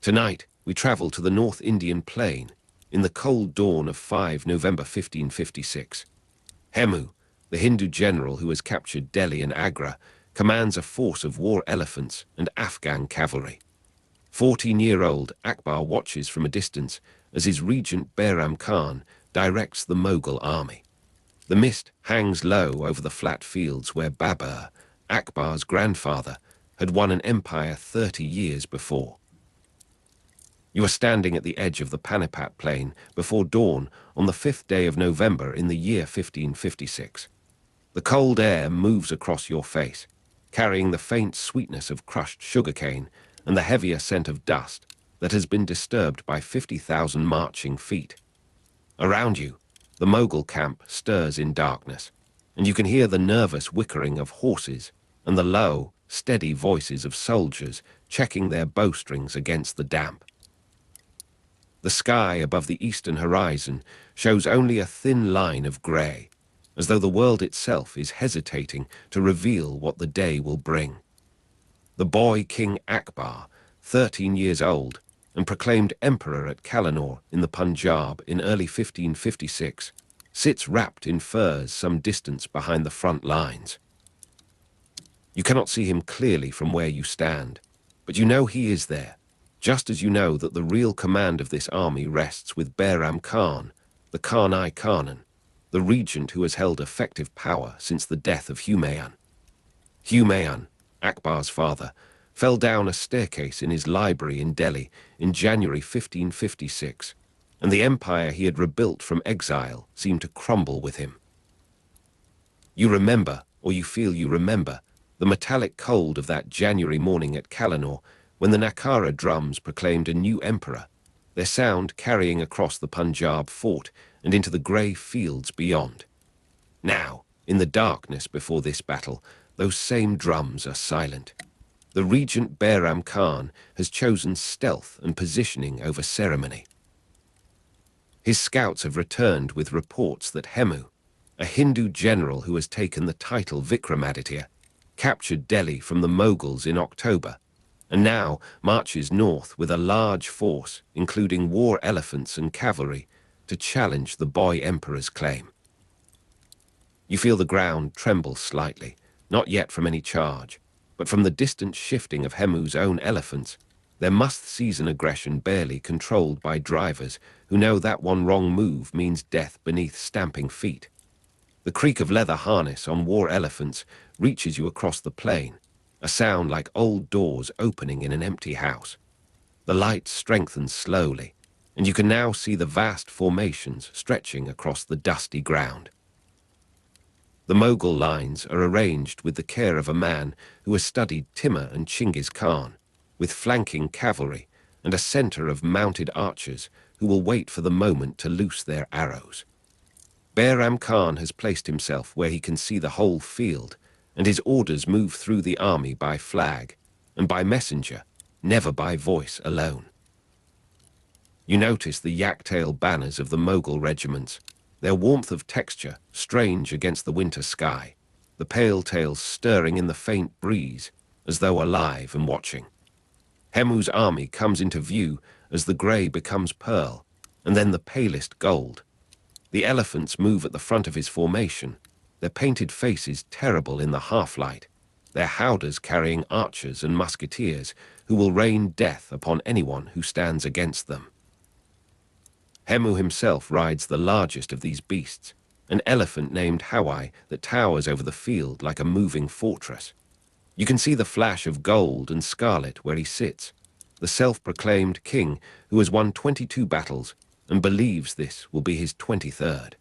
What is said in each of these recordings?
Tonight, we travel to the North Indian Plain in the cold dawn of 5 November 1556. Hemu, the Hindu general who has captured Delhi and Agra, commands a force of war elephants and Afghan cavalry. 14-year-old Akbar watches from a distance as his regent Bairam Khan directs the Mughal army. The mist hangs low over the flat fields where Babur, Akbar's grandfather, had won an empire 30 years before. You are standing at the edge of the Panipat plain before dawn on the 5th day of November in the year 1556. The cold air moves across your face, carrying the faint sweetness of crushed sugarcane and the heavier scent of dust that has been disturbed by 50,000 marching feet. Around you, the Mughal camp stirs in darkness, and you can hear the nervous whickering of horses and the low, steady voices of soldiers checking their bowstrings against the damp. The sky above the eastern horizon shows only a thin line of grey, as though the world itself is hesitating to reveal what the day will bring. The boy King Akbar, 13 years old, and proclaimed emperor at Kalanur in the Punjab in early 1556, sits wrapped in furs some distance behind the front lines. You cannot see him clearly from where you stand, but you know he is there, just as you know that the real command of this army rests with Bairam Khan, the Khan-i-Khanan, the regent who has held effective power since the death of Humayun. Humayun, Akbar's father, fell down a staircase in his library in Delhi in January 1556, and the empire he had rebuilt from exile seemed to crumble with him. You remember, or you feel you remember, the metallic cold of that January morning at Kalanur when the Nakara drums proclaimed a new emperor, their sound carrying across the Punjab fort and into the grey fields beyond. Now, in the darkness before this battle, those same drums are silent. The regent Bairam Khan has chosen stealth and positioning over ceremony. His scouts have returned with reports that Hemu, a Hindu general who has taken the title Vikramaditya, captured Delhi from the Mughals in October, and now marches north with a large force, including war elephants and cavalry, to challenge the boy emperor's claim. You feel the ground tremble slightly, not yet from any charge, but from the distant shifting of Hemu's own elephants, their must-season aggression barely controlled by drivers who know that one wrong move means death beneath stamping feet. The creak of leather harness on war elephants reaches you across the plain, a sound like old doors opening in an empty house. The light strengthens slowly, and you can now see the vast formations stretching across the dusty ground. The Mughal lines are arranged with the care of a man who has studied Timur and Chinggis Khan, with flanking cavalry and a centre of mounted archers who will wait for the moment to loose their arrows. Bairam Khan has placed himself where he can see the whole field, and his orders move through the army by flag and by messenger, never by voice alone. You notice the yak-tail banners of the Mughal regiments, their warmth of texture strange against the winter sky, the pale tails stirring in the faint breeze as though alive and watching. Hemu's army comes into view as the grey becomes pearl, and then the palest gold. The elephants move at the front of his formation, their painted faces terrible in the half-light, their howdahs carrying archers and musketeers who will rain death upon anyone who stands against them. Hemu himself rides the largest of these beasts, an elephant named Hawai that towers over the field like a moving fortress. You can see the flash of gold and scarlet where he sits, the self-proclaimed king who has won 22 battles and believes this will be his 23rd.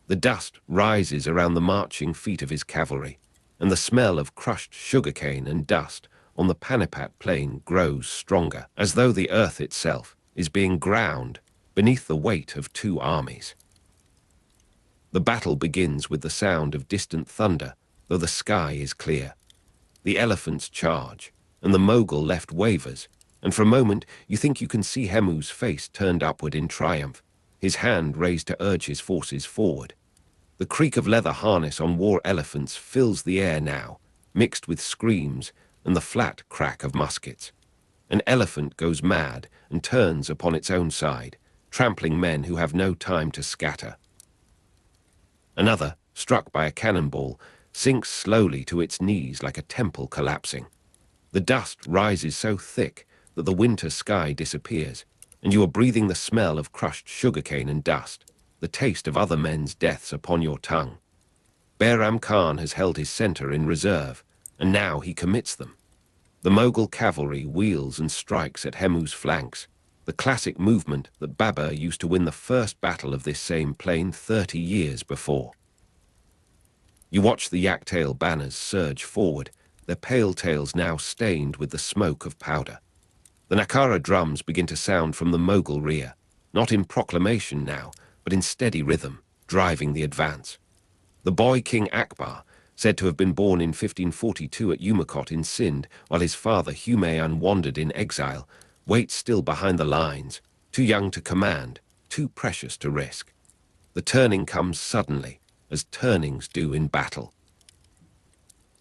The dust rises around the marching feet of his cavalry, and the smell of crushed sugarcane and dust on the Panipat plain grows stronger, as though the earth itself is being ground beneath the weight of two armies. The battle begins with the sound of distant thunder, though the sky is clear. The elephants charge, and the Mughal left wavers, and for a moment you think you can see Hemu's face turned upward in triumph, his hand raised to urge his forces forward. The creak of leather harness on war elephants fills the air now, mixed with screams and the flat crack of muskets. An elephant goes mad and turns upon its own side, trampling men who have no time to scatter. Another, struck by a cannonball, sinks slowly to its knees like a temple collapsing. The dust rises so thick that the winter sky disappears, and you are breathing the smell of crushed sugarcane and dust, the taste of other men's deaths upon your tongue. Bairam Khan has held his center in reserve, and now he commits them. The Mughal cavalry wheels and strikes at Hemu's flanks, the classic movement that Babur used to win the first battle of this same plain 30 years before. You watch the yak-tail banners surge forward, their pale tails now stained with the smoke of powder. The Nakara drums begin to sound from the Mughal rear, not in proclamation now, but in steady rhythm, driving the advance. The boy King Akbar, said to have been born in 1542 at Umakot in Sindh, while his father Humayun wandered in exile, waits still behind the lines, too young to command, too precious to risk. The turning comes suddenly, as turnings do in battle.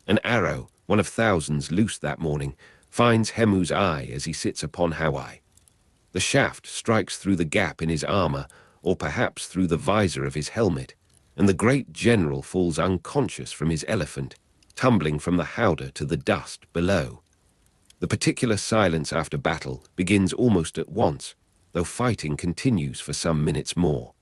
An arrow, one of thousands loosed that morning, finds Hemu's eye as he sits upon Hawaii. The shaft strikes through the gap in his armor, or perhaps through the visor of his helmet, and the great general falls unconscious from his elephant, tumbling from the howdah to the dust below. The particular silence after battle begins almost at once, though fighting continues for some minutes more.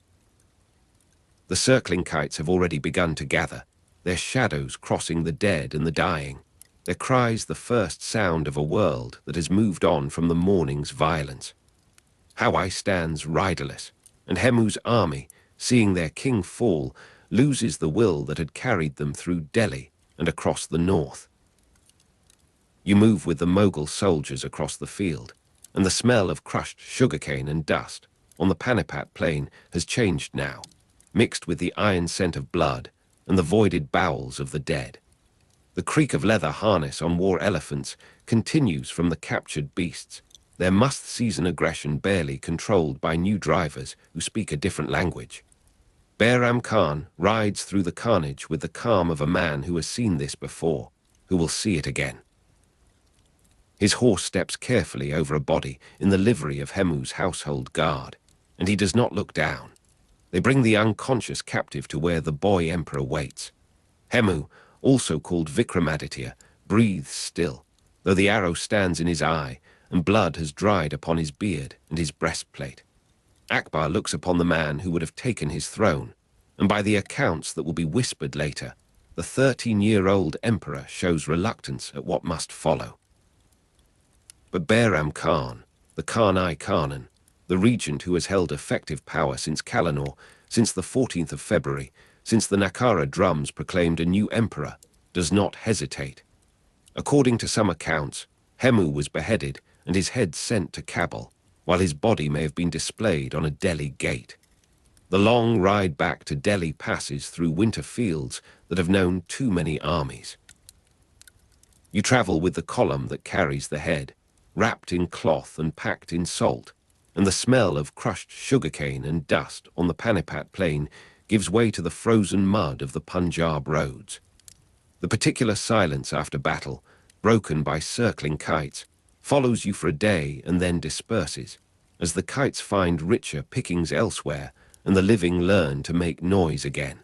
The circling kites have already begun to gather, their shadows crossing the dead and the dying, their cries the first sound of a world that has moved on from the morning's violence. Hawaii stands riderless, and Hemu's army, seeing their king fall, loses the will that had carried them through Delhi and across the north. You move with the Mughal soldiers across the field, and the smell of crushed sugarcane and dust on the Panipat plain has changed now, mixed with the iron scent of blood and the voided bowels of the dead. The creak of leather harness on war elephants continues from the captured beasts, their must-season aggression barely controlled by new drivers who speak a different language. Bairam Khan rides through the carnage with the calm of a man who has seen this before, who will see it again. His horse steps carefully over a body in the livery of Hemu's household guard, and he does not look down. They bring the unconscious captive to where the boy emperor waits. Hemu, also called Vikramaditya, breathes still, though the arrow stands in his eye and blood has dried upon his beard and his breastplate. Akbar looks upon the man who would have taken his throne, and by the accounts that will be whispered later, the 13-year-old emperor shows reluctance at what must follow. But Bairam Khan, the Khan-i-Khanan, the regent who has held effective power since Kalanur, since the 14th of February, since the Nakara drums proclaimed a new emperor, does not hesitate. According to some accounts, Hemu was beheaded and his head sent to Kabul, while his body may have been displayed on a Delhi gate. The long ride back to Delhi passes through winter fields that have known too many armies. You travel with the column that carries the head, wrapped in cloth and packed in salt, and the smell of crushed sugarcane and dust on the Panipat plain gives way to the frozen mud of the Punjab roads. The particular silence after battle, broken by circling kites, follows you for a day and then disperses, as the kites find richer pickings elsewhere and the living learn to make noise again.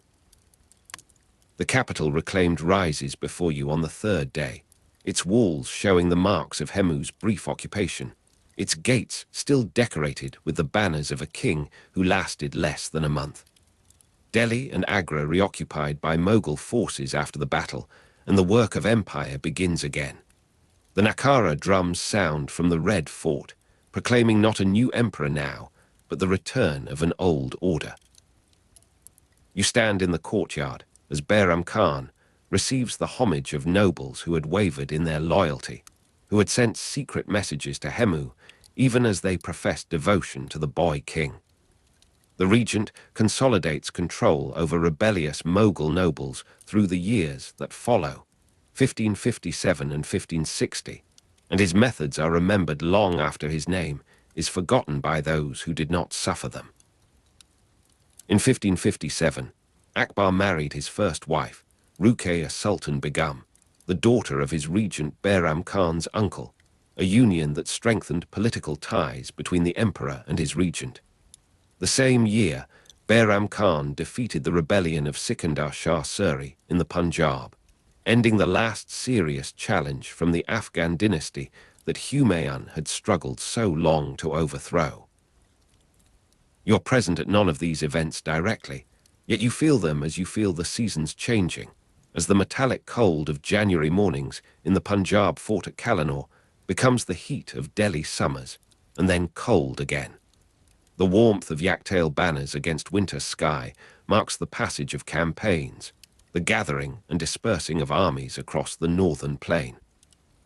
The capital reclaimed rises before you on the third day, its walls showing the marks of Hemu's brief occupation, its gates still decorated with the banners of a king who lasted less than a month. Delhi and Agra reoccupied by Mughal forces after the battle, and the work of empire begins again. The Nakara drums sound from the Red Fort, proclaiming not a new emperor now, but the return of an old order. You stand in the courtyard as Bairam Khan receives the homage of nobles who had wavered in their loyalty, who had sent secret messages to Hemu, even as they professed devotion to the boy king. The regent consolidates control over rebellious Mughal nobles through the years that follow, 1557 and 1560, and his methods are remembered long after his name is forgotten by those who did not suffer them. In 1557, Akbar married his first wife, Ruqayya Sultan Begum, the daughter of his regent Bairam Khan's uncle, a union that strengthened political ties between the emperor and his regent. The same year, Bairam Khan defeated the rebellion of Sikandar Shah Suri in the Punjab, ending the last serious challenge from the Afghan dynasty that Humayun had struggled so long to overthrow. You're present at none of these events directly, yet you feel them as you feel the seasons changing, as the metallic cold of January mornings in the Punjab fort at Kallanur becomes the heat of Delhi summers, and then cold again. The warmth of yak-tail banners against winter sky marks the passage of campaigns, the gathering and dispersing of armies across the northern plain.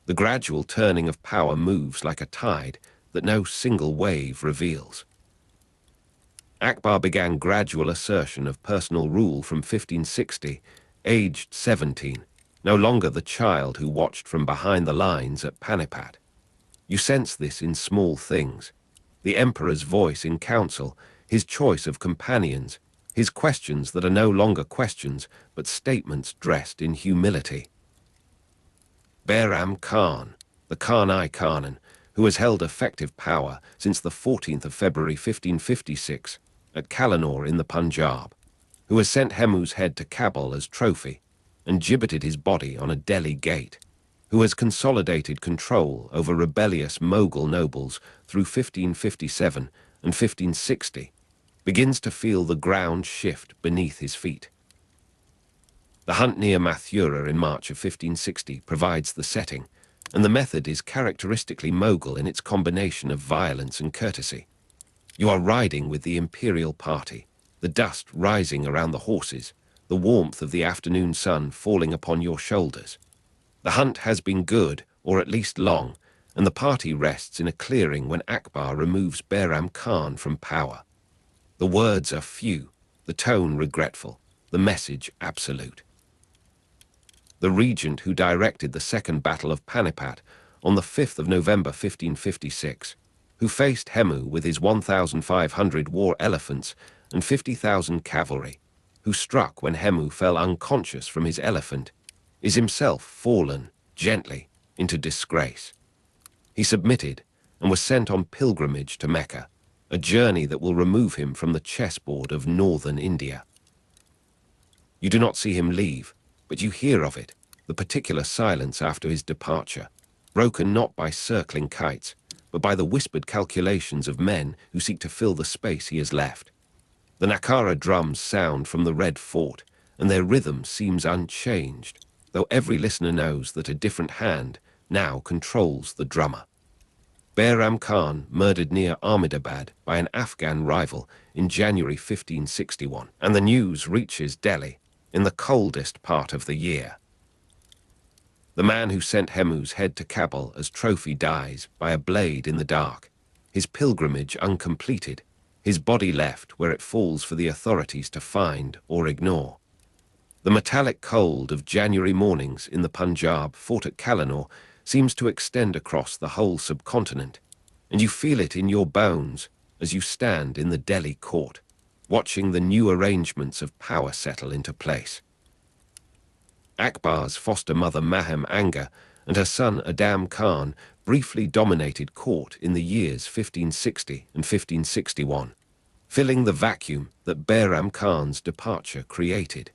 The gradual turning of power moves like a tide that no single wave reveals. Akbar began gradual assertion of personal rule from 1560, aged 17, no longer the child who watched from behind the lines at Panipat. You sense this in small things. The emperor's voice in council, his choice of companions, his questions that are no longer questions, but statements dressed in humility. Bairam Khan, the Khan-i-Khanan, who has held effective power since the 14th of February 1556 at Kallanur in the Punjab, who has sent Hemu's head to Kabul as trophy and gibbeted his body on a Delhi gate, who has consolidated control over rebellious Mughal nobles through 1557 and 1560, begins to feel the ground shift beneath his feet. The hunt near Mathura in March of 1560 provides the setting, and the method is characteristically Mughal in its combination of violence and courtesy. You are riding with the imperial party, the dust rising around the horses, the warmth of the afternoon sun falling upon your shoulders. The hunt has been good, or at least long, and the party rests in a clearing when Akbar removes Bairam Khan from power. The words are few, the tone regretful, the message absolute. The regent who directed the Second Battle of Panipat on the 5th of November 1556, who faced Hemu with his 1,500 war elephants and 50,000 cavalry, who struck when Hemu fell unconscious from his elephant, is himself fallen, gently, into disgrace. He submitted and was sent on pilgrimage to Mecca, a journey that will remove him from the chessboard of northern India. You do not see him leave, but you hear of it, the particular silence after his departure, broken not by circling kites, but by the whispered calculations of men who seek to fill the space he has left. The Nakara drums sound from the Red Fort, and their rhythm seems unchanged, though every listener knows that a different hand now controls the drummer. Bairam Khan murdered near Ahmedabad by an Afghan rival in January 1561, and the news reaches Delhi in the coldest part of the year. The man who sent Hemu's head to Kabul as trophy dies by a blade in the dark, his pilgrimage uncompleted, his body left where it falls for the authorities to find or ignore. The metallic cold of January mornings in the Punjab fort at Kallanur seems to extend across the whole subcontinent, and you feel it in your bones as you stand in the Delhi court, watching the new arrangements of power settle into place. Akbar's foster mother Maham Anga and her son Adam Khan briefly dominated court in the years 1560 and 1561, filling the vacuum that Bairam Khan's departure created.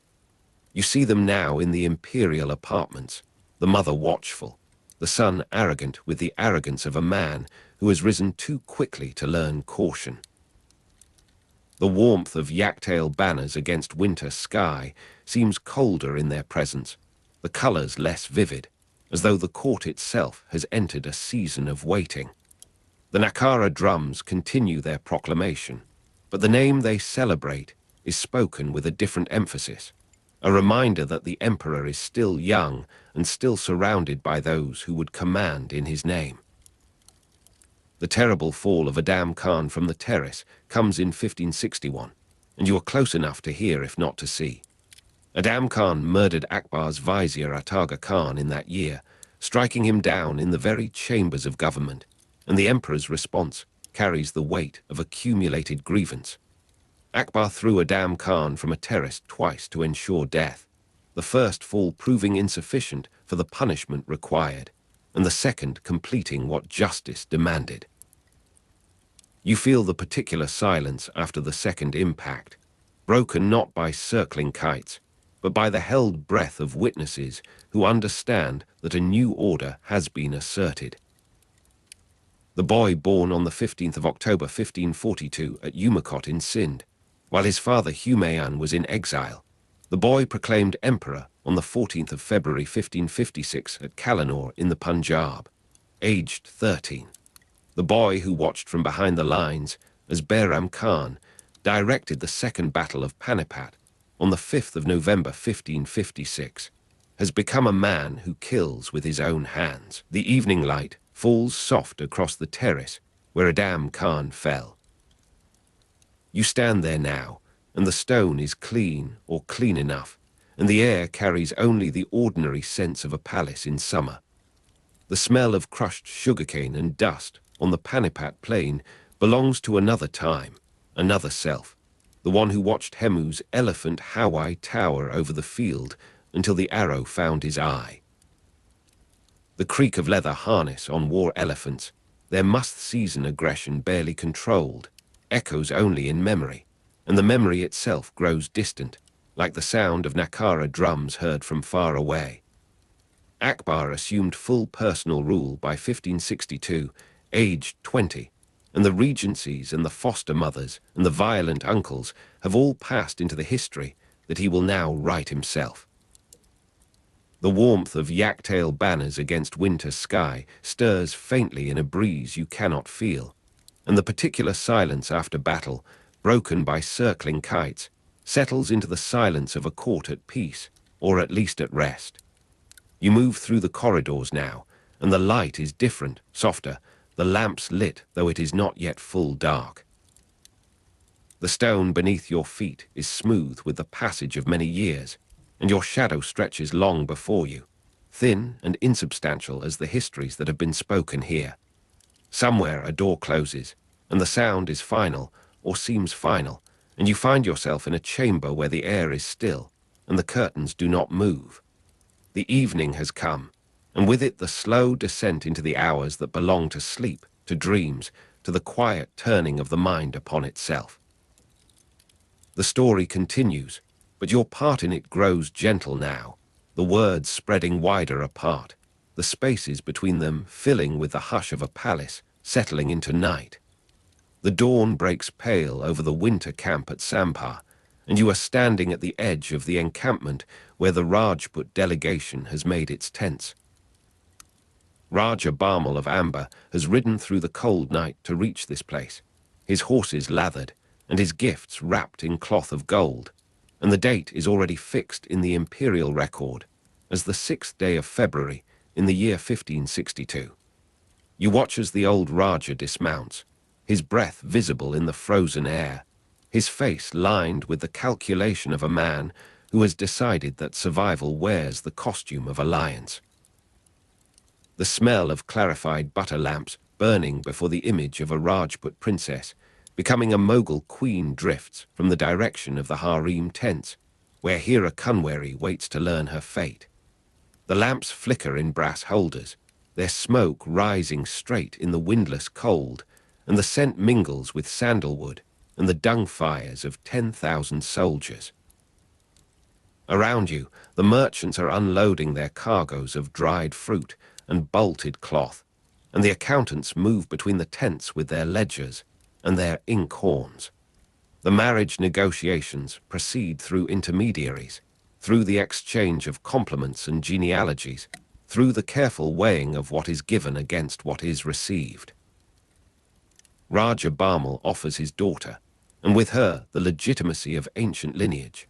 You see them now in the imperial apartments, the mother watchful, the son arrogant with the arrogance of a man who has risen too quickly to learn caution. The warmth of yak-tail banners against winter sky seems colder in their presence, the colours less vivid, as though the court itself has entered a season of waiting. The Nakara drums continue their proclamation, but the name they celebrate is spoken with a different emphasis, a reminder that the emperor is still young and still surrounded by those who would command in his name. The terrible fall of Adam Khan from the terrace comes in 1561, and you are close enough to hear if not to see. Adam Khan murdered Akbar's vizier Ataga Khan in that year, striking him down in the very chambers of government, and the emperor's response carries the weight of accumulated grievance. Akbar threw Adam Khan from a terrace twice to ensure death, the first fall proving insufficient for the punishment required, and the second completing what justice demanded. You feel the particular silence after the second impact, broken not by circling kites, but by the held breath of witnesses who understand that a new order has been asserted. The boy born on the 15th of October 1542 at Umakot in Sindh, while his father Humayun was in exile, the boy proclaimed emperor on the 14th of February 1556 at Kalanur in the Punjab, aged 13. The boy who watched from behind the lines as Bairam Khan directed the Second Battle of Panipat on the 5th of November 1556, has become a man who kills with his own hands. The evening light falls soft across the terrace where Adam Khan fell. You stand there now, and the stone is clean or clean enough, and the air carries only the ordinary sense of a palace in summer. The smell of crushed sugarcane and dust on the Panipat plain belongs to another time, another self, the one who watched Hemu's elephant Hawaii tower over the field until the arrow found his eye. The creak of leather harness on war elephants, their must-season aggression barely controlled, echoes only in memory, and the memory itself grows distant, like the sound of Nakara drums heard from far away. Akbar assumed full personal rule by 1562, aged 20, and the regencies and the foster mothers and the violent uncles have all passed into the history that he will now write himself. The warmth of yak-tail banners against winter sky stirs faintly in a breeze you cannot feel, and the particular silence after battle, broken by circling kites, settles into the silence of a court at peace, or at least at rest. You move through the corridors now, and the light is different, softer, the lamps lit though it is not yet full dark. The stone beneath your feet is smooth with the passage of many years, and your shadow stretches long before you, thin and insubstantial as the histories that have been spoken here. Somewhere a door closes, and the sound is final, or seems final, and you find yourself in a chamber where the air is still, and the curtains do not move. The evening has come, and with it the slow descent into the hours that belong to sleep, to dreams, to the quiet turning of the mind upon itself. The story continues, but your part in it grows gentle now, the words spreading wider apart, the spaces between them filling with the hush of a palace, settling into night. The dawn breaks pale over the winter camp at Sampar, and you are standing at the edge of the encampment where the Rajput delegation has made its tents. Raja Barmal of Amber has ridden through the cold night to reach this place, his horses lathered, and his gifts wrapped in cloth of gold, and the date is already fixed in the imperial record as the 6th day of February in the year 1562. You watch as the old Raja dismounts, his breath visible in the frozen air, his face lined with the calculation of a man who has decided that survival wears the costume of alliance. The smell of clarified butter lamps burning before the image of a Rajput princess, becoming a Mughal queen, drifts from the direction of the harem tents, where Hira Kunwari waits to learn her fate. The lamps flicker in brass holders, their smoke rising straight in the windless cold, and the scent mingles with sandalwood and the dung fires of 10,000 soldiers. Around you, the merchants are unloading their cargoes of dried fruit and bolted cloth, and the accountants move between the tents with their ledgers and their ink horns. The marriage negotiations proceed through intermediaries, through the exchange of compliments and genealogies, through the careful weighing of what is given against what is received. Raja Barmal offers his daughter, and with her the legitimacy of ancient lineage.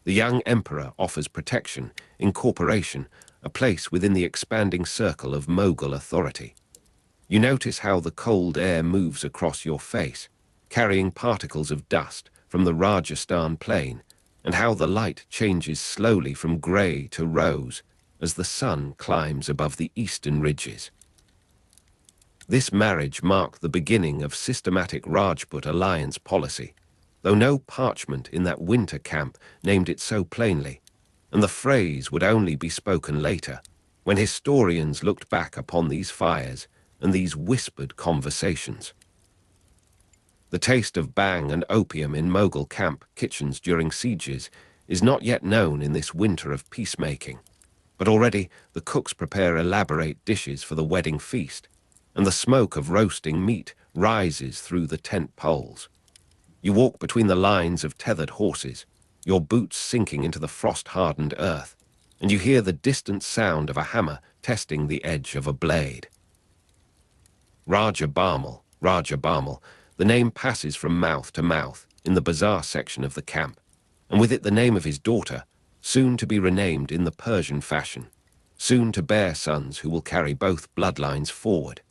The young emperor offers protection, incorporation, a place within the expanding circle of Mughal authority. You notice how the cold air moves across your face, carrying particles of dust from the Rajasthan plain, and how the light changes slowly from grey to rose as the sun climbs above the eastern ridges. This marriage marked the beginning of systematic Rajput alliance policy, though no parchment in that winter camp named it so plainly, and the phrase would only be spoken later, when historians looked back upon these fires and these whispered conversations. The taste of bhang and opium in Mughal camp kitchens during sieges is not yet known in this winter of peacemaking, but already the cooks prepare elaborate dishes for the wedding feast, and the smoke of roasting meat rises through the tent poles. You walk between the lines of tethered horses, your boots sinking into the frost-hardened earth, and you hear the distant sound of a hammer testing the edge of a blade. Raja Barmal, the name passes from mouth to mouth in the bazaar section of the camp, and with it the name of his daughter, soon to be renamed in the Persian fashion, soon to bear sons who will carry both bloodlines forward.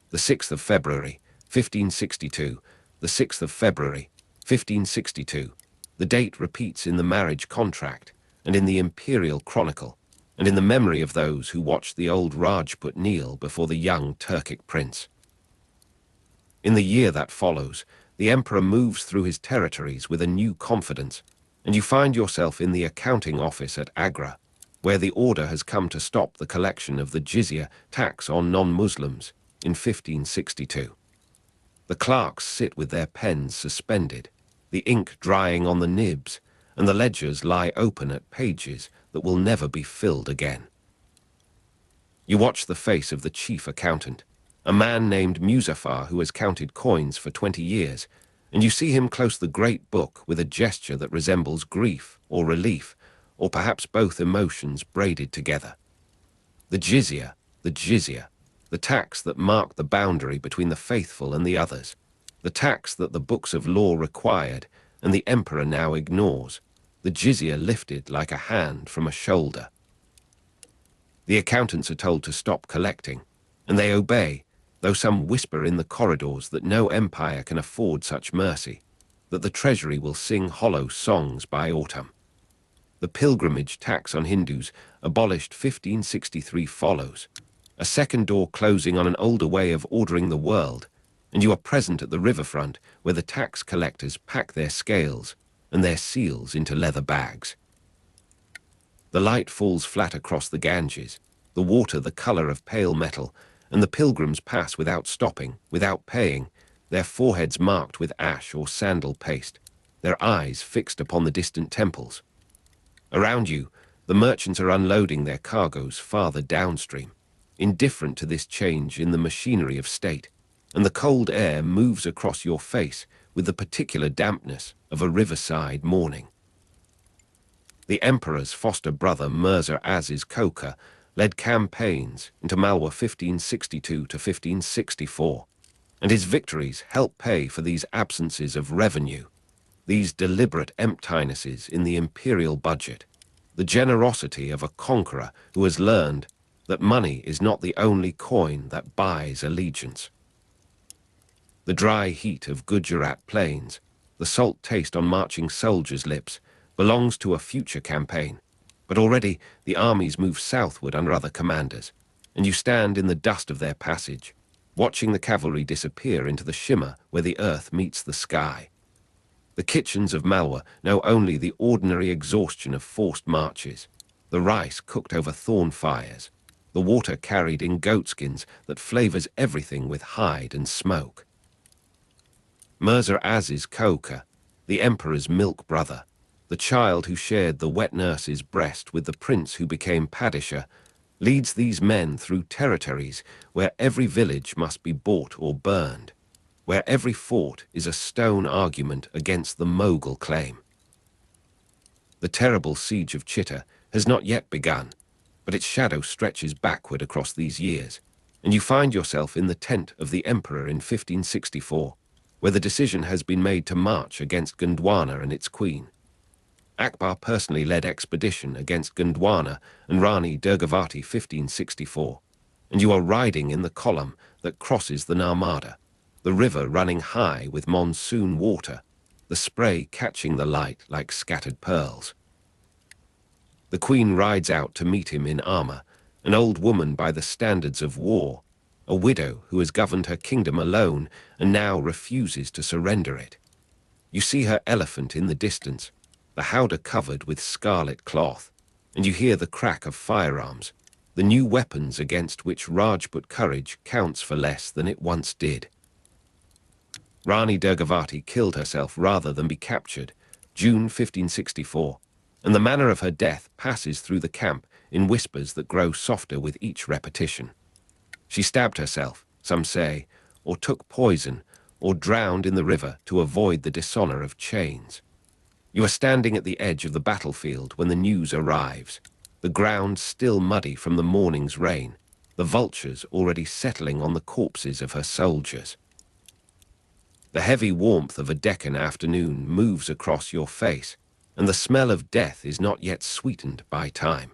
The 6th of February, 1562, the 6th of February, 1562, the date repeats in the marriage contract and in the imperial chronicle, and in the memory of those who watched the old Rajput kneel before the young Turkic prince. In the year that follows, the emperor moves through his territories with a new confidence, and you find yourself in the accounting office at Agra, where the order has come to stop the collection of the jizya tax on non-Muslims in 1562. The clerks sit with their pens suspended, the ink drying on the nibs, and the ledgers lie open at pages that will never be filled again. You watch the face of the chief accountant, a man named Muzaffar who has counted coins for 20 years, and you see him close the great book with a gesture that resembles grief or relief, or perhaps both emotions braided together. The jizya, the tax that marked the boundary between the faithful and the others, the tax that the books of law required and the emperor now ignores, the jizya lifted like a hand from a shoulder. The accountants are told to stop collecting, and they obey, though some whisper in the corridors that no empire can afford such mercy, that the treasury will sing hollow songs by autumn. The pilgrimage tax on Hindus, abolished 1563, follows, a second door closing on an older way of ordering the world, and you are present at the riverfront where the tax collectors pack their scales and their seals into leather bags. The light falls flat across the Ganges, the water the color of pale metal, and the pilgrims pass without stopping, without paying, their foreheads marked with ash or sandal paste, their eyes fixed upon the distant temples. Around you, the merchants are unloading their cargoes farther downstream, indifferent to this change in the machinery of state, and the cold air moves across your face with the particular dampness of a riverside morning. The emperor's foster brother Mirza Aziz Khoka led campaigns into Malwa 1562 to 1564, and his victories helped pay for these absences of revenue, these deliberate emptinesses in the imperial budget, the generosity of a conqueror who has learned that money is not the only coin that buys allegiance. The dry heat of Gujarat plains, the salt taste on marching soldiers' lips, belongs to a future campaign, but already the armies move southward under other commanders, and you stand in the dust of their passage, watching the cavalry disappear into the shimmer where the earth meets the sky. The kitchens of Malwa know only the ordinary exhaustion of forced marches, the rice cooked over thorn fires, the water carried in goatskins that flavors everything with hide and smoke. Mirza Aziz Khoka, the emperor's milk brother, the child who shared the wet nurse's breast with the prince who became Padishah, leads these men through territories where every village must be bought or burned, where every fort is a stone argument against the Mughal claim. The terrible siege of Chitta has not yet begun, but its shadow stretches backward across these years, and you find yourself in the tent of the emperor in 1564, where the decision has been made to march against Gondwana and its queen. Akbar personally led expedition against Gondwana and Rani Durgavati 1564, and you are riding in the column that crosses the Narmada, the river running high with monsoon water, the spray catching the light like scattered pearls. The queen rides out to meet him in armor, an old woman by the standards of war, a widow who has governed her kingdom alone and now refuses to surrender it. You see her elephant in the distance, the howdah covered with scarlet cloth, and you hear the crack of firearms, the new weapons against which Rajput courage counts for less than it once did. Rani Durgavati killed herself rather than be captured, June 1564, and the manner of her death passes through the camp in whispers that grow softer with each repetition. She stabbed herself, some say, or took poison, or drowned in the river to avoid the dishonor of chains. You are standing at the edge of the battlefield when the news arrives, the ground still muddy from the morning's rain, the vultures already settling on the corpses of her soldiers. The heavy warmth of a Deccan afternoon moves across your face, and the smell of death is not yet sweetened by time.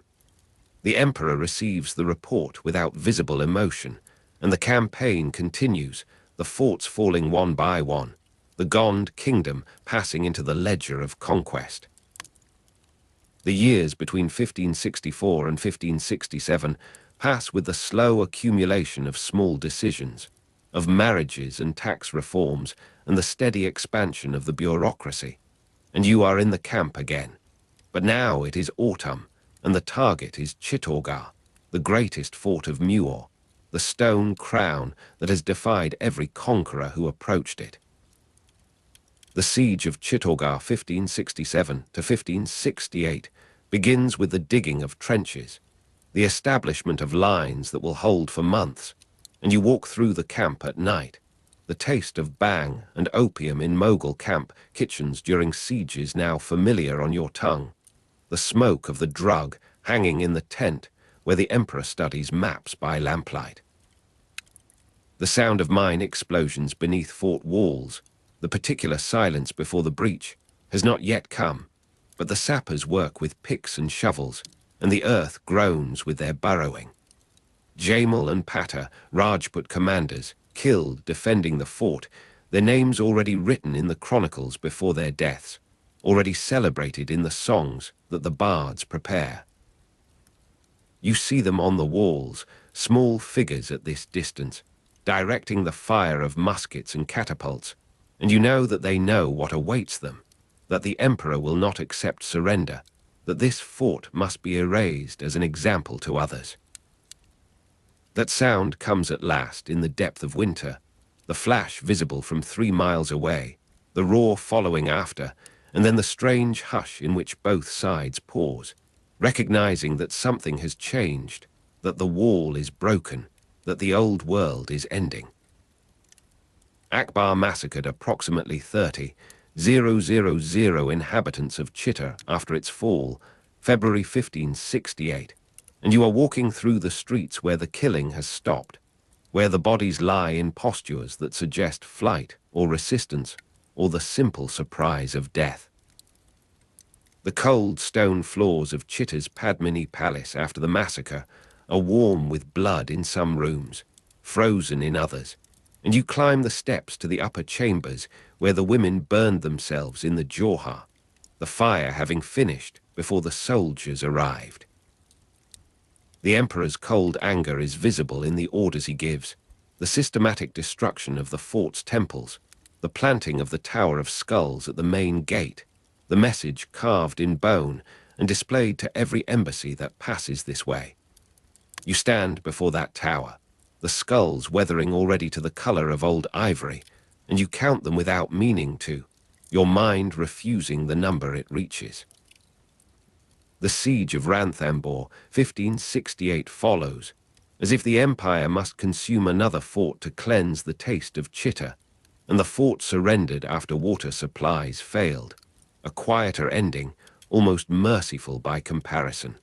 The emperor receives the report without visible emotion, and the campaign continues, the forts falling one by one, the Gond kingdom passing into the ledger of conquest. The years between 1564 and 1567 pass with the slow accumulation of small decisions, of marriages and tax reforms, and the steady expansion of the bureaucracy. And you are in the camp again. But now it is autumn, and the target is Chittorgarh, the greatest fort of Muir, the stone crown that has defied every conqueror who approached it. The siege of Chittorgarh 1567 to 1568 begins with the digging of trenches, the establishment of lines that will hold for months, and you walk through the camp at night. The taste of bhang and opium in Mughal camp kitchens during sieges now familiar on your tongue, the smoke of the drug hanging in the tent where the emperor studies maps by lamplight. The sound of mine explosions beneath fort walls, the particular silence before the breach, has not yet come, but the sappers work with picks and shovels, and the earth groans with their burrowing. Jamal and Pata, Rajput commanders, killed defending the fort, their names already written in the chronicles before their deaths, already celebrated in the songs that the bards prepare. You see them on the walls, small figures at this distance, directing the fire of muskets and catapults, and you know that they know what awaits them, that the emperor will not accept surrender, that this fort must be erased as an example to others. That sound comes at last in the depth of winter, the flash visible from 3 miles away, the roar following after, and then the strange hush in which both sides pause, recognizing that something has changed, that the wall is broken, that the old world is ending. Akbar massacred approximately 30,000 inhabitants of Chittor after its fall, February 1568, and you are walking through the streets where the killing has stopped, where the bodies lie in postures that suggest flight or resistance, or the simple surprise of death. The cold stone floors of Chittor's Padmini Palace after the massacre are warm with blood in some rooms, frozen in others, and you climb the steps to the upper chambers where the women burned themselves in the Johar, the fire having finished before the soldiers arrived. The emperor's cold anger is visible in the orders he gives, the systematic destruction of the fort's temples, the planting of the Tower of Skulls at the main gate, the message carved in bone and displayed to every embassy that passes this way. You stand before that tower, the skulls weathering already to the color of old ivory, and you count them without meaning to, your mind refusing the number it reaches. The siege of Ranthambore, 1568, follows, as if the empire must consume another fort to cleanse the taste of Chittor, and the fort surrendered after water supplies failed, a quieter ending, almost merciful by comparison.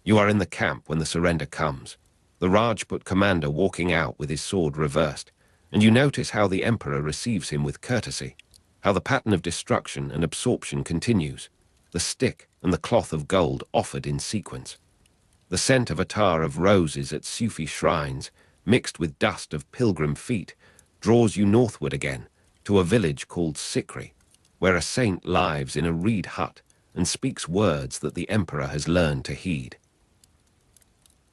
You are in the camp when the surrender comes, the Rajput commander walking out with his sword reversed, and you notice how the emperor receives him with courtesy, how the pattern of destruction and absorption continues, the stick and the cloth of gold offered in sequence. The scent of attar of roses at Sufi shrines, mixed with dust of pilgrim feet, draws you northward again, to a village called Sikri, where a saint lives in a reed hut and speaks words that the emperor has learned to heed.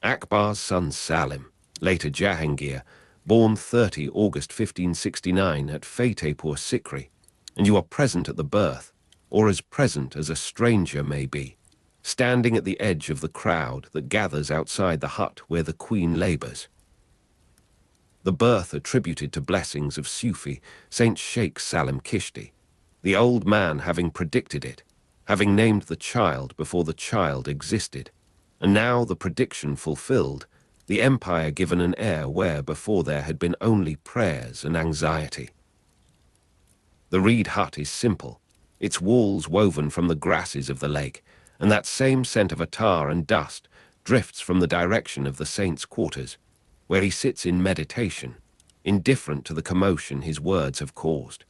Akbar's son Salim, later Jahangir, born 30 August 1569 at Fatehpur, Sikri, and you are present at the birth, or as present as a stranger may be, standing at the edge of the crowd that gathers outside the hut where the queen labors. The birth attributed to blessings of Sufi Saint Sheikh Salim Kishti, the old man having predicted it, having named the child before the child existed, and now the prediction fulfilled, the empire given an heir where before there had been only prayers and anxiety. The reed hut is simple, its walls woven from the grasses of the lake, and that same scent of attar and dust drifts from the direction of the saint's quarters, where he sits in meditation, indifferent to the commotion his words have caused.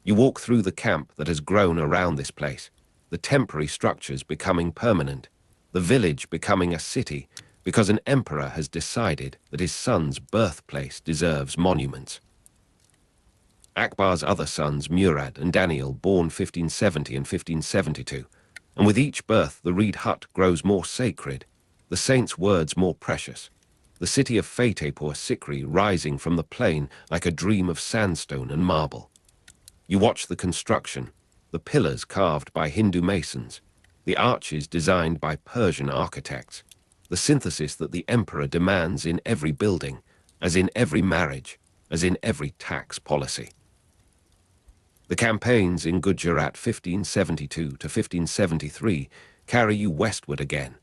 You walk through the camp that has grown around this place, the temporary structures becoming permanent, the village becoming a city because an emperor has decided that his son's birthplace deserves monuments. Akbar's other sons, Murad and Daniel, born 1570 and 1572, and with each birth the reed hut grows more sacred, the saint's words more precious, the city of Fatehpur, Sikri, rising from the plain like a dream of sandstone and marble. You watch the construction, the pillars carved by Hindu masons, the arches designed by Persian architects, the synthesis that the emperor demands in every building, as in every marriage, as in every tax policy. The campaigns in Gujarat 1572 to 1573 carry you westward again,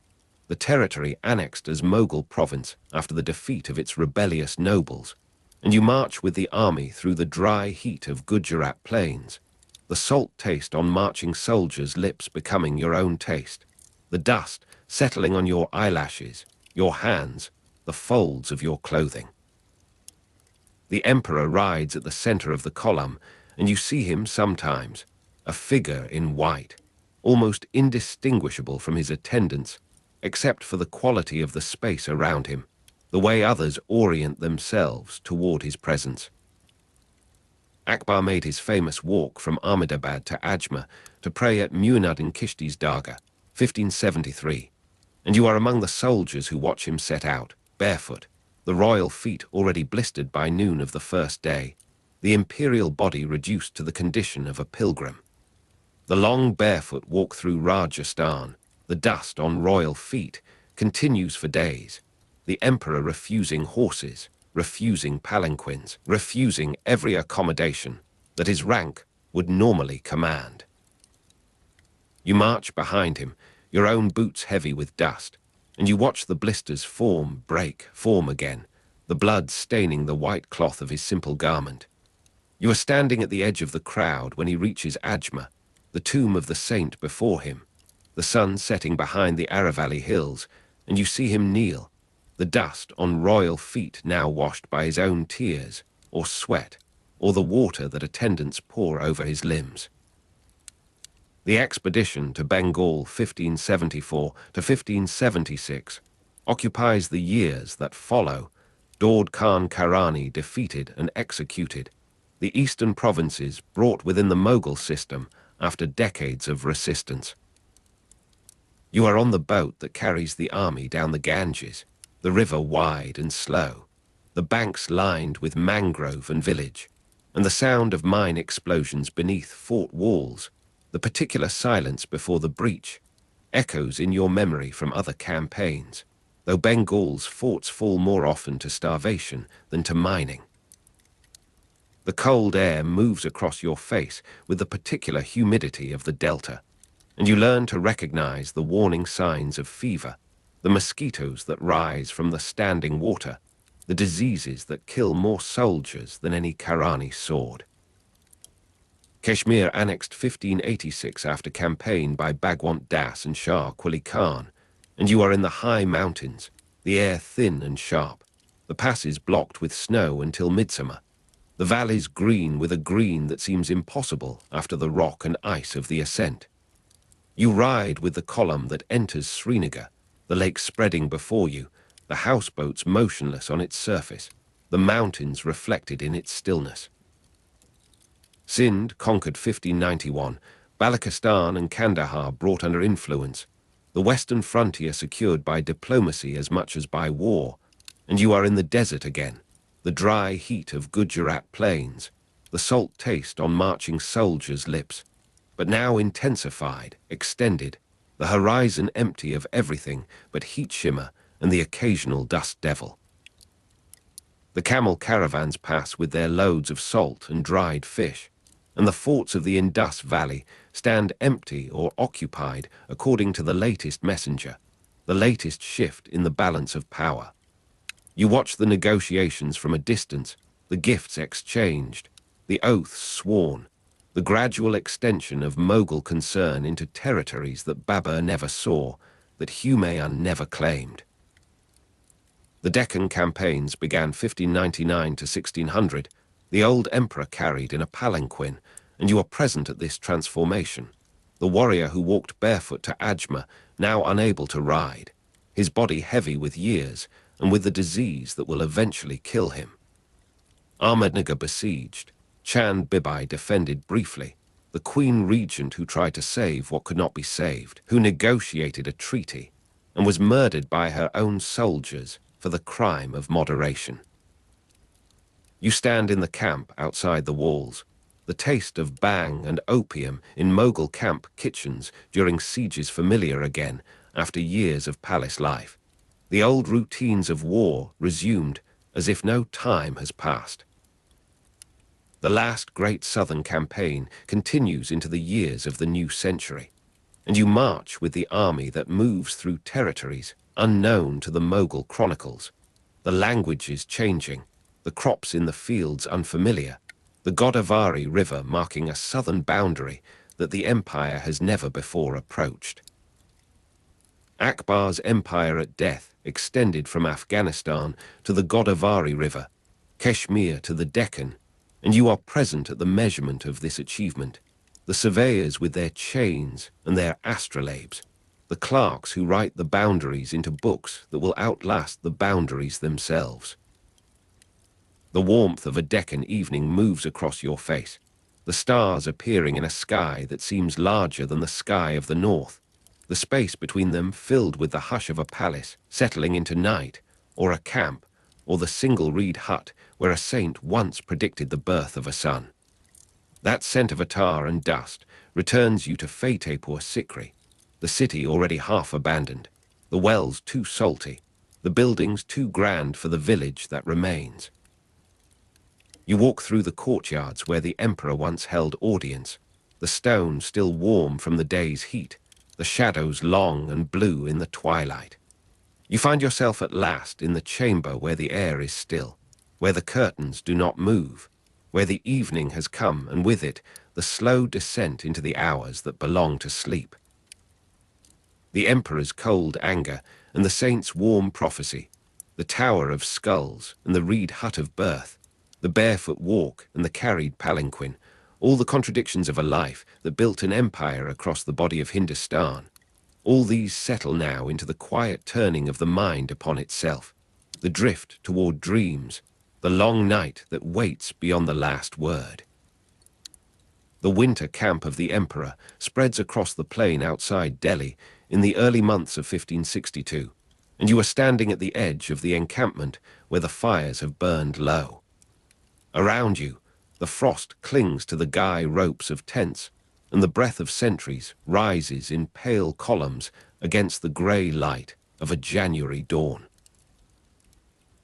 the territory annexed as Mughal province after the defeat of its rebellious nobles, and you march with the army through the dry heat of Gujarat plains, the salt taste on marching soldiers' lips becoming your own taste, the dust settling on your eyelashes, your hands, the folds of your clothing. The emperor rides at the center of the column, and you see him sometimes, a figure in white, almost indistinguishable from his attendants, except for the quality of the space around him, the way others orient themselves toward his presence. Akbar made his famous walk from Ahmedabad to Ajmer to pray at Muinuddin Kishti's Dargah, 1573, and you are among the soldiers who watch him set out, barefoot, the royal feet already blistered by noon of the first day, the imperial body reduced to the condition of a pilgrim. The long barefoot walk through Rajasthan, the dust on royal feet, continues for days, the emperor refusing horses, refusing palanquins, refusing every accommodation that his rank would normally command. You march behind him, your own boots heavy with dust, and you watch the blisters form, break, form again, the blood staining the white cloth of his simple garment. You are standing at the edge of the crowd when he reaches Ajmer, the tomb of the saint before him, the sun setting behind the Aravalli hills, and you see him kneel, the dust on royal feet now washed by his own tears, or sweat, or the water that attendants pour over his limbs. The expedition to Bengal 1574 to 1576 occupies the years that follow, Daud Khan Karani defeated and executed, the eastern provinces brought within the Mughal system after decades of resistance. You are on the boat that carries the army down the Ganges, the river wide and slow, the banks lined with mangrove and village, and the sound of mine explosions beneath fort walls, the particular silence before the breach, echoes in your memory from other campaigns, though Bengal's forts fall more often to starvation than to mining. The cold air moves across your face with the particular humidity of the delta, and you learn to recognize the warning signs of fever, the mosquitoes that rise from the standing water, the diseases that kill more soldiers than any Karani sword. Kashmir annexed 1586 after campaign by Bhagwant Das and Shah Quli Khan, and you are in the high mountains, the air thin and sharp, the passes blocked with snow until midsummer, the valleys green with a green that seems impossible after the rock and ice of the ascent. You ride with the column that enters Srinagar, the lake spreading before you, the houseboats motionless on its surface, the mountains reflected in its stillness. Sindh conquered 1591, Balochistan and Kandahar brought under influence, the western frontier secured by diplomacy as much as by war, and you are in the desert again, the dry heat of Gujarat plains, the salt taste on marching soldiers' lips, but now intensified, extended, the horizon empty of everything but heat shimmer and the occasional dust devil. The camel caravans pass with their loads of salt and dried fish, and the forts of the Indus Valley stand empty or occupied according to the latest messenger, the latest shift in the balance of power. You watch the negotiations from a distance, the gifts exchanged, the oaths sworn, the gradual extension of Mughal concern into territories that Babur never saw, that Humayun never claimed. The Deccan campaigns began 1599 to 1600, the old emperor carried in a palanquin, and you are present at this transformation. The warrior who walked barefoot to Ajmer, now unable to ride, his body heavy with years and with the disease that will eventually kill him. Ahmednagar besieged, Chand Bibai defended briefly, the Queen Regent who tried to save what could not be saved, who negotiated a treaty, and was murdered by her own soldiers for the crime of moderation. You stand in the camp outside the walls, the taste of bhang and opium in Mughal camp kitchens during sieges familiar again after years of palace life. The old routines of war resumed as if no time has passed. The last great southern campaign continues into the years of the new century, and you march with the army that moves through territories unknown to the Mughal chronicles, the languages changing, the crops in the fields unfamiliar, the Godavari River marking a southern boundary that the empire has never before approached. Akbar's empire at death extended from Afghanistan to the Godavari River, Kashmir to the Deccan, and you are present at the measurement of this achievement, the surveyors with their chains and their astrolabes, the clerks who write the boundaries into books that will outlast the boundaries themselves. The warmth of a Deccan evening moves across your face, the stars appearing in a sky that seems larger than the sky of the north, the space between them filled with the hush of a palace settling into night, or a camp, or the single reed hut where a saint once predicted the birth of a son. That scent of attar and dust returns you to Fatehpur Sikri, the city already half abandoned, the wells too salty, the buildings too grand for the village that remains. You walk through the courtyards where the emperor once held audience, the stone still warm from the day's heat, the shadows long and blue in the twilight. You find yourself at last in the chamber where the air is still, where the curtains do not move, where the evening has come and with it the slow descent into the hours that belong to sleep. The emperor's cold anger and the saint's warm prophecy, the tower of skulls and the reed hut of birth, the barefoot walk and the carried palanquin, all the contradictions of a life that built an empire across the body of Hindustan. All these settle now into the quiet turning of the mind upon itself, the drift toward dreams, the long night that waits beyond the last word. The winter camp of the emperor spreads across the plain outside Delhi in the early months of 1562, and you are standing at the edge of the encampment where the fires have burned low. Around you, the frost clings to the guy ropes of tents, and the breath of sentries rises in pale columns against the grey light of a January dawn.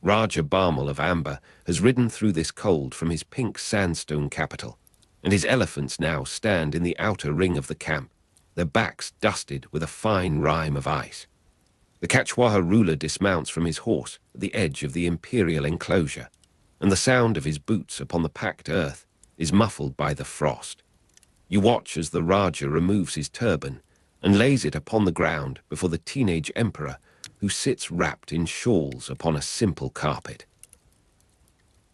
Raja Bamul of Amber has ridden through this cold from his pink sandstone capital, and his elephants now stand in the outer ring of the camp, their backs dusted with a fine rime of ice. The Kachwaha ruler dismounts from his horse at the edge of the imperial enclosure, and the sound of his boots upon the packed earth is muffled by the frost. You watch as the Raja removes his turban and lays it upon the ground before the teenage emperor, who sits wrapped in shawls upon a simple carpet.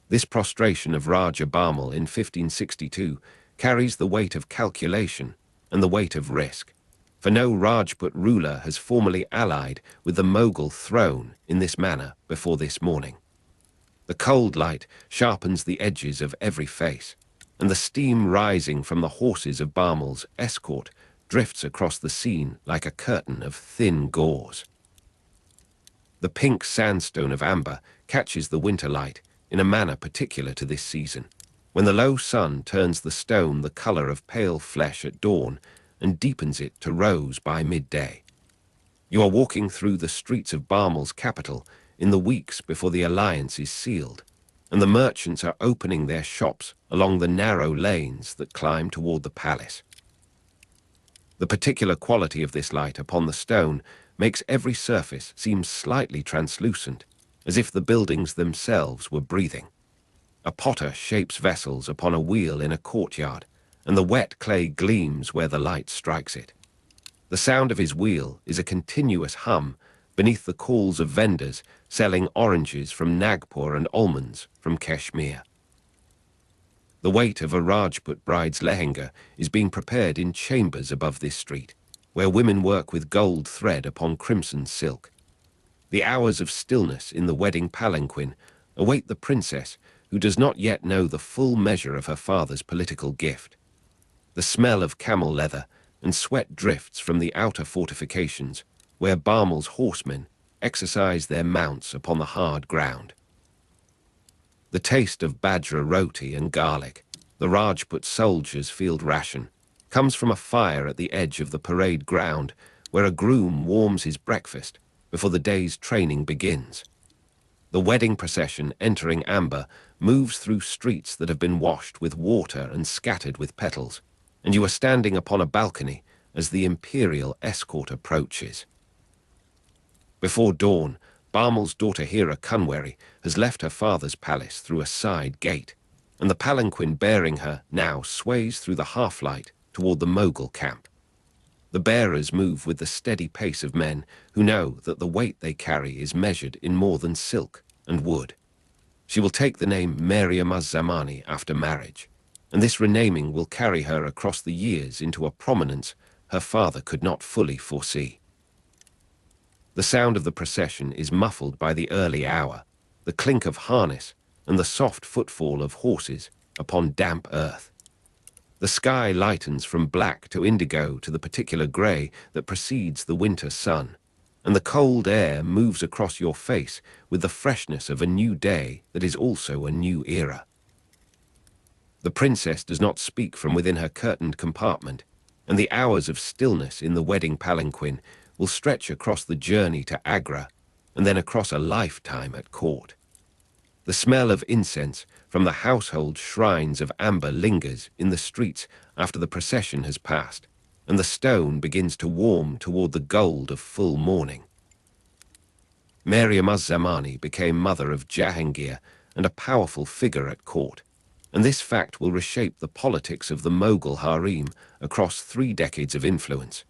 This prostration of Raja Bamul in 1562 carries the weight of calculation and the weight of risk, for no Rajput ruler has formally allied with the Mughal throne in this manner before this morning. The cold light sharpens the edges of every face, and the steam rising from the horses of Bamul's escort drifts across the scene like a curtain of thin gauze. The pink sandstone of Amber catches the winter light in a manner particular to this season, when the low sun turns the stone the color of pale flesh at dawn, and deepens it to rose by midday. You are walking through the streets of Barmal's capital in the weeks before the alliance is sealed, and the merchants are opening their shops along the narrow lanes that climb toward the palace. The particular quality of this light upon the stone makes every surface seem slightly translucent, as if the buildings themselves were breathing. A potter shapes vessels upon a wheel in a courtyard, and the wet clay gleams where the light strikes it. The sound of his wheel is a continuous hum beneath the calls of vendors selling oranges from Nagpur and almonds from Kashmir. The weight of a Rajput bride's lehenga is being prepared in chambers above this street, where women work with gold thread upon crimson silk. The hours of stillness in the wedding palanquin await the princess, who does not yet know the full measure of her father's political gift. The smell of camel leather and sweat drifts from the outer fortifications, where Barmal's horsemen exercise their mounts upon the hard ground. The taste of bajra roti and garlic, the Rajput soldiers' field ration, comes from a fire at the edge of the parade ground, where a groom warms his breakfast before the day's training begins. The wedding procession, entering amber, moves through streets that have been washed with water and scattered with petals, and you are standing upon a balcony as the imperial escort approaches. Before dawn, Barmal's daughter Hira Kunwari has left her father's palace through a side gate, and the palanquin bearing her now sways through the half-light toward the Mughal camp. The bearers move with the steady pace of men who know that the weight they carry is measured in more than silk and wood. She will take the name Maryam-az-Zamani after marriage, and this renaming will carry her across the years into a prominence her father could not fully foresee. The sound of the procession is muffled by the early hour, the clink of harness, and the soft footfall of horses upon damp earth. The sky lightens from black to indigo to the particular grey that precedes the winter sun, and the cold air moves across your face with the freshness of a new day that is also a new era. The princess does not speak from within her curtained compartment, and the hours of stillness in the wedding palanquin will stretch across the journey to Agra and then across a lifetime at court. The smell of incense from the household shrines of amber lingers in the streets after the procession has passed, and the stone begins to warm toward the gold of full morning. Maryam-az-Zamani became mother of Jahangir and a powerful figure at court, and this fact will reshape the politics of the Mughal harem across 3 decades of influence.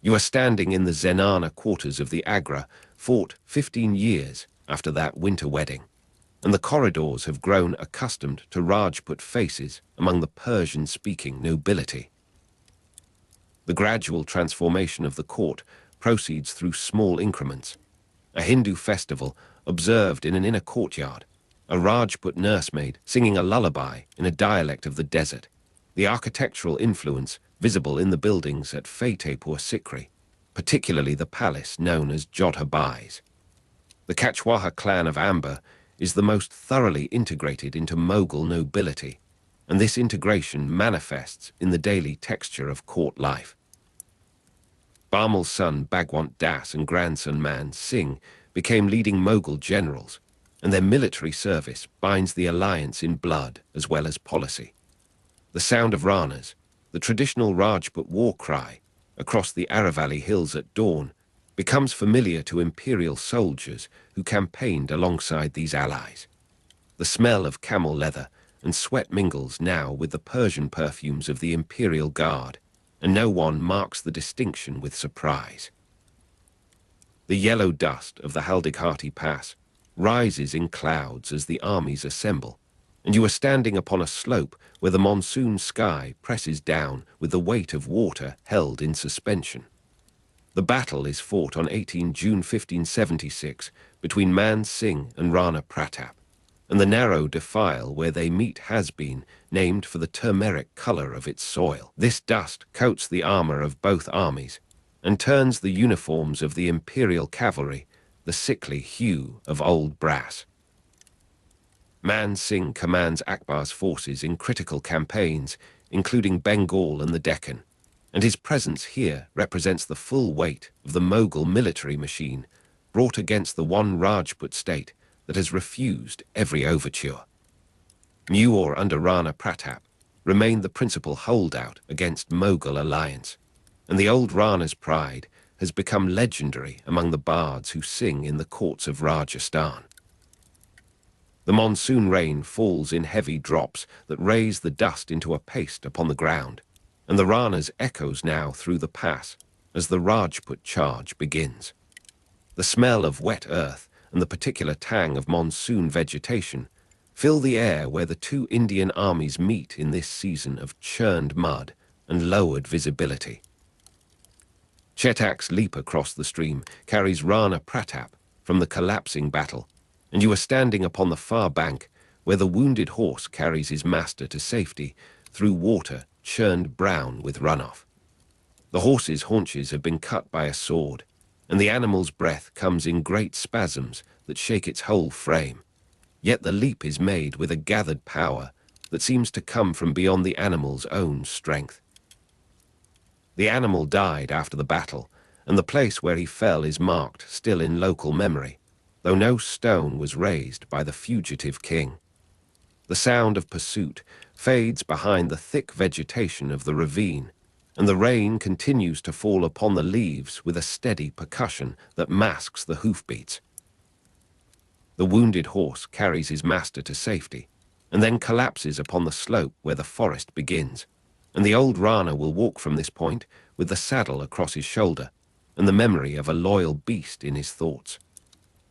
You are standing in the Zenana quarters of the Agra, fought 15 years after that winter wedding, and the corridors have grown accustomed to Rajput faces among the Persian-speaking nobility. The gradual transformation of the court proceeds through small increments. A Hindu festival observed in an inner courtyard, a Rajput nursemaid singing a lullaby in a dialect of the desert, the architectural influence visible in the buildings at Fatehpur Sikri, particularly the palace known as Jodha Bai's. The Kachwaha clan of Amber is the most thoroughly integrated into Mughal nobility, and this integration manifests in the daily texture of court life. Barmal's son Bhagwant Das and grandson Man Singh became leading Mughal generals, and their military service binds the alliance in blood as well as policy. The sound of Ranas, the traditional Rajput war cry, across the Aravalli hills at dawn, becomes familiar to imperial soldiers who campaigned alongside these allies. The smell of camel leather and sweat mingles now with the Persian perfumes of the imperial guard, and no one marks the distinction with surprise. The yellow dust of the Haldighati Pass rises in clouds as the armies assemble, and you are standing upon a slope where the monsoon sky presses down with the weight of water held in suspension. The battle is fought on 18 June 1576 between Man Singh and Rana Pratap, and the narrow defile where they meet has been named for the turmeric color of its soil. This dust coats the armor of both armies and turns the uniforms of the imperial cavalry the sickly hue of old brass. Man Singh commands Akbar's forces in critical campaigns, including Bengal and the Deccan, and his presence here represents the full weight of the Mughal military machine brought against the one Rajput state that has refused every overture. Muor under Rana Pratap remained the principal holdout against Mughal alliance, and the old Rana's pride has become legendary among the bards who sing in the courts of Rajasthan. The monsoon rain falls in heavy drops that raise the dust into a paste upon the ground, and the Rana's echoes now through the pass as the Rajput charge begins. The smell of wet earth and the particular tang of monsoon vegetation fill the air where the two Indian armies meet in this season of churned mud and lowered visibility. Chetak's leap across the stream carries Rana Pratap from the collapsing battle, and you are standing upon the far bank where the wounded horse carries his master to safety through water churned brown with runoff. The horse's haunches have been cut by a sword, and the animal's breath comes in great spasms that shake its whole frame. Yet the leap is made with a gathered power that seems to come from beyond the animal's own strength. The animal died after the battle, and the place where he fell is marked still in local memory, though no stone was raised by the fugitive king. The sound of pursuit fades behind the thick vegetation of the ravine, and the rain continues to fall upon the leaves with a steady percussion that masks the hoofbeats. The wounded horse carries his master to safety, and then collapses upon the slope where the forest begins, and the old Rana will walk from this point with the saddle across his shoulder, and the memory of a loyal beast in his thoughts.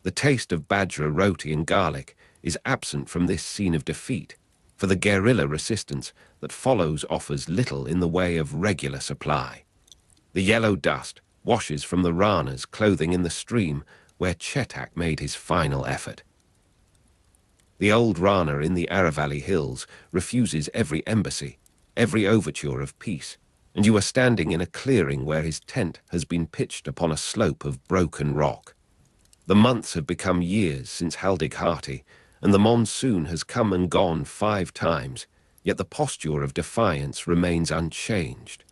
The taste of bajra roti and garlic is absent from this scene of defeat, for the guerrilla resistance that follows offers little in the way of regular supply. The yellow dust washes from the Rana's clothing in the stream where Chetak made his final effort. The old Rana in the Aravalli hills refuses every embassy, every overture of peace, and you are standing in a clearing where his tent has been pitched upon a slope of broken rock. The months have become years since Haldig Hati, and the monsoon has come and gone 5 times, yet the posture of defiance remains unchanged.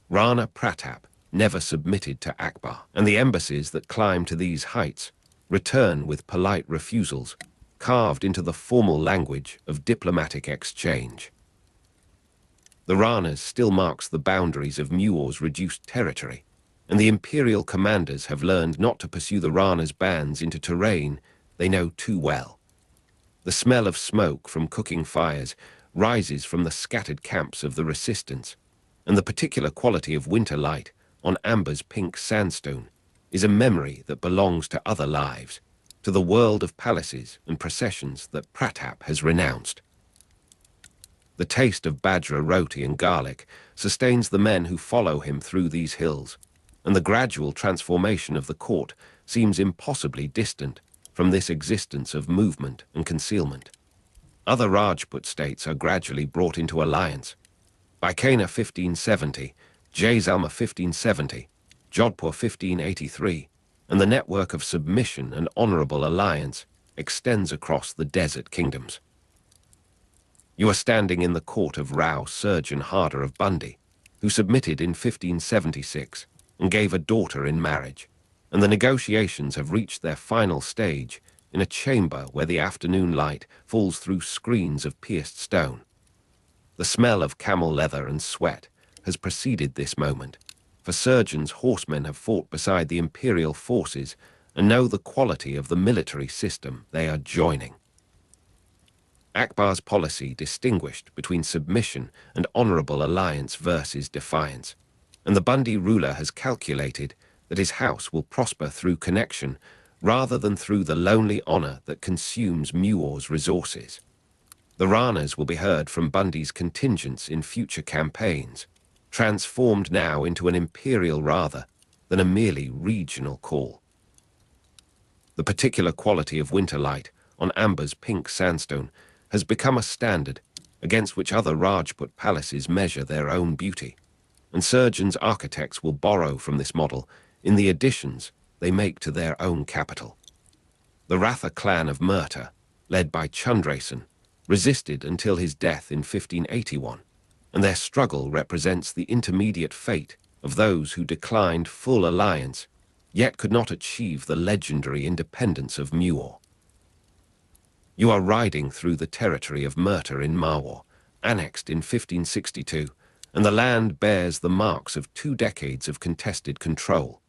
Rana Pratap never submitted to Akbar, and the embassies that climb to these heights return with polite refusals, carved into the formal language of diplomatic exchange. The Ranas still marks the boundaries of Muor's reduced territory, and the imperial commanders have learned not to pursue the Ranas' bands into terrain they know too well. The smell of smoke from cooking fires rises from the scattered camps of the resistance, and the particular quality of winter light on amber's pink sandstone is a memory that belongs to other lives, to the world of palaces and processions that Pratap has renounced. The taste of bajra roti and garlic sustains the men who follow him through these hills, and the gradual transformation of the court seems impossibly distant from this existence of movement and concealment. Other Rajput states are gradually brought into alliance. By Khana 1570, Jaisalmer 1570, Jodhpur 1583, and the network of submission and honorable alliance extends across the desert kingdoms. You are standing in the court of Rao Surgeon Harder of Bundi, who submitted in 1576 and gave a daughter in marriage, and the negotiations have reached their final stage in a chamber where the afternoon light falls through screens of pierced stone. The smell of camel leather and sweat has preceded this moment, for surgeons' horsemen have fought beside the imperial forces and know the quality of the military system they are joining. Akbar's policy distinguished between submission and honorable alliance versus defiance, and the Bundi ruler has calculated that his house will prosper through connection rather than through the lonely honor that consumes Muor's resources. The Ranas will be heard from Bundi's contingents in future campaigns, transformed now into an imperial rather than a merely regional call. The particular quality of winter light on amber's pink sandstone has become a standard against which other Rajput palaces measure their own beauty, and surgeons' architects will borrow from this model in the additions they make to their own capital. The Ratha clan of Murta, led by Chandrasen, resisted until his death in 1581, and their struggle represents the intermediate fate of those who declined full alliance, yet could not achieve the legendary independence of Muor. You are riding through the territory of Merta in Marwar, annexed in 1562, and the land bears the marks of 2 decades of contested control.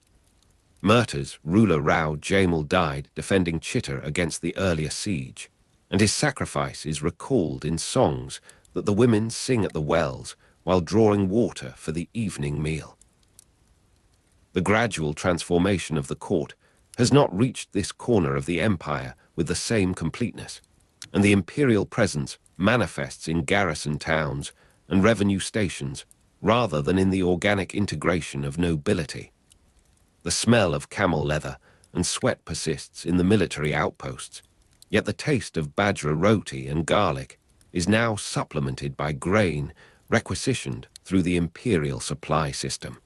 Merta's ruler Rao Jamal died defending Chitta against the earlier siege, and his sacrifice is recalled in songs that the women sing at the wells while drawing water for the evening meal. The gradual transformation of the court has not reached this corner of the empire with the same completeness, and the imperial presence manifests in garrison towns and revenue stations rather than in the organic integration of nobility. The smell of camel leather and sweat persists in the military outposts, yet the taste of bajra roti and garlic is now supplemented by grain requisitioned through the imperial supply system.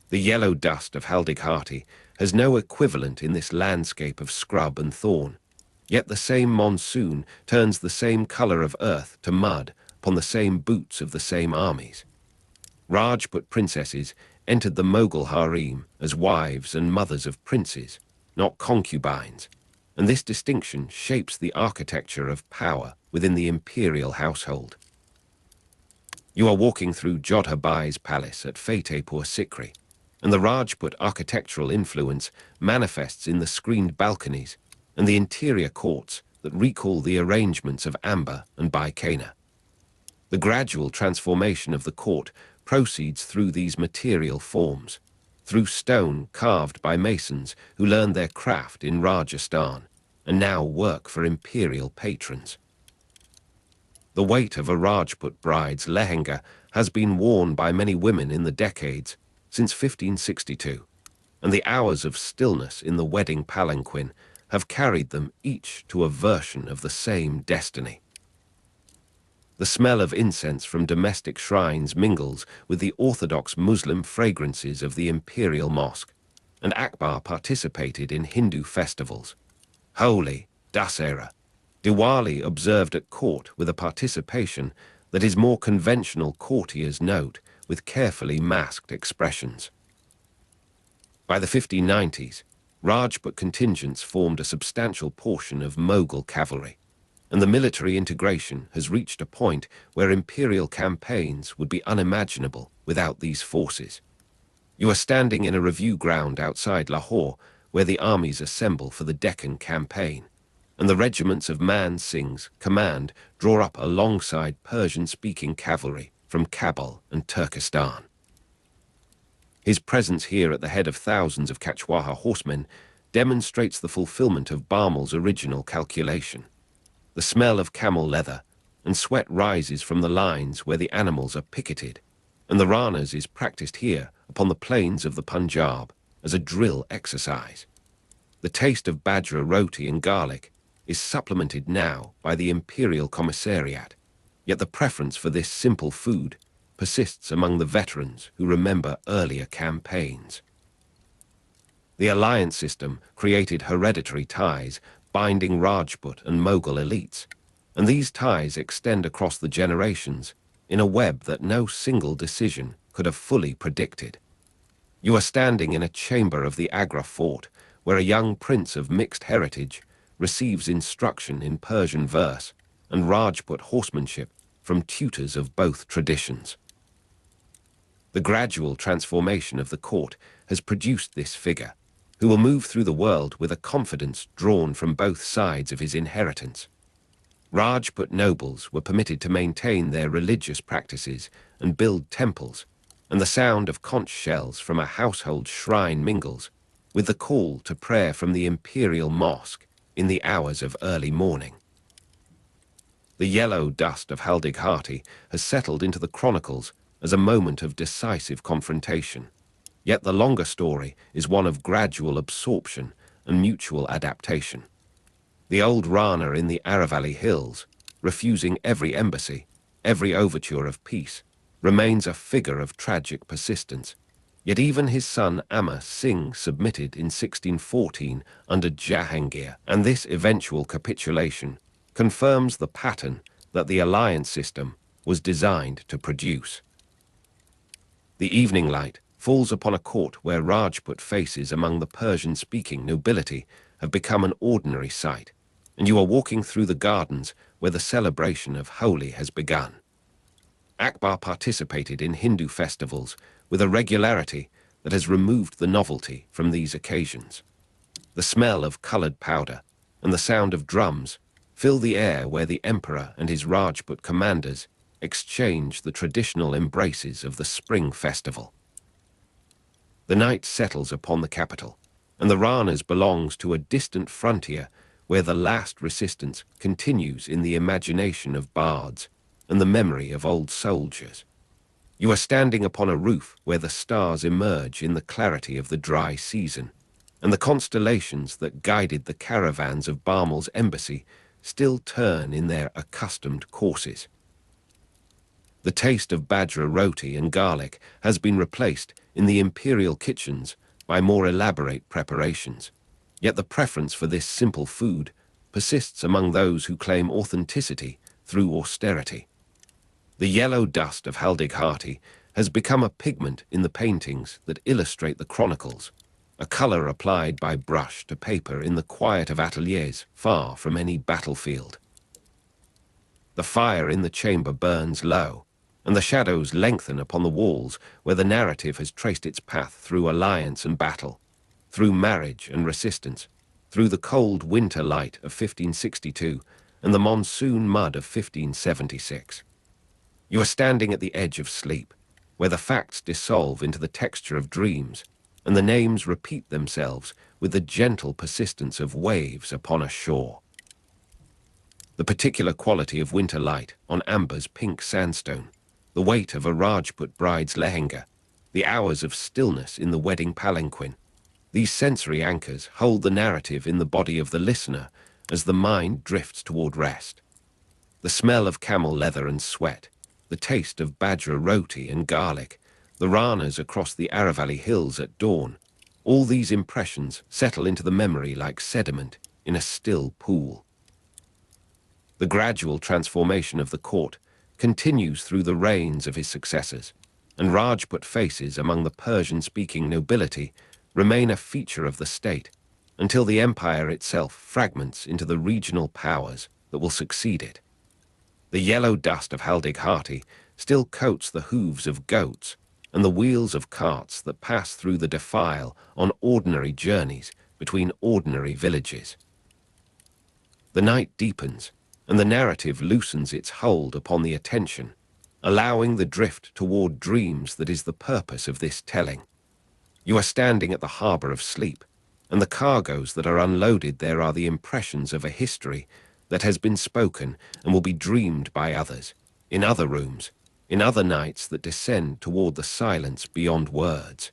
The yellow dust of Haldighati has no equivalent in this landscape of scrub and thorn, yet the same monsoon turns the same color of earth to mud upon the same boots of the same armies. Rajput princesses entered the Mughal harem as wives and mothers of princes, not concubines, and this distinction shapes the architecture of power within the imperial household. You are walking through Jodha Bai's palace at Fatehpur Sikri, and the Rajput architectural influence manifests in the screened balconies and the interior courts that recall the arrangements of Amber and Bai Khana. The gradual transformation of the court proceeds through these material forms, through stone carved by masons who learned their craft in Rajasthan and now work for imperial patrons. The weight of a Rajput bride's lehenga has been worn by many women in the decades since 1562, and the hours of stillness in the wedding palanquin have carried them each to a version of the same destiny. The smell of incense from domestic shrines mingles with the orthodox Muslim fragrances of the imperial mosque, and Akbar participated in Hindu festivals. Holi, Dussehra, Diwali observed at court with a participation that his more conventional courtiers note with carefully masked expressions. By the 1590s, Rajput contingents formed a substantial portion of Mughal cavalry, and the military integration has reached a point where imperial campaigns would be unimaginable without these forces. You are standing in a review ground outside Lahore where the armies assemble for the Deccan campaign, and the regiments of Man Singh's command draw up alongside Persian-speaking cavalry from Kabul and Turkestan. His presence here at the head of thousands of Kachwaha horsemen demonstrates the fulfillment of Barmel's original calculation. The smell of camel leather and sweat rises from the lines where the animals are picketed, and the Ranas is practiced here upon the plains of the Punjab as a drill exercise. The taste of bajra roti and garlic is supplemented now by the imperial commissariat, yet the preference for this simple food persists among the veterans who remember earlier campaigns. The alliance system created hereditary ties binding Rajput and Mughal elites, and these ties extend across the generations in a web that no single decision could have fully predicted. You are standing in a chamber of the Agra fort where a young prince of mixed heritage receives instruction in Persian verse and Rajput horsemanship from tutors of both traditions. The gradual transformation of the court has produced this figure, who will move through the world with a confidence drawn from both sides of his inheritance. Rajput nobles were permitted to maintain their religious practices and build temples, and the sound of conch shells from a household shrine mingles with the call to prayer from the imperial mosque in the hours of early morning. The yellow dust of Haldighati has settled into the chronicles as a moment of decisive confrontation, yet the longer story is one of gradual absorption and mutual adaptation. The old Rana in the Aravalli Hills, refusing every embassy, every overture of peace, remains a figure of tragic persistence, yet even his son Amar Singh submitted in 1614 under Jahangir, and this eventual capitulation confirms the pattern that the alliance system was designed to produce. The evening light falls upon a court where Rajput faces among the Persian-speaking nobility have become an ordinary sight, and you are walking through the gardens where the celebration of Holi has begun. Akbar participated in Hindu festivals with a regularity that has removed the novelty from these occasions. The smell of coloured powder and the sound of drums fill the air where the emperor and his Rajput commanders exchange the traditional embraces of the spring festival. The night settles upon the capital, and the Ranas belongs to a distant frontier where the last resistance continues in the imagination of bards and the memory of old soldiers. You are standing upon a roof where the stars emerge in the clarity of the dry season, and the constellations that guided the caravans of Bairam's embassy still turn in their accustomed courses. The taste of bajra roti and garlic has been replaced in the imperial kitchens by more elaborate preparations, yet the preference for this simple food persists among those who claim authenticity through austerity. The yellow dust of Haldighati has become a pigment in the paintings that illustrate the chronicles, a colour applied by brush to paper in the quiet of ateliers far from any battlefield. The fire in the chamber burns low, and the shadows lengthen upon the walls where the narrative has traced its path through alliance and battle, through marriage and resistance, through the cold winter light of 1562 and the monsoon mud of 1576. You are standing at the edge of sleep, where the facts dissolve into the texture of dreams, and the names repeat themselves with the gentle persistence of waves upon a shore. The particular quality of winter light on amber's pink sandstone, the weight of a Rajput bride's lehenga, the hours of stillness in the wedding palanquin, these sensory anchors hold the narrative in the body of the listener as the mind drifts toward rest. The smell of camel leather and sweat, the taste of bajra roti and garlic, the ranas across the Aravalli hills at dawn, all these impressions settle into the memory like sediment in a still pool. The gradual transformation of the court continues through the reigns of his successors, and Rajput faces among the Persian-speaking nobility remain a feature of the state until the empire itself fragments into the regional powers that will succeed it. The yellow dust of Haldighati still coats the hooves of goats and the wheels of carts that pass through the defile on ordinary journeys between ordinary villages. The night deepens, and the narrative loosens its hold upon the attention, allowing the drift toward dreams that is the purpose of this telling. You are standing at the harbour of sleep, and the cargoes that are unloaded there are the impressions of a history that has been spoken and will be dreamed by others, in other rooms, in other nights that descend toward the silence beyond words.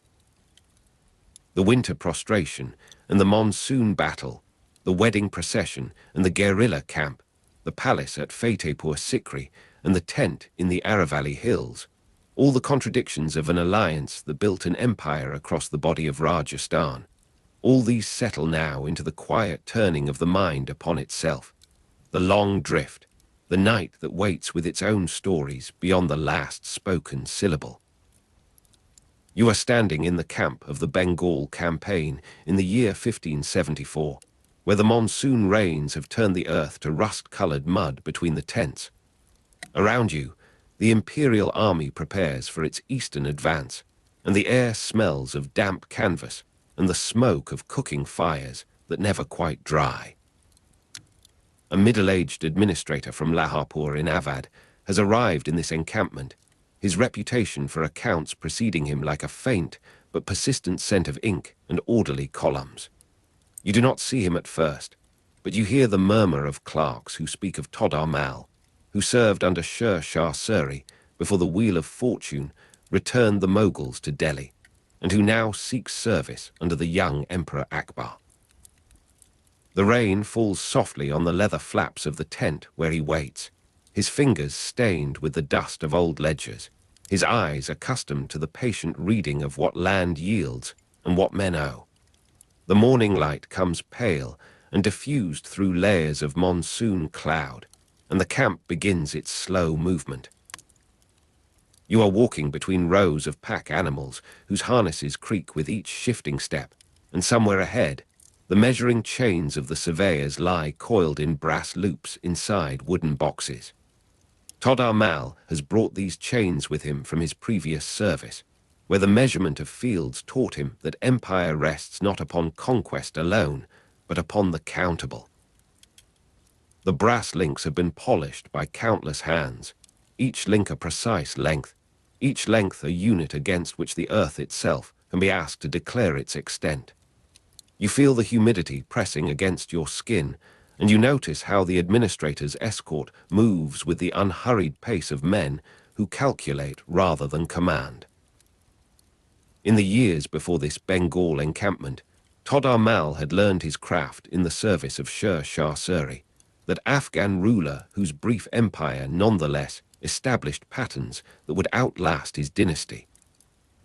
The winter prostration and the monsoon battle, the wedding procession and the guerrilla camp, the palace at Fatehpur Sikri and the tent in the Aravalli hills, all the contradictions of an alliance that built an empire across the body of Rajasthan, all these settle now into the quiet turning of the mind upon itself, the long drift, the night that waits with its own stories beyond the last spoken syllable. You are standing in the camp of the Bengal campaign in the year 1574, where the monsoon rains have turned the earth to rust-coloured mud between the tents. Around you, the imperial army prepares for its eastern advance, and the air smells of damp canvas and the smoke of cooking fires that never quite dry. A middle-aged administrator from Lahorpur in Awadh has arrived in this encampment, his reputation for accounts preceding him like a faint but persistent scent of ink and orderly columns. You do not see him at first, but you hear the murmur of clerks who speak of Todar Mal, who served under Sher Shah Suri before the Wheel of Fortune returned the Mughals to Delhi, and who now seeks service under the young Emperor Akbar. The rain falls softly on the leather flaps of the tent where he waits, his fingers stained with the dust of old ledgers, his eyes accustomed to the patient reading of what land yields and what men owe. The morning light comes pale and diffused through layers of monsoon cloud, and the camp begins its slow movement. You are walking between rows of pack animals whose harnesses creak with each shifting step, and somewhere ahead, the measuring chains of the surveyors lie coiled in brass loops inside wooden boxes. Todar Mal has brought these chains with him from his previous service, where the measurement of fields taught him that empire rests not upon conquest alone, but upon the countable. The brass links have been polished by countless hands, each link a precise length, each length a unit against which the earth itself can be asked to declare its extent. You feel the humidity pressing against your skin, and you notice how the administrator's escort moves with the unhurried pace of men who calculate rather than command. In the years before this Bengal encampment, Todar Mal had learned his craft in the service of Sher Shah Suri, that Afghan ruler whose brief empire nonetheless established patterns that would outlast his dynasty.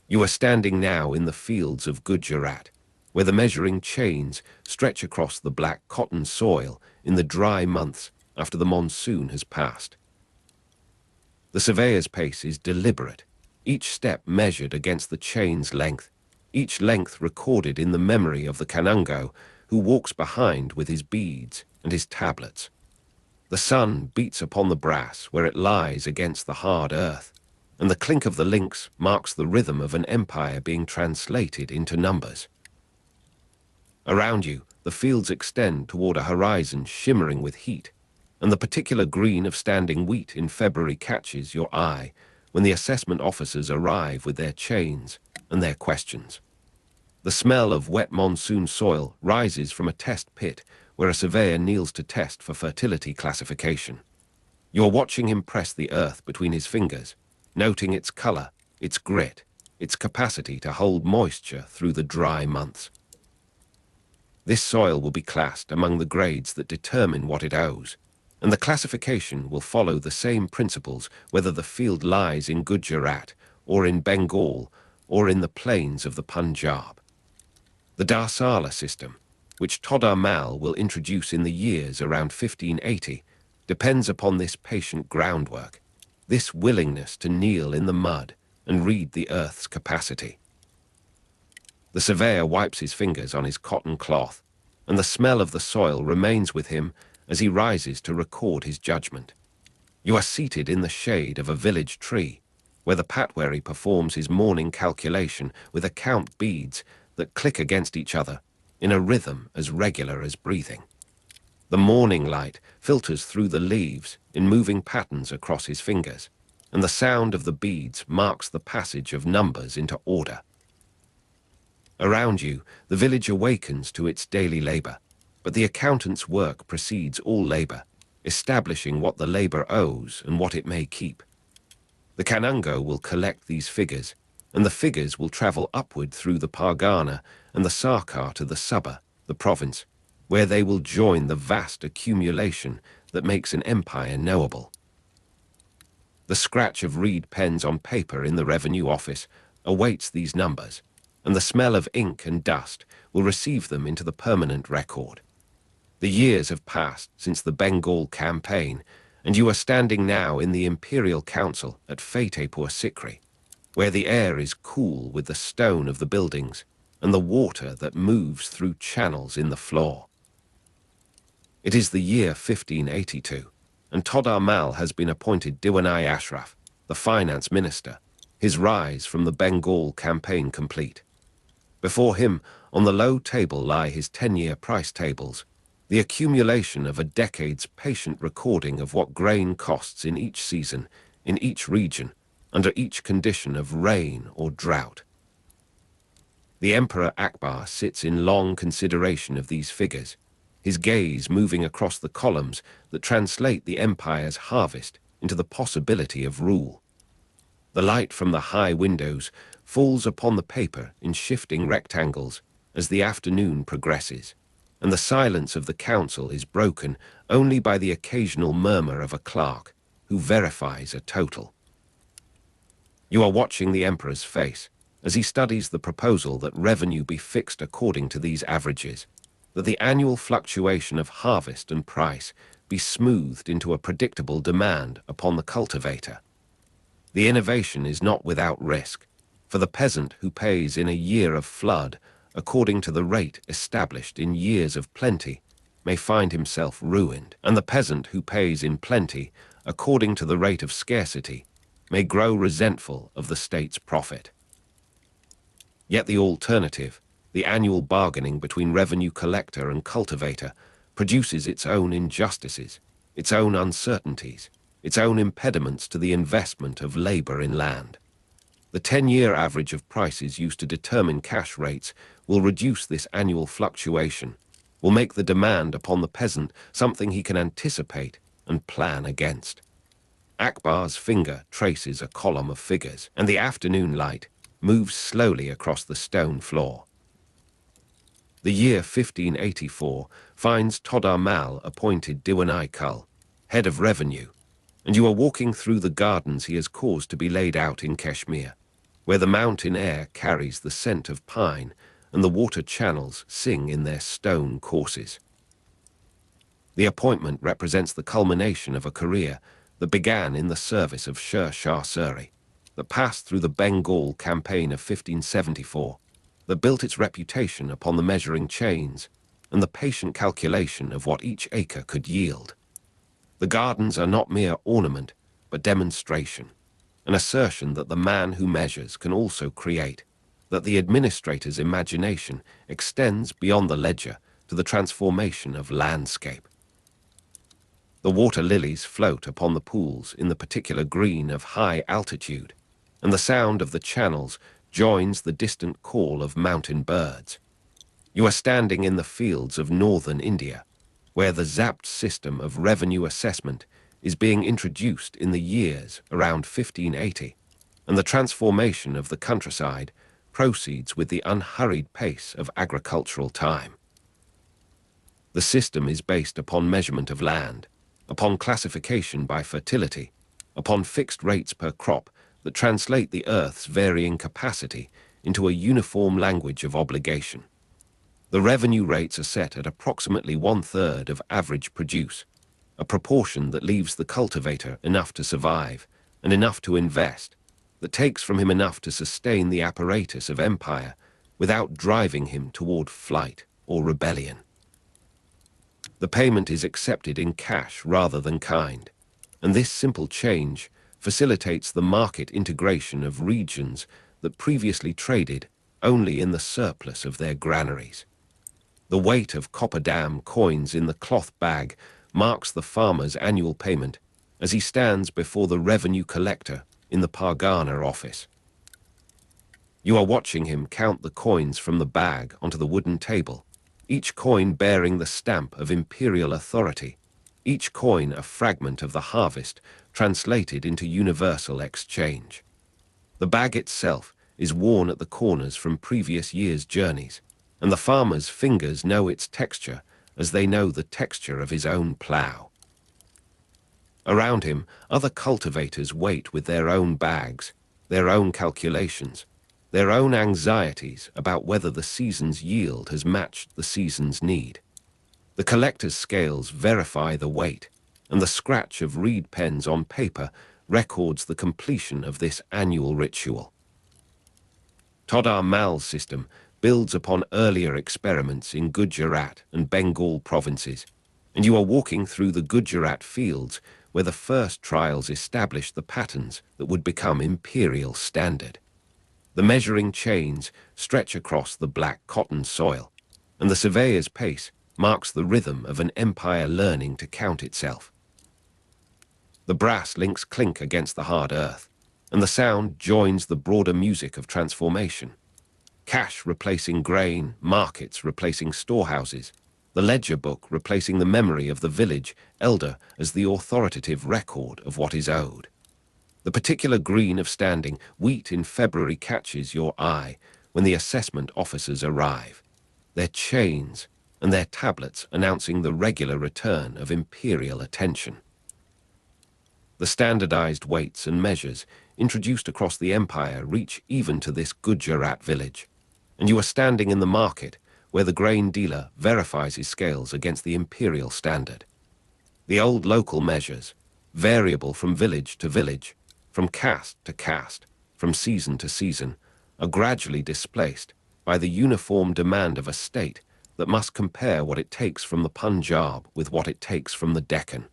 You are standing now in the fields of Gujarat, where the measuring chains stretch across the black cotton soil in the dry months after the monsoon has passed. The surveyor's pace is deliberate, each step measured against the chain's length, each length recorded in the memory of the Kanungo who walks behind with his beads and his tablets. The sun beats upon the brass where it lies against the hard earth, and the clink of the links marks the rhythm of an empire being translated into numbers. Around you, the fields extend toward a horizon shimmering with heat, and the particular green of standing wheat in February catches your eye when the assessment officers arrive with their chains and their questions. The smell of wet monsoon soil rises from a test pit where a surveyor kneels to test for fertility classification. You are watching him press the earth between his fingers, noting its color, its grit, its capacity to hold moisture through the dry months. This soil will be classed among the grades that determine what it owes, and the classification will follow the same principles whether the field lies in Gujarat or in Bengal or in the plains of the Punjab. The Darsala system, which Todar Mal will introduce in the years around 1580, depends upon this patient groundwork, this willingness to kneel in the mud and read the earth's capacity. The surveyor wipes his fingers on his cotton cloth, and the smell of the soil remains with him as he rises to record his judgment. You are seated in the shade of a village tree, where the patwari performs his morning calculation with account beads that click against each other in a rhythm as regular as breathing. The morning light filters through the leaves in moving patterns across his fingers, and the sound of the beads marks the passage of numbers into order. Around you, the village awakens to its daily labor, but the accountant's work precedes all labor, establishing what the labor owes and what it may keep. The Kanungo will collect these figures, and the figures will travel upward through the Pargana and the Sarkar to the Subba, the province, where they will join the vast accumulation that makes an empire knowable. The scratch of reed pens on paper in the revenue office awaits these numbers, and the smell of ink and dust will receive them into the permanent record. The years have passed since the Bengal campaign, and you are standing now in the Imperial Council at Fatehpur Sikri, where the air is cool with the stone of the buildings and the water that moves through channels in the floor. It is the year 1582, and Todar Mal has been appointed Diwan-i Ashraf, the finance minister, his rise from the Bengal campaign complete. Before him, on the low table lie his 10-year price tables, the accumulation of a decade's patient recording of what grain costs in each season, in each region, under each condition of rain or drought. The Emperor Akbar sits in long consideration of these figures, his gaze moving across the columns that translate the empire's harvest into the possibility of rule. The light from the high windows falls upon the paper in shifting rectangles as the afternoon progresses, and the silence of the council is broken only by the occasional murmur of a clerk who verifies a total. You are watching the emperor's face as he studies the proposal that revenue be fixed according to these averages, that the annual fluctuation of harvest and price be smoothed into a predictable demand upon the cultivator. The innovation is not without risk, for the peasant who pays in a year of flood, according to the rate established in years of plenty, may find himself ruined, and the peasant who pays in plenty, according to the rate of scarcity, may grow resentful of the state's profit. Yet the alternative, the annual bargaining between revenue collector and cultivator, produces its own injustices, its own uncertainties, its own impediments to the investment of labor in land. The 10-year average of prices used to determine cash rates will reduce this annual fluctuation, will make the demand upon the peasant something he can anticipate and plan against. Akbar's finger traces a column of figures, and the afternoon light moves slowly across the stone floor. The year 1584 finds Todar Mal appointed Diwan-i-Kul, head of revenue, and you are walking through the gardens he has caused to be laid out in Kashmir, where the mountain air carries the scent of pine and the water channels sing in their stone courses. The appointment represents the culmination of a career that began in the service of Sher Shah Suri, that passed through the Bengal campaign of 1574, that built its reputation upon the measuring chains and the patient calculation of what each acre could yield. The gardens are not mere ornament, but demonstration, an assertion that the man who measures can also create, that the administrator's imagination extends beyond the ledger to the transformation of landscape. The water lilies float upon the pools in the particular green of high altitude, and the sound of the channels joins the distant call of mountain birds. You are standing in the fields of northern India, where the zapped system of revenue assessment is being introduced in the years around 1580, and the transformation of the countryside proceeds with the unhurried pace of agricultural time. The system is based upon measurement of land, upon classification by fertility, upon fixed rates per crop that translate the earth's varying capacity into a uniform language of obligation. The revenue rates are set at approximately 1/3 of average produce, a proportion that leaves the cultivator enough to survive and enough to invest, that takes from him enough to sustain the apparatus of empire without driving him toward flight or rebellion. The payment is accepted in cash rather than kind, and this simple change facilitates the market integration of regions that previously traded only in the surplus of their granaries. The weight of copper dam coins in the cloth bag marks the farmer's annual payment as he stands before the revenue collector in the Pargana office. You are watching him count the coins from the bag onto the wooden table, each coin bearing the stamp of imperial authority, each coin a fragment of the harvest translated into universal exchange. The bag itself is worn at the corners from previous years' journeys, and the farmer's fingers know its texture as they know the texture of his own plough. Around him, other cultivators wait with their own bags, their own calculations, their own anxieties about whether the season's yield has matched the season's need. The collector's scales verify the weight, and the scratch of reed pens on paper records the completion of this annual ritual. Todar Mal's system builds upon earlier experiments in Gujarat and Bengal provinces, and you are walking through the Gujarat fields where the first trials established the patterns that would become imperial standard. The measuring chains stretch across the black cotton soil, and the surveyor's pace marks the rhythm of an empire learning to count itself. The brass links clink against the hard earth, and the sound joins the broader music of transformation. Cash replacing grain, markets replacing storehouses, the ledger book replacing the memory of the village elder as the authoritative record of what is owed. The particular green of standing wheat in February catches your eye when the assessment officers arrive, their chains and their tablets announcing the regular return of imperial attention. The standardized weights and measures introduced across the empire reach even to this Gujarat village, and you are standing in the market where the grain dealer verifies his scales against the imperial standard. The old local measures, variable from village to village, from caste to caste, from season to season, are gradually displaced by the uniform demand of a state that must compare what it takes from the Punjab with what it takes from the Deccan.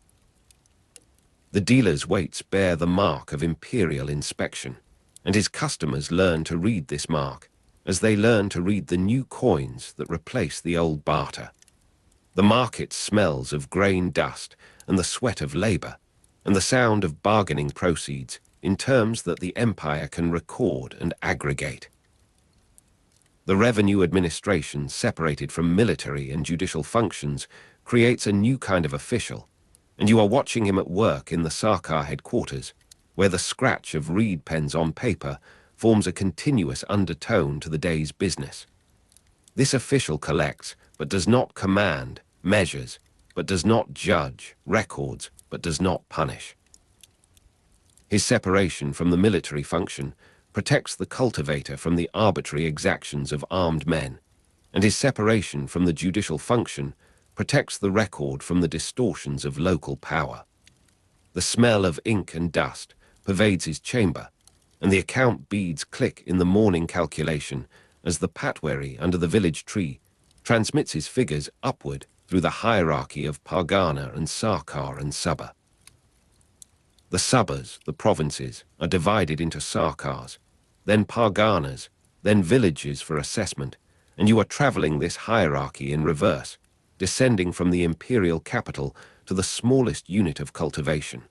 The dealer's weights bear the mark of imperial inspection, and his customers learn to read this mark as they learn to read the new coins that replace the old barter. The market smells of grain dust and the sweat of labor, and the sound of bargaining proceeds in terms that the empire can record and aggregate. The revenue administration, separated from military and judicial functions, creates a new kind of official, and you are watching him at work in the Sarkar headquarters, where the scratch of reed pens on paper forms a continuous undertone to the day's business. This official collects, but does not command, measures, but does not judge, records, but does not punish. His separation from the military function protects the cultivator from the arbitrary exactions of armed men, and his separation from the judicial function protects the record from the distortions of local power. The smell of ink and dust pervades his chamber, and the account beads click in the morning calculation as the patwari under the village tree transmits his figures upward through the hierarchy of Pargana and Sarkar and Subba. The Subbas, the provinces, are divided into Sarkars, then Parganas, then villages for assessment, and you are traveling this hierarchy in reverse, descending from the imperial capital to the smallest unit of cultivation.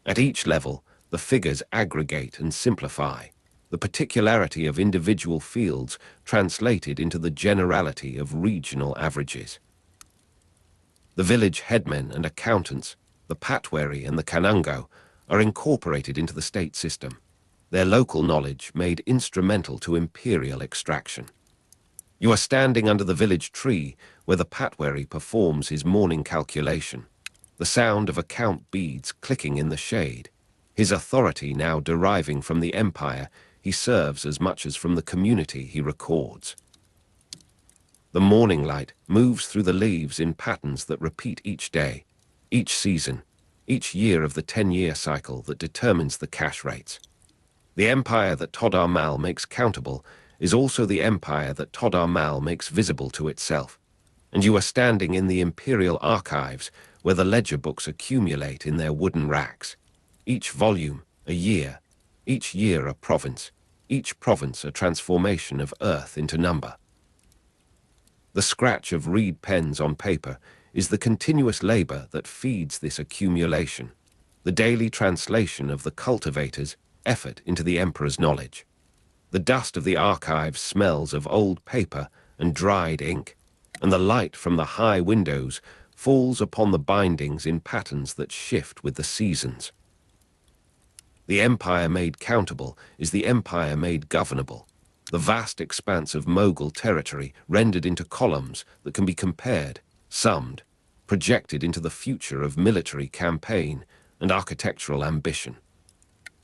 At each level, the figures aggregate and simplify, the particularity of individual fields translated into the generality of regional averages. The village headmen and accountants, the patwari and the kanungo, are incorporated into the state system, their local knowledge made instrumental to imperial extraction. You are standing under the village tree where the patwari performs his morning calculation, the sound of account beads clicking in the shade, his authority now deriving from the empire he serves as much as from the community he records. The morning light moves through the leaves in patterns that repeat each day, each season, each year of the 10-year cycle that determines the cash rates. The empire that Todar Mal makes countable is also the empire that Todar Mal makes visible to itself, and you are standing in the imperial archives where the ledger books accumulate in their wooden racks, each volume a year, each year a province, each province a transformation of earth into number. The scratch of reed pens on paper is the continuous labor that feeds this accumulation, the daily translation of the cultivator's effort into the emperor's knowledge. The dust of the archives smells of old paper and dried ink, and the light from the high windows falls upon the bindings in patterns that shift with the seasons. The empire made countable is the empire made governable, the vast expanse of Mughal territory rendered into columns that can be compared, summed, projected into the future of military campaign and architectural ambition.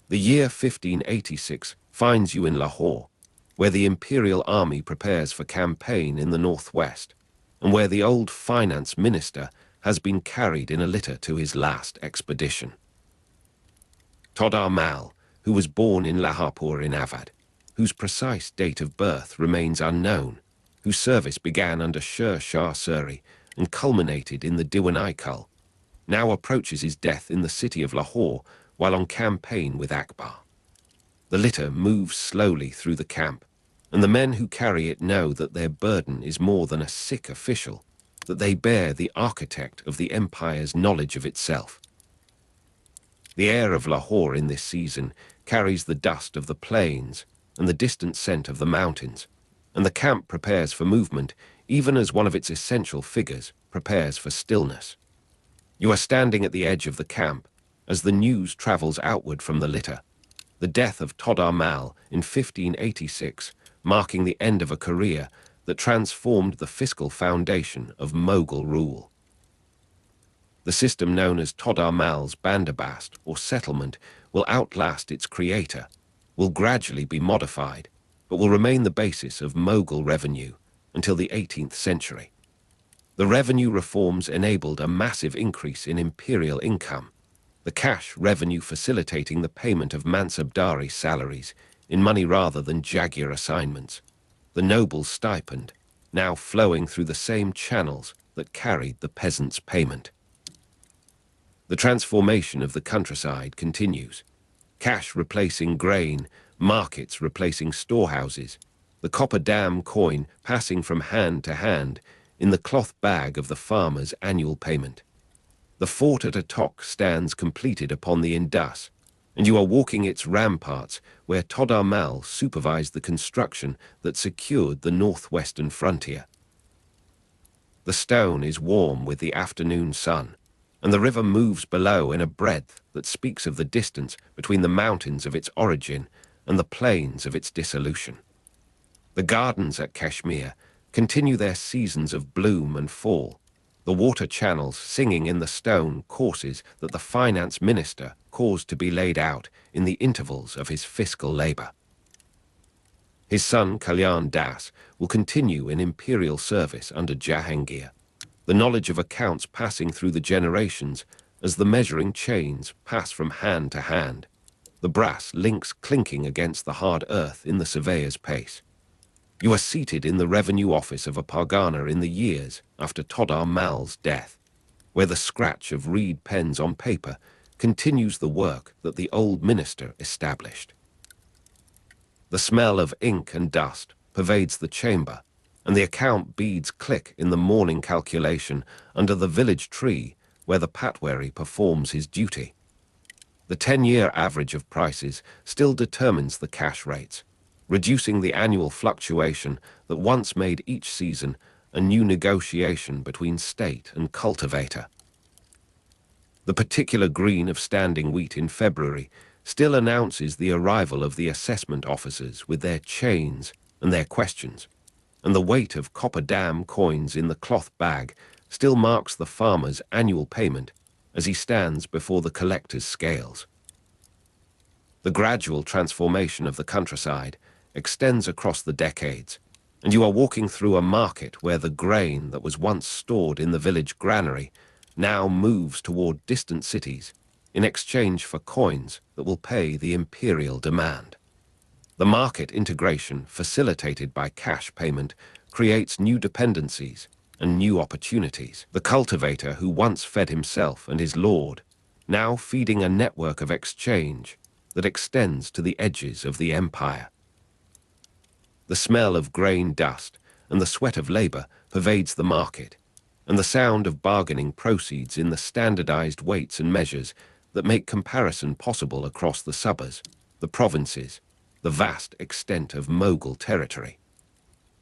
The year 1586 finds you in Lahore, where the imperial army prepares for campaign in the northwest, and where the old finance minister has been carried in a litter to his last expedition. Todar Mal, who was born in Laharpur in Awadh, whose precise date of birth remains unknown, whose service began under Sher Shah Suri and culminated in the Diwan-i-Kul, now approaches his death in the city of Lahore while on campaign with Akbar. The litter moves slowly through the camp, and the men who carry it know that their burden is more than a sick official, that they bear the architect of the empire's knowledge of itself. The air of Lahore in this season carries the dust of the plains and the distant scent of the mountains, and the camp prepares for movement even as one of its essential figures prepares for stillness. You are standing at the edge of the camp as the news travels outward from the litter, the death of Todar Mal in 1586, marking the end of a career that transformed the fiscal foundation of Mughal rule. The system known as Todar Mal's bandobast or settlement will outlast its creator, will gradually be modified, but will remain the basis of Mughal revenue until the 18th century. The revenue reforms enabled a massive increase in imperial income, the cash revenue facilitating the payment of Mansabdari salaries in money rather than Jagier assignments, the noble's stipend, now flowing through the same channels that carried the peasant's payment. The transformation of the countryside continues. Cash replacing grain, markets replacing storehouses, the copper dam coin passing from hand to hand in the cloth bag of the farmer's annual payment. The fort at Atok stands completed upon the Indus, and you are walking its ramparts where Todar Mal supervised the construction that secured the northwestern frontier. The stone is warm with the afternoon sun, and the river moves below in a breadth that speaks of the distance between the mountains of its origin and the plains of its dissolution. The gardens at Kashmir continue their seasons of bloom and fall, the water channels singing in the stone courses that the finance minister caused to be laid out in the intervals of his fiscal labor. His son Kalyan Das will continue in imperial service under Jahangir, the knowledge of accounts passing through the generations as the measuring chains pass from hand to hand, the brass links clinking against the hard earth in the surveyor's pace. You are seated in the revenue office of a Pargana in the years after Todar Mal's death, where the scratch of reed pens on paper continues the work that the old minister established. The smell of ink and dust pervades the chamber, and the account beads click in the morning calculation under the village tree where the patwari performs his duty. The 10-year average of prices still determines the cash rates, reducing the annual fluctuation that once made each season a new negotiation between state and cultivator. The particular green of standing wheat in February still announces the arrival of the assessment officers with their chains and their questions, and the weight of copper dam coins in the cloth bag still marks the farmer's annual payment as he stands before the collector's scales. The gradual transformation of the countryside extends across the decades, and you are walking through a market where the grain that was once stored in the village granary now moves toward distant cities in exchange for coins that will pay the imperial demand. The market integration facilitated by cash payment creates new dependencies and new opportunities. The cultivator who once fed himself and his lord, now feeding a network of exchange that extends to the edges of the empire. The smell of grain dust and the sweat of labor pervades the market, and the sound of bargaining proceeds in the standardized weights and measures that make comparison possible across the suburbs, the provinces, the vast extent of Mughal territory.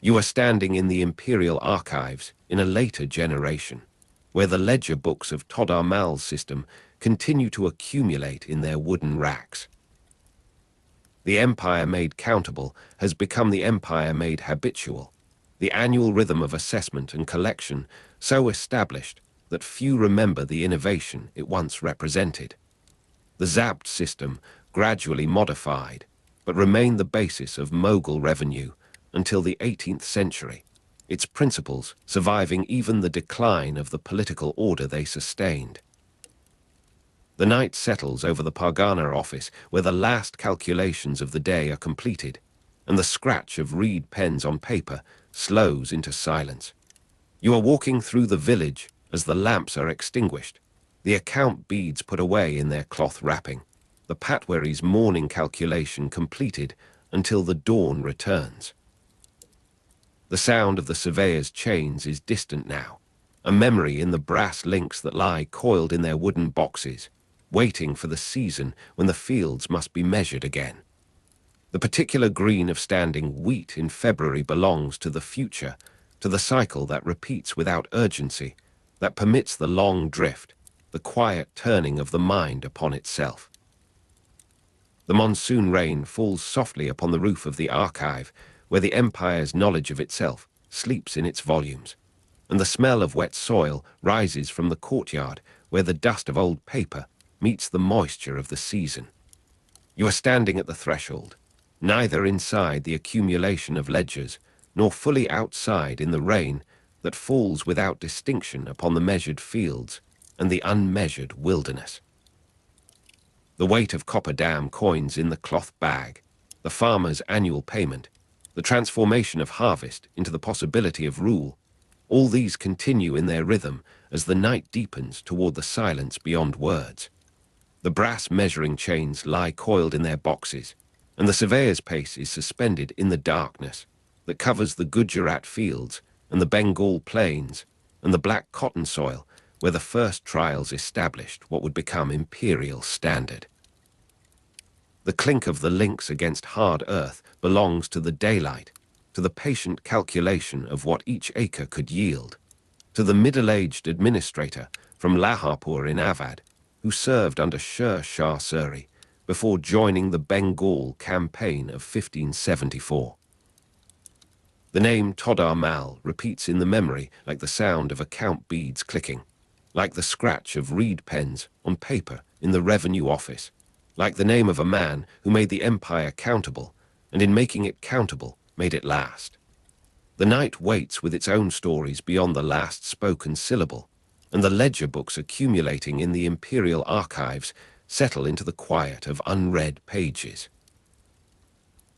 You are standing in the imperial archives in a later generation, where the ledger books of Todar Mal's system continue to accumulate in their wooden racks. The empire made countable has become the empire made habitual, the annual rhythm of assessment and collection so established that few remember the innovation it once represented. The Zabt system gradually modified, but remained the basis of Mughal revenue until the 18th century, its principles surviving even the decline of the political order they sustained. The night settles over the Pargana office where the last calculations of the day are completed, and the scratch of reed pens on paper slows into silence. You are walking through the village as the lamps are extinguished, the account beads put away in their cloth wrapping, the patwari's morning calculation completed until the dawn returns. The sound of the surveyor's chains is distant now, a memory in the brass links that lie coiled in their wooden boxes, waiting for the season when the fields must be measured again. The particular green of standing wheat in February belongs to the future, to the cycle that repeats without urgency, that permits the long drift, the quiet turning of the mind upon itself. The monsoon rain falls softly upon the roof of the archive, where the empire's knowledge of itself sleeps in its volumes, and the smell of wet soil rises from the courtyard where the dust of old paper meets the moisture of the season. You are standing at the threshold, neither inside the accumulation of ledgers, nor fully outside in the rain that falls without distinction upon the measured fields and the unmeasured wilderness. the weight of copper dam coins in the cloth bag, the farmer's annual payment, the transformation of harvest into the possibility of rule, all these continue in their rhythm as the night deepens toward the silence beyond words. The brass measuring chains lie coiled in their boxes, and the surveyor's pace is suspended in the darkness that covers the Gujarat fields and the Bengal plains and the black cotton soil where the first trials established what would become imperial standard. The clink of the links against hard earth belongs to the daylight, to the patient calculation of what each acre could yield, to the middle-aged administrator from Laharpur in Awadh, who served under Sher Shah Suri before joining the Bengal campaign of 1574. The name Todar Mal repeats in the memory like the sound of account beads clicking, like the scratch of reed pens on paper in the revenue office, like the name of a man who made the empire countable, and in making it countable, made it last. The night waits with its own stories beyond the last spoken syllable, and the ledger books accumulating in the imperial archives settle into the quiet of unread pages.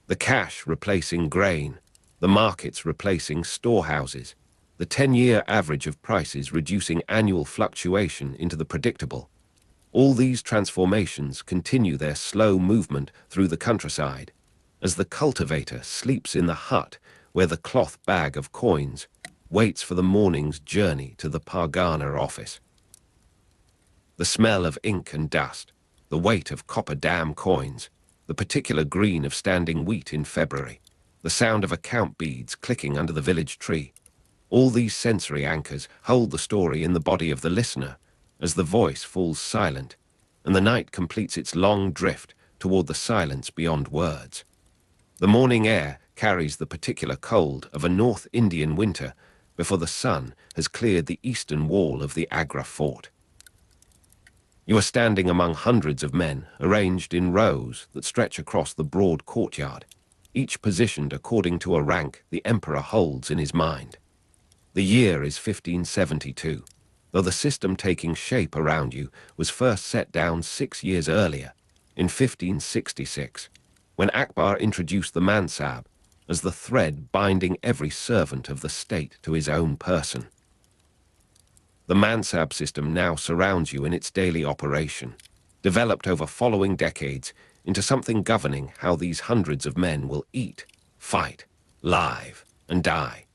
The cash replacing grain, the markets replacing storehouses, the 10-year average of prices reducing annual fluctuation into the predictable. All these transformations continue their slow movement through the countryside, as the cultivator sleeps in the hut where the cloth bag of coins waits for the morning's journey to the Pargana office. The smell of ink and dust, the weight of copper dam coins, the particular green of standing wheat in February, the sound of account beads clicking under the village tree, all these sensory anchors hold the story in the body of the listener as the voice falls silent and the night completes its long drift toward the silence beyond words. The morning air carries the particular cold of a North Indian winter before the sun has cleared the eastern wall of the Agra fort. You are standing among hundreds of men arranged in rows that stretch across the broad courtyard, each positioned according to a rank the emperor holds in his mind. The year is 1572, though the system taking shape around you was first set down 6 years earlier, in 1566, when Akbar introduced the Mansab as the thread binding every servant of the state to his own person. The Mansab system now surrounds you in its daily operation, developed over following decades into something governing how these hundreds of men will eat, fight, live, and die.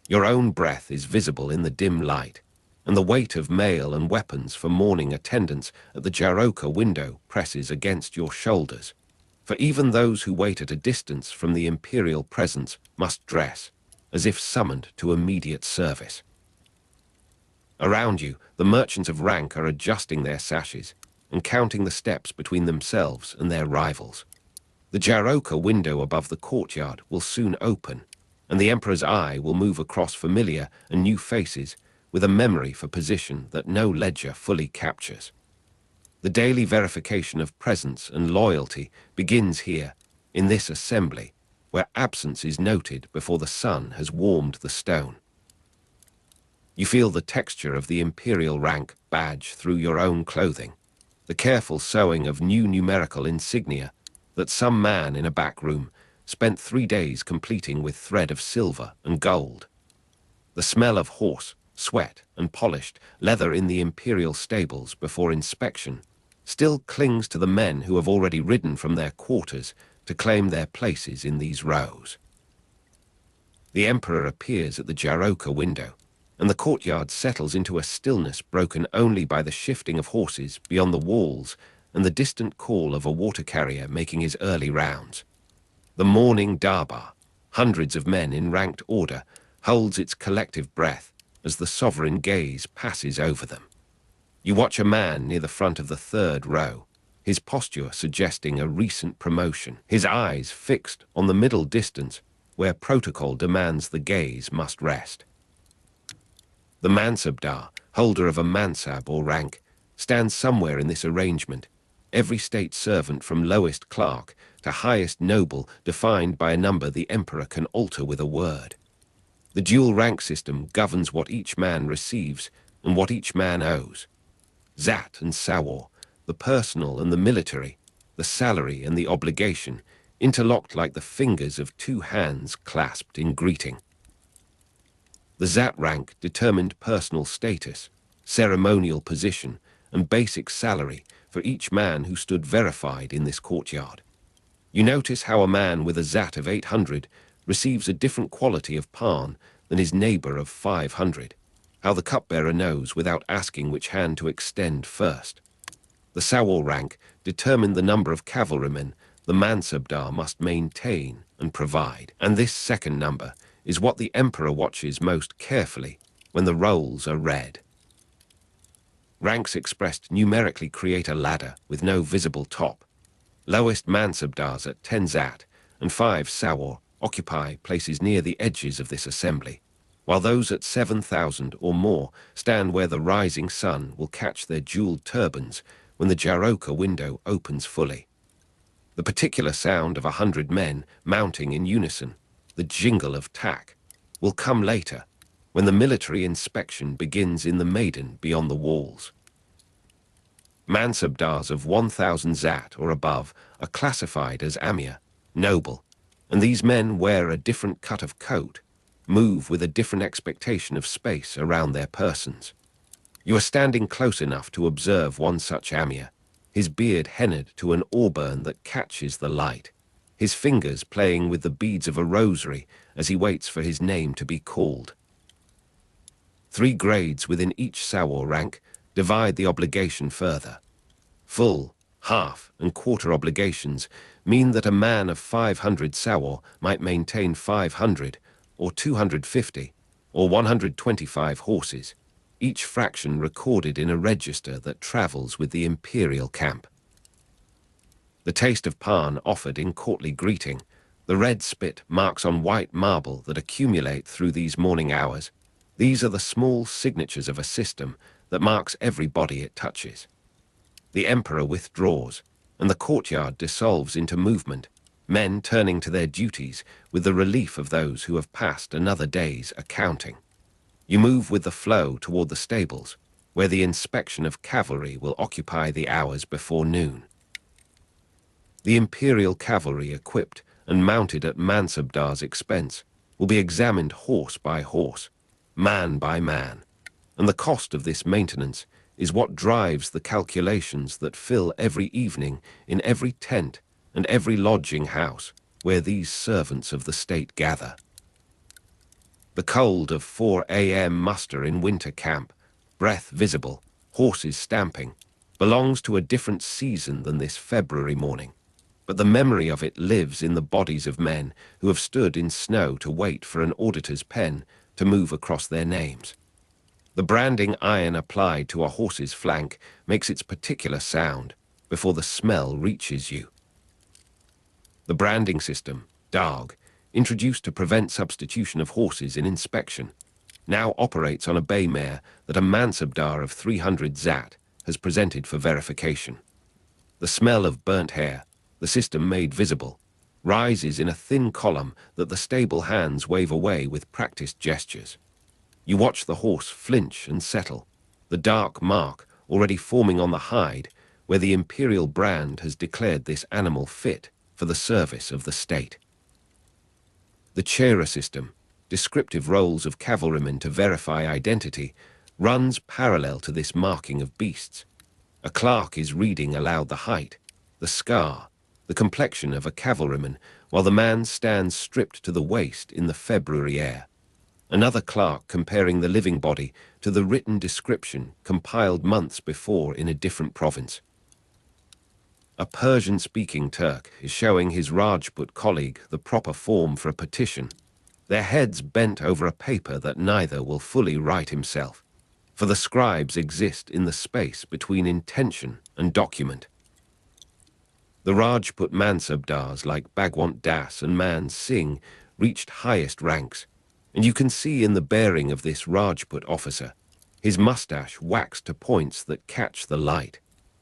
Your own breath is visible in the dim light, and the weight of mail and weapons for morning attendance at the Jaroka window presses against your shoulders. For even those who wait at a distance from the imperial presence must dress, as if summoned to immediate service. Around you, the merchants of rank are adjusting their sashes and counting the steps between themselves and their rivals. The Jaroka window above the courtyard will soon open, and the emperor's eye will move across familiar and new faces with a memory for position that no ledger fully captures. The daily verification of presence and loyalty begins here, in this assembly, where absence is noted before the sun has warmed the stone. You feel the texture of the imperial rank badge through your own clothing, the careful sewing of new numerical insignia that some man in a back room spent 3 days completing with thread of silver and gold. The smell of horse, sweat, and polished leather in the imperial stables before inspection still clings to the men who have already ridden from their quarters to claim their places in these rows. The emperor appears at the Jaroka window, and the courtyard settles into a stillness broken only by the shifting of horses beyond the walls and the distant call of a water carrier making his early rounds. The morning darbar, hundreds of men in ranked order, holds its collective breath as the sovereign gaze passes over them. You watch a man near the front of the third row, his posture suggesting a recent promotion, his eyes fixed on the middle distance where protocol demands the gaze must rest. The Mansabdari, holder of a mansab or rank, stands somewhere in this arrangement, every state servant from lowest clerk to highest noble defined by a number the emperor can alter with a word. The dual rank system governs what each man receives and what each man owes. Zat and Sawar, the personal and the military, the salary and the obligation, interlocked like the fingers of two hands clasped in greeting. The Zat rank determined personal status, ceremonial position, and basic salary for each man who stood verified in this courtyard. You notice how a man with a Zat of 800 receives a different quality of pan than his neighbor of 500, how the cupbearer knows without asking which hand to extend first. The Sawar rank determined the number of cavalrymen the Mansabdar must maintain and provide, and this second number is what the emperor watches most carefully when the rolls are read. Ranks expressed numerically create a ladder with no visible top. Lowest Mansabdars at 10 Zat and 5 Sawar occupy places near the edges of this assembly, while those at 7,000 or more stand where the rising sun will catch their jeweled turbans when the Jaroka window opens fully. The particular sound of 100 men mounting in unison, the jingle of tack, will come later, when the military inspection begins in the maiden beyond the walls. Mansabdars of 1,000 Zat or above are classified as Amir, noble, and these men wear a different cut of coat, move with a different expectation of space around their persons. You are standing close enough to observe one such Amir, his beard hennaed to an auburn that catches the light, his fingers playing with the beads of a rosary as he waits for his name to be called. 3 grades within each Sawar rank divide the obligation further. Full, half, and quarter obligations mean that a man of 500 Sawar might maintain 500, or 250, or 125 horses, each fraction recorded in a register that travels with the imperial camp. The taste of pan offered in courtly greeting, the red spit marks on white marble that accumulate through these morning hours, these are the small signatures of a system that marks every body it touches. The emperor withdraws, and the courtyard dissolves into movement, men turning to their duties with the relief of those who have passed another day's accounting. You move with the flow toward the stables, where the inspection of cavalry will occupy the hours before noon. The imperial cavalry equipped and mounted at Mansabdar's expense will be examined horse by horse, man by man, and the cost of this maintenance is what drives the calculations that fill every evening in every tent and every lodging house where these servants of the state gather. The cold of 4 a.m. muster in winter camp, breath visible, horses stamping, belongs to a different season than this February morning, but the memory of it lives in the bodies of men who have stood in snow to wait for an auditor's pen to move across their names. The branding iron applied to a horse's flank makes its particular sound before the smell reaches you. The branding system, DARG, introduced to prevent substitution of horses in inspection, now operates on a bay mare that a Mansabdar of 300 Zat has presented for verification. The smell of burnt hair, the system made visible, rises in a thin column that the stable hands wave away with practiced gestures. You watch the horse flinch and settle, the dark mark already forming on the hide where the imperial brand has declared this animal fit for the service of the state. The Chera system, descriptive roles of cavalrymen to verify identity, runs parallel to this marking of beasts. A clerk is reading aloud the height, the scar, the complexion of a cavalryman, while the man stands stripped to the waist in the February air. Another clerk comparing the living body to the written description compiled months before in a different province. A Persian-speaking Turk is showing his Rajput colleague the proper form for a petition, their heads bent over a paper that neither will fully write himself, for the scribes exist in the space between intention and document. The Rajput Mansabdars like Bhagwant Das and Man Singh reached highest ranks, and you can see in the bearing of this Rajput officer, his mustache waxed to points that catch the light,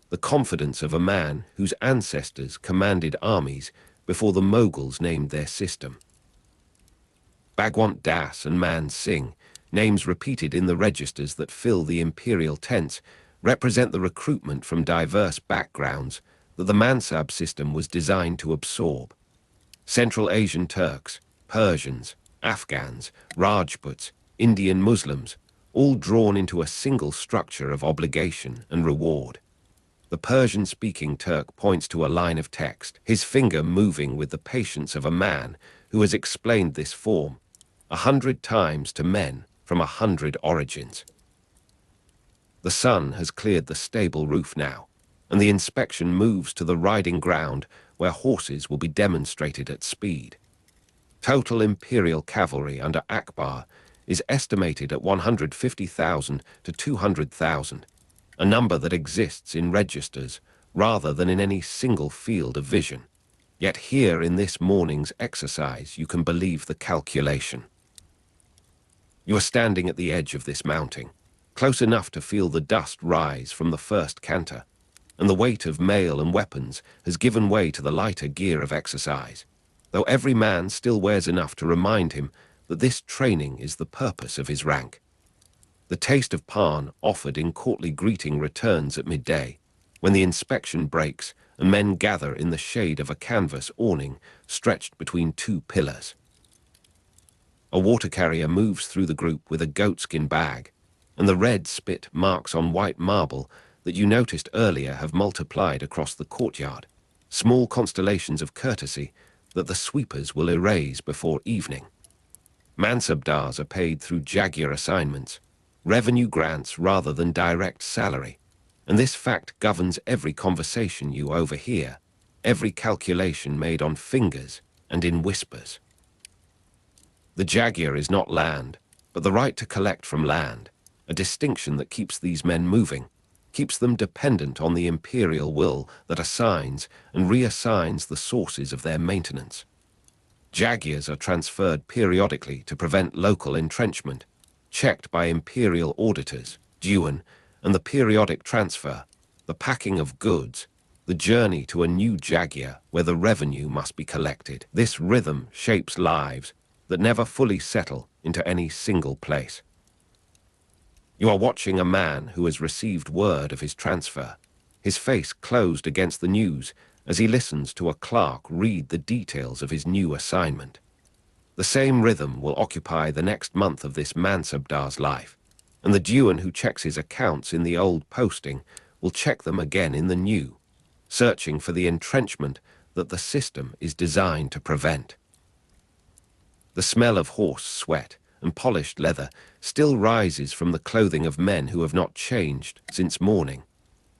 the confidence of a man whose ancestors commanded armies before the Mughals named their system. Bhagwant Das and Man Singh, names repeated in the registers that fill the imperial tents, represent the recruitment from diverse backgrounds that the Mansab system was designed to absorb. Central Asian Turks, Persians, Afghans, Rajputs, Indian Muslims, all drawn into a single structure of obligation and reward. The Persian-speaking Turk points to a line of text, his finger moving with the patience of a man who has explained this form 100 times to men from 100 origins. The sun has cleared the stable roof now, and the inspection moves to the riding ground where horses will be demonstrated at speed. Total imperial cavalry under Akbar is estimated at 150,000 to 200,000, a number that exists in registers rather than in any single field of vision. Yet here in this morning's exercise you can believe the calculation. You are standing at the edge of this mounting, close enough to feel the dust rise from the first canter, and the weight of mail and weapons has given way to the lighter gear of exercise, though every man still wears enough to remind him that this training is the purpose of his rank. The taste of pan offered in courtly greeting returns at midday, when the inspection breaks and men gather in the shade of a canvas awning stretched between two pillars. A water carrier moves through the group with a goatskin bag, and the red spit marks on white marble that you noticed earlier have multiplied across the courtyard, small constellations of courtesy that the sweepers will erase before evening. Mansabdars are paid through jagiar assignments, revenue grants rather than direct salary, and this fact governs every conversation you overhear, every calculation made on fingers and in whispers. The jagiar is not land, but the right to collect from land, a distinction that keeps these men moving, keeps them dependent on the imperial will that assigns and reassigns the sources of their maintenance. Jagiars are transferred periodically to prevent local entrenchment, checked by imperial auditors, Dewan, and the periodic transfer, the packing of goods, the journey to a new jagiar where the revenue must be collected. This rhythm shapes lives that never fully settle into any single place. You are watching a man who has received word of his transfer, his face closed against the news as he listens to a clerk read the details of his new assignment. The same rhythm will occupy the next month of this Mansabdar's life, and the Dewan who checks his accounts in the old posting will check them again in the new, searching for the entrenchment that the system is designed to prevent. The smell of horse sweat and polished leather still rises from the clothing of men who have not changed since morning,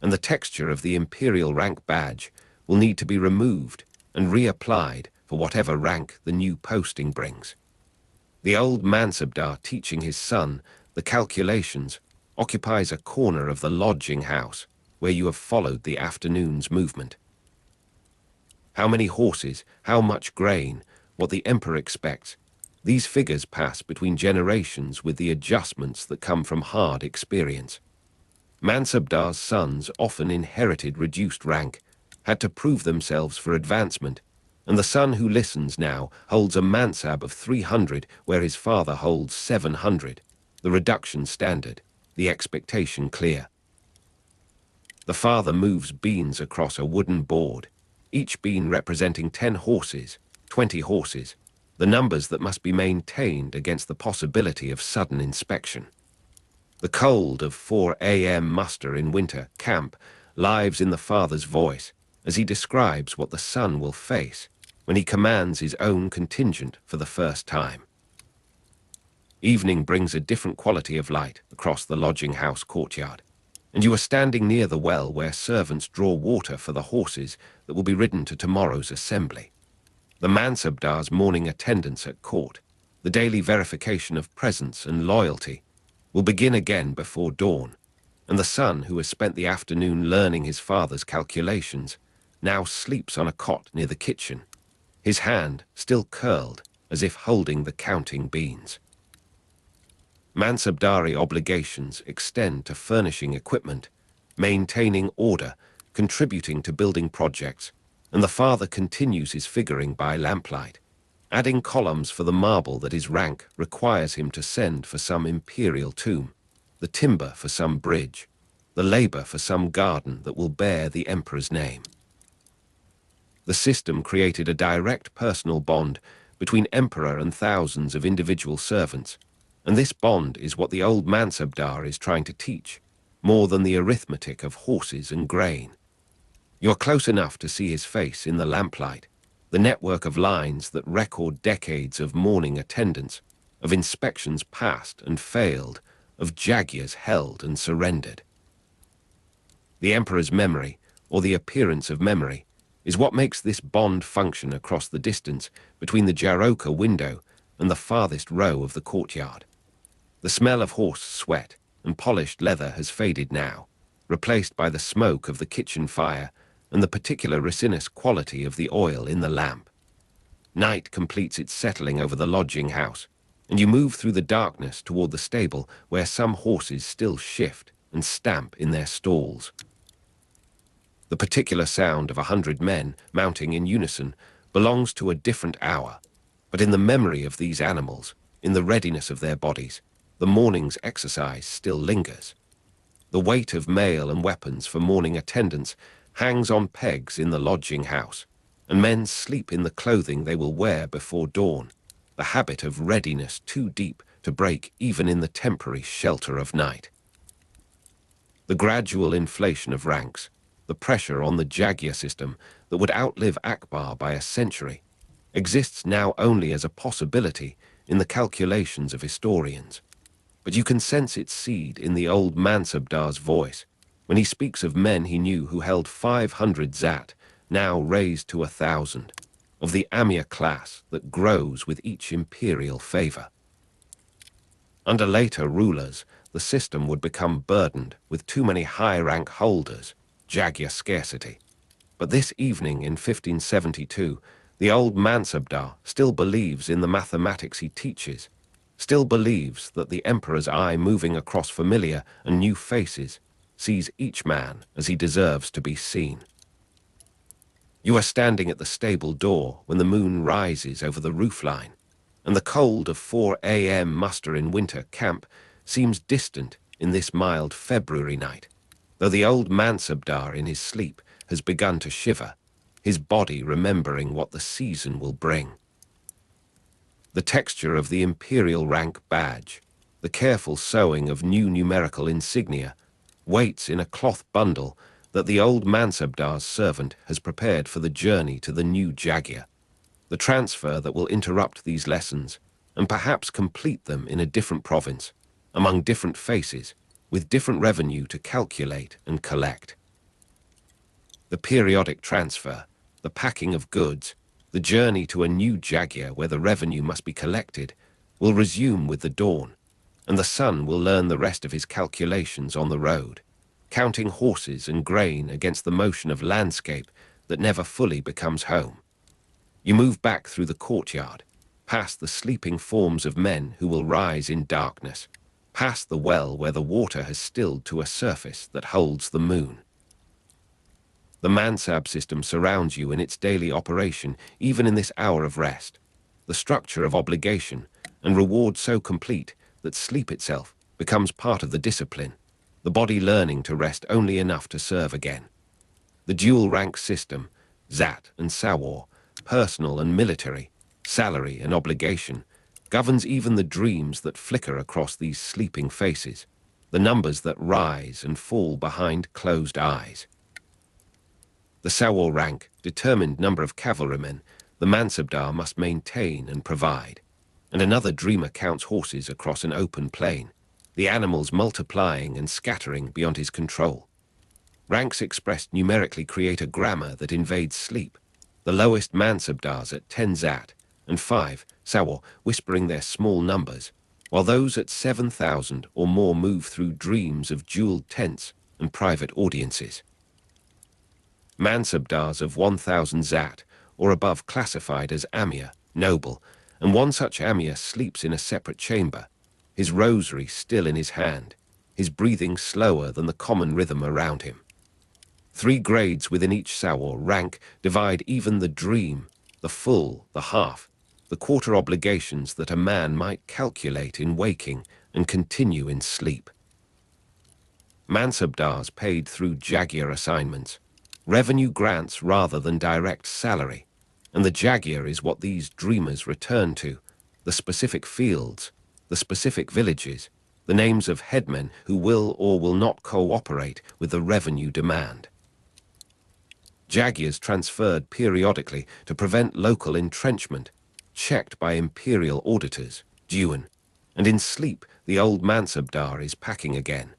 and the texture of the imperial rank badge will need to be removed and reapplied for whatever rank the new posting brings. The old Mansabdar teaching his son the calculations occupies a corner of the lodging house where you have followed the afternoon's movement. How many horses, how much grain, what the emperor expects, these figures pass between generations with the adjustments that come from hard experience. Mansabdar's sons often inherited reduced rank, had to prove themselves for advancement, and the son who listens now holds a mansab of 300 where his father holds 700, the reduction standard, the expectation clear. The father moves beans across a wooden board, each bean representing 10 horses, 20 horses, the numbers that must be maintained against the possibility of sudden inspection. The cold of 4 a.m. muster in winter camp lives in the father's voice as he describes what the son will face when he commands his own contingent for the first time. Evening brings a different quality of light across the lodging house courtyard, and you are standing near the well where servants draw water for the horses that will be ridden to tomorrow's assembly. The Mansabdar's morning attendance at court, the daily verification of presence and loyalty, will begin again before dawn, and the son who has spent the afternoon learning his father's calculations now sleeps on a cot near the kitchen, his hand still curled as if holding the counting beans. Mansabdari obligations extend to furnishing equipment, maintaining order, contributing to building projects, and the father continues his figuring by lamplight, adding columns for the marble that his rank requires him to send for some imperial tomb, the timber for some bridge, the labor for some garden that will bear the emperor's name. The system created a direct personal bond between emperor and thousands of individual servants, and this bond is what the old Mansabdar is trying to teach, more than the arithmetic of horses and grain. You're close enough to see his face in the lamplight, the network of lines that record decades of morning attendance, of inspections passed and failed, of jagyas held and surrendered. The emperor's memory, or the appearance of memory, is what makes this bond function across the distance between the Jaroka window and the farthest row of the courtyard. The smell of horse sweat and polished leather has faded now, replaced by the smoke of the kitchen fire and the particular resinous quality of the oil in the lamp. Night completes its settling over the lodging house, and you move through the darkness toward the stable where some horses still shift and stamp in their stalls. The particular sound of 100 men mounting in unison belongs to a different hour, but in the memory of these animals, in the readiness of their bodies, the morning's exercise still lingers. The weight of mail and weapons for morning attendance hangs on pegs in the lodging house, and men sleep in the clothing they will wear before dawn, the habit of readiness too deep to break even in the temporary shelter of night. The gradual inflation of ranks, the pressure on the Jagya system that would outlive Akbar by a century, exists now only as a possibility in the calculations of historians. But you can sense its seed in the old Mansabdar's voice when he speaks of men he knew who held 500 zat, now raised to 1,000, of the Amir class that grows with each imperial favor. Under later rulers, the system would become burdened with too many high-rank holders, Jagya scarcity. But this evening in 1572, the old Mansabdar still believes in the mathematics he teaches, still believes that the emperor's eye moving across familiar and new faces sees each man as he deserves to be seen. You are standing at the stable door when the moon rises over the roofline, and the cold of 4 a.m. muster in winter camp seems distant in this mild February night, though the old Mansabdar in his sleep has begun to shiver, his body remembering what the season will bring. The texture of the imperial rank badge, the careful sewing of new numerical insignia, waits in a cloth bundle that the old Mansabdar's servant has prepared for the journey to the new Jagya, the transfer that will interrupt these lessons and perhaps complete them in a different province, among different faces, with different revenue to calculate and collect. The periodic transfer, the packing of goods, the journey to a new Jagya where the revenue must be collected, will resume with the dawn, and the sun will learn the rest of his calculations on the road, counting horses and grain against the motion of landscape that never fully becomes home. You move back through the courtyard, past the sleeping forms of men who will rise in darkness, past the well where the water has stilled to a surface that holds the moon. The Mansab system surrounds you in its daily operation, even in this hour of rest, the structure of obligation and reward so complete that sleep itself becomes part of the discipline, the body learning to rest only enough to serve again. The dual-rank system, Zat and Sawar, personal and military, salary and obligation, governs even the dreams that flicker across these sleeping faces, the numbers that rise and fall behind closed eyes. The Sawar rank, determined number of cavalrymen, the Mansabdar must maintain and provide, and another dreamer counts horses across an open plain, the animals multiplying and scattering beyond his control. Ranks expressed numerically create a grammar that invades sleep, the lowest Mansabdars at 10 zat and 5 Sawar whispering their small numbers, while those at 7,000 or more move through dreams of jeweled tents and private audiences. Mansabdars of 1,000 zat or above classified as Amir, noble, and one such Amir sleeps in a separate chamber, his rosary still in his hand, his breathing slower than the common rhythm around him. 3 grades within each Sawar rank divide even the dream, the full, the half, the quarter obligations that a man might calculate in waking and continue in sleep. Mansabdars paid through Jagiar assignments, revenue grants rather than direct salary, and the Jagiar is what these dreamers return to, the specific fields, the specific villages, the names of headmen who will or will not cooperate with the revenue demand. Jagiars transferred periodically to prevent local entrenchment, checked by imperial auditors, Dewan, and in sleep the old Mansabdar is packing again,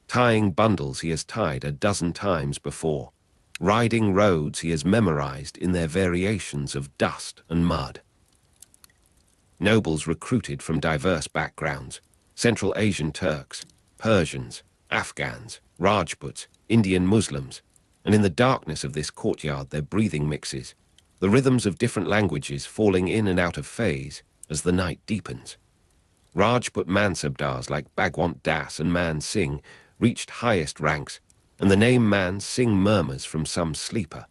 tying bundles he has tied a dozen times before, riding roads he has memorized in their variations of dust and mud. Nobles recruited from diverse backgrounds, Central Asian Turks, Persians, Afghans, Rajputs, Indian Muslims, and in the darkness of this courtyard their breathing mixes, the rhythms of different languages falling in and out of phase as the night deepens. Rajput Mansabdars like Bhagwant Das and Man Singh reached highest ranks, and the name Man Singh murmurs from some sleeper,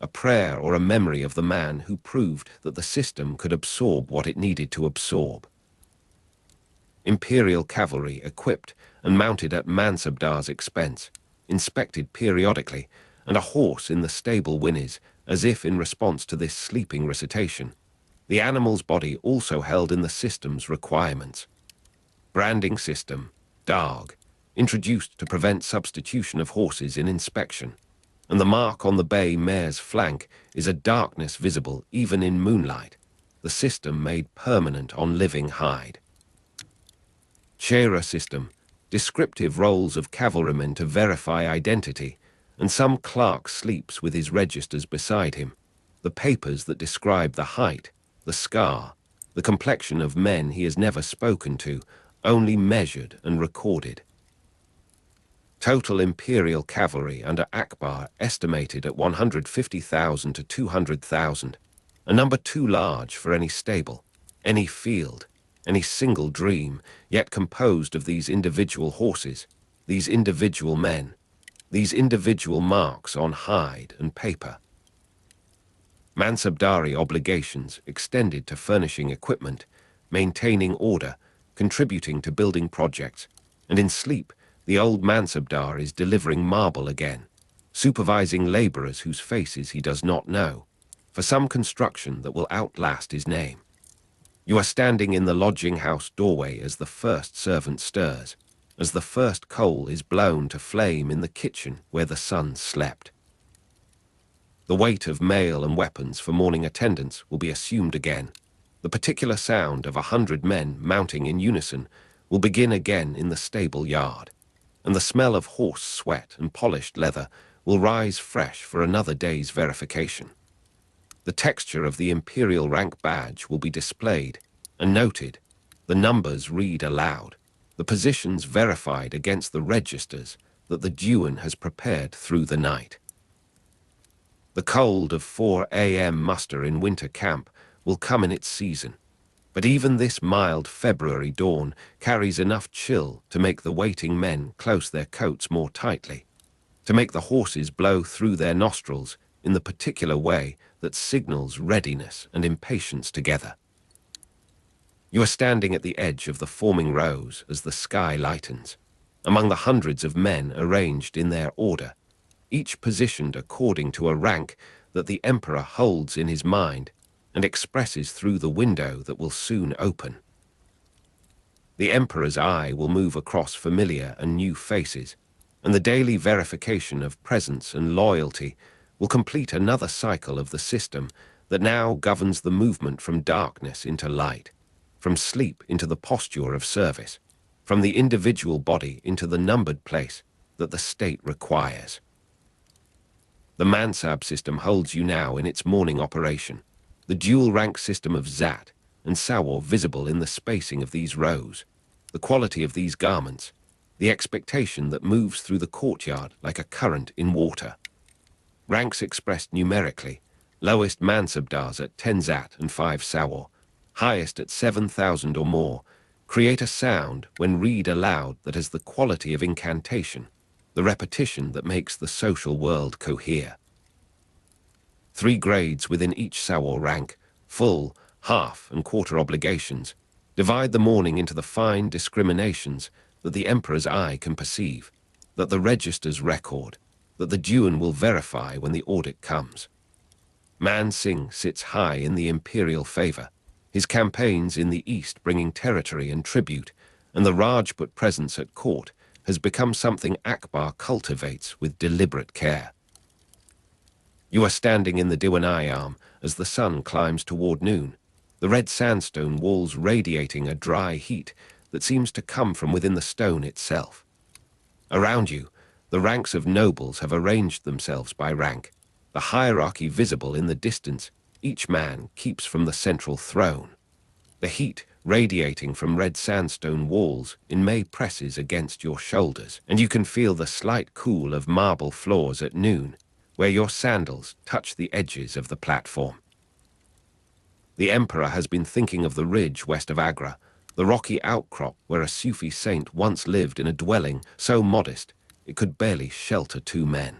a prayer or a memory of the man who proved that the system could absorb what it needed to absorb. Imperial cavalry equipped and mounted at Mansabdar's expense, inspected periodically, and a horse in the stable whinnies, as if in response to this sleeping recitation. The animal's body also held in the system's requirements. Branding system, DARG, introduced to prevent substitution of horses in inspection, and the mark on the bay mare's flank is a darkness visible even in moonlight, the system made permanent on living hide. Chera system, descriptive roles of cavalrymen to verify identity, and some clerk sleeps with his registers beside him, the papers that describe the height, the scar, the complexion of men he has never spoken to, only measured and recorded. Total imperial cavalry under Akbar estimated at 150,000 to 200,000, a number too large for any stable, any field, any single dream, yet composed of these individual horses, these individual men, these individual marks on hide and paper. Mansabdari obligations extended to furnishing equipment, maintaining order, contributing to building projects, and in sleep, the old Mansabdar is delivering marble again, supervising laborers whose faces he does not know, for some construction that will outlast his name. You are standing in the lodging house doorway as the first servant stirs, as the first coal is blown to flame in the kitchen where the son slept. The weight of mail and weapons for morning attendance will be assumed again. The particular sound of 100 men mounting in unison will begin again in the stable yard, and the smell of horse sweat and polished leather will rise fresh for another day's verification. The texture of the imperial rank badge will be displayed and noted, the numbers read aloud, the positions verified against the registers that the Dewan has prepared through the night. The cold of 4 a.m. muster in winter camp will come in its season, but even this mild February dawn carries enough chill to make the waiting men close their coats more tightly, to make the horses blow through their nostrils in the particular way that signals readiness and impatience together. You are standing at the edge of the forming rows as the sky lightens, among the hundreds of men arranged in their order, each positioned according to a rank that the emperor holds in his mind and expresses through the window that will soon open. The emperor's eye will move across familiar and new faces, and the daily verification of presence and loyalty will complete another cycle of the system that now governs the movement from darkness into light, from sleep into the posture of service, from the individual body into the numbered place that the state requires. The Mansab system holds you now in its morning operation, the dual-rank system of Zat and Sawar visible in the spacing of these rows, the quality of these garments, the expectation that moves through the courtyard like a current in water. Ranks expressed numerically, lowest Mansabdars at 10 Zat and 5 Sawar, highest at 7,000 or more, create a sound when read aloud that has the quality of incantation, the repetition that makes the social world cohere. 3 grades within each Sawar rank, full, half, and quarter obligations, divide the morning into the fine discriminations that the emperor's eye can perceive, that the registers record, that the Dewan will verify when the audit comes. Man Singh sits high in the imperial favor, his campaigns in the east bringing territory and tribute, and the Rajput presence at court has become something Akbar cultivates with deliberate care. You are standing in the Diwanai arm as the sun climbs toward noon, the red sandstone walls radiating a dry heat that seems to come from within the stone itself. Around you, the ranks of nobles have arranged themselves by rank, the hierarchy visible in the distance. Each man keeps from the central throne. The heat radiating from red sandstone walls in May presses against your shoulders, and you can feel the slight cool of marble floors at noon, where your sandals touch the edges of the platform. The emperor has been thinking of the ridge west of Agra, the rocky outcrop where a Sufi saint once lived in a dwelling so modest it could barely shelter 2 men.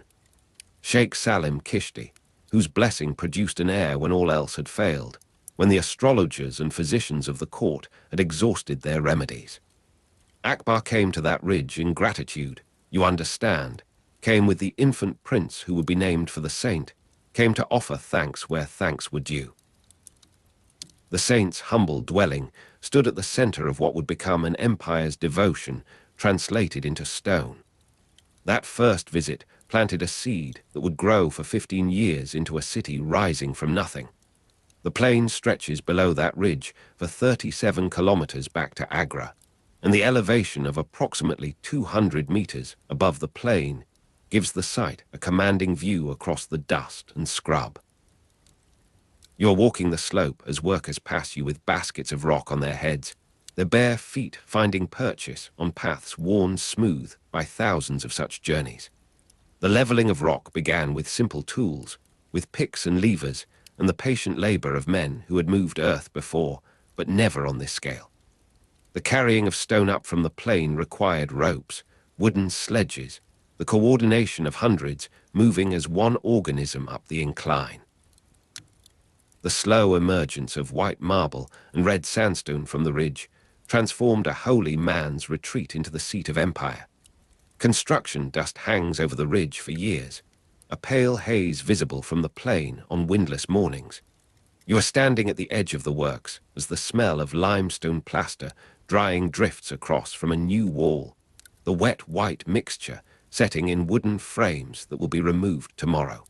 Sheikh Salim Kishti, whose blessing produced an heir when all else had failed, when the astrologers and physicians of the court had exhausted their remedies. Akbar came to that ridge in gratitude, you understand, came with the infant prince who would be named for the saint, came to offer thanks where thanks were due. The saint's humble dwelling stood at the center of what would become an empire's devotion translated into stone. That first visit planted a seed that would grow for 15 years into a city rising from nothing. The plain stretches below that ridge for 37 kilometers back to Agra, and the elevation of approximately 200 meters above the plain gives the site a commanding view across the dust and scrub. You're walking the slope as workers pass you with baskets of rock on their heads, their bare feet finding purchase on paths worn smooth by thousands of such journeys. The leveling of rock began with simple tools, with picks and levers, and the patient labor of men who had moved earth before, but never on this scale. The carrying of stone up from the plain required ropes, wooden sledges, the coordination of hundreds moving as one organism up the incline. The slow emergence of white marble and red sandstone from the ridge transformed a holy man's retreat into the seat of empire. Construction dust hangs over the ridge for years, a pale haze visible from the plain on windless mornings. You are standing at the edge of the works as the smell of limestone plaster drying drifts across from a new wall, the wet white mixture setting in wooden frames that will be removed tomorrow.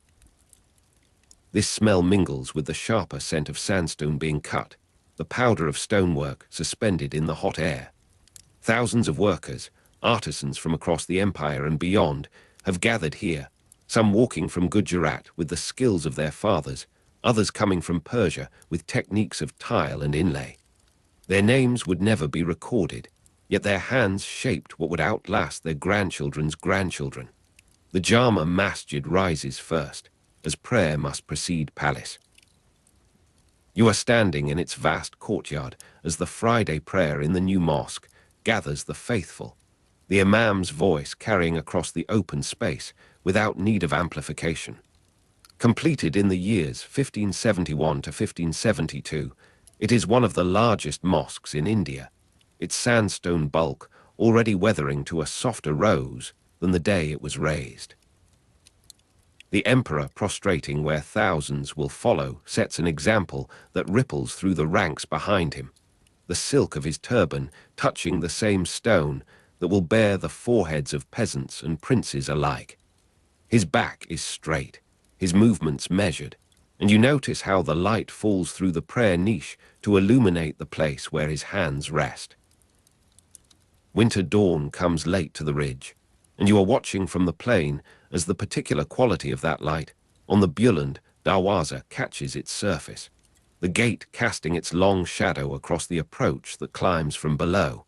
This smell mingles with the sharper scent of sandstone being cut, the powder of stonework suspended in the hot air. Thousands of workers, artisans from across the empire and beyond, have gathered here, some walking from Gujarat with the skills of their fathers, others coming from Persia with techniques of tile and inlay. Their names would never be recorded, yet their hands shaped what would outlast their grandchildren's grandchildren. The Jama Masjid rises first, as prayer must precede palace. You are standing in its vast courtyard as the Friday prayer in the new mosque gathers the faithful, the imam's voice carrying across the open space without need of amplification. Completed in the years 1571 to 1572, it is one of the largest mosques in India, its sandstone bulk already weathering to a softer rose than the day it was raised. The emperor prostrating where thousands will follow sets an example that ripples through the ranks behind him, the silk of his turban touching the same stone that will bear the foreheads of peasants and princes alike. His back is straight, his movements measured, and you notice how the light falls through the prayer niche to illuminate the place where his hands rest. Winter dawn comes late to the ridge, and you are watching from the plain as the particular quality of that light on the Buland Darwaza catches its surface, the gate casting its long shadow across the approach that climbs from below.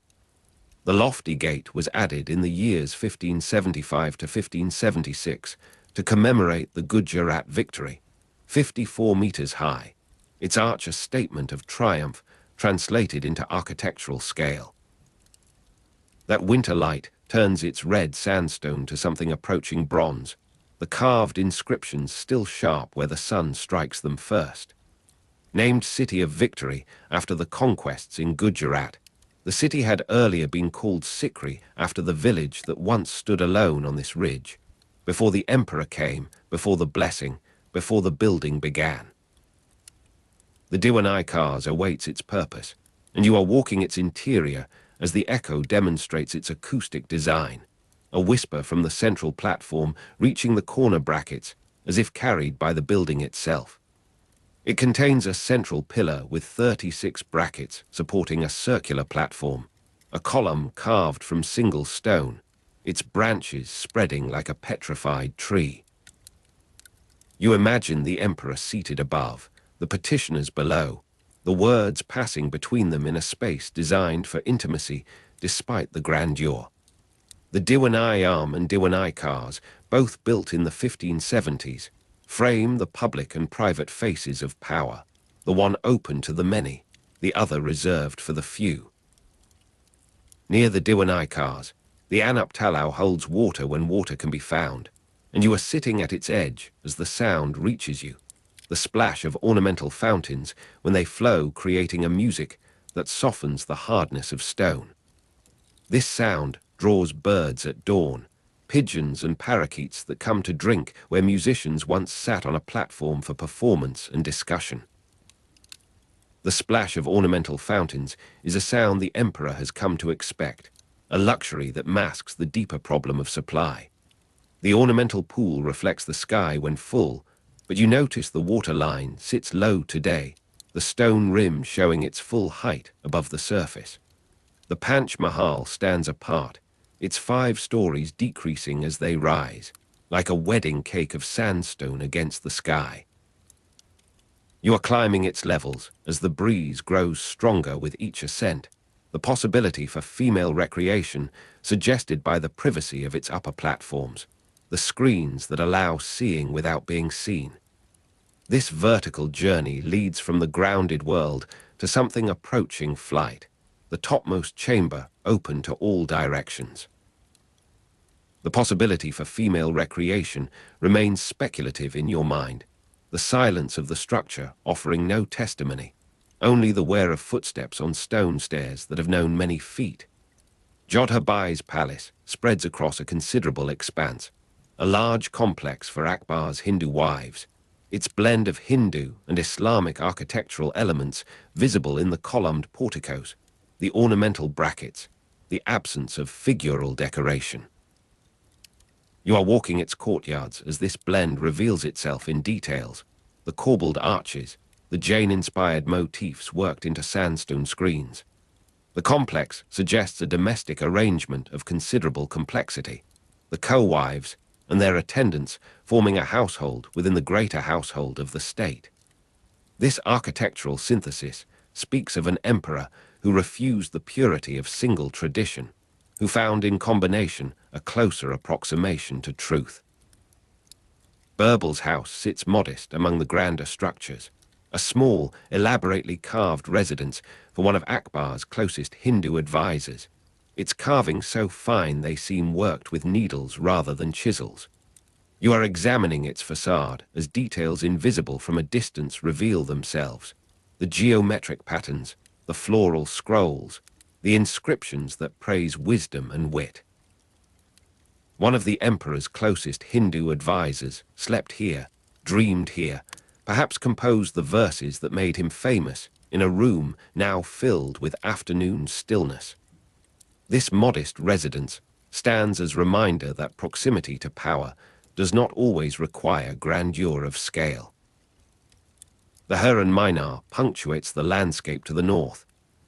The lofty gate was added in the years 1575 to 1576 to commemorate the Gujarat victory, 54 meters high, its arch a statement of triumph translated into architectural scale. That winter light turns its red sandstone to something approaching bronze, the carved inscriptions still sharp where the sun strikes them first. Named City of Victory after the conquests in Gujarat, The city had earlier been called Sikri after the village that once stood alone on this ridge, before the emperor came, before the blessing, before the building began. The Diwanai cars awaits its purpose, and you are walking its interior as the echo demonstrates its acoustic design, a whisper from the central platform reaching the corner brackets as if carried by the building itself. It contains a central pillar with 36 brackets supporting a circular platform, a column carved from single stone, its branches spreading like a petrified tree. You imagine the emperor seated above, the petitioners below, the words passing between them in a space designed for intimacy despite the grandeur. The Diwanai Arm and Diwanai cars, both built in the 1570s, frame the public and private faces of power, the one open to the many, the other reserved for the few. Near the Diwanai cars, the Anup Talau holds water when water can be found, and you are sitting at its edge as the sound reaches you, the splash of ornamental fountains when they flow, creating a music that softens the hardness of stone. This sound draws birds at dawn, pigeons and parakeets that come to drink where musicians once sat on a platform for performance and discussion. The splash of ornamental fountains is a sound the emperor has come to expect, a luxury that masks the deeper problem of supply. The ornamental pool reflects the sky when full, but you notice the water line sits low today, the stone rim showing its full height above the surface. The Panch Mahal stands apart, its 5 stories decreasing as they rise, like a wedding cake of sandstone against the sky. You are climbing its levels as the breeze grows stronger with each ascent, the possibility for female recreation suggested by the privacy of its upper platforms, the screens that allow seeing without being seen. This vertical journey leads from the grounded world to something approaching flight, the topmost chamber open to all directions. The possibility for female recreation remains speculative in your mind, the silence of the structure offering no testimony, only the wear of footsteps on stone stairs that have known many feet. Jodha Bai's palace spreads across a considerable expanse, a large complex for Akbar's Hindu wives, its blend of Hindu and Islamic architectural elements visible in the columned porticos, the ornamental brackets, the absence of figural decoration. You are walking its courtyards as this blend reveals itself in details, the corbelled arches, the Jain-inspired motifs worked into sandstone screens. The complex suggests a domestic arrangement of considerable complexity, the co-wives and their attendants forming a household within the greater household of the state. This architectural synthesis speaks of an emperor who refused the purity of single tradition, who found in combination a closer approximation to truth. Birbal's house sits modest among the grander structures, a small, elaborately carved residence for one of Akbar's closest Hindu advisors, its carvings so fine they seem worked with needles rather than chisels. You are examining its facade as details invisible from a distance reveal themselves, the geometric patterns, the floral scrolls, the inscriptions that praise wisdom and wit. One of the emperor's closest Hindu advisors slept here, dreamed here, perhaps composed the verses that made him famous in a room now filled with afternoon stillness. This modest residence stands as reminder that proximity to power does not always require grandeur of scale. The Haran Minar punctuates the landscape to the north,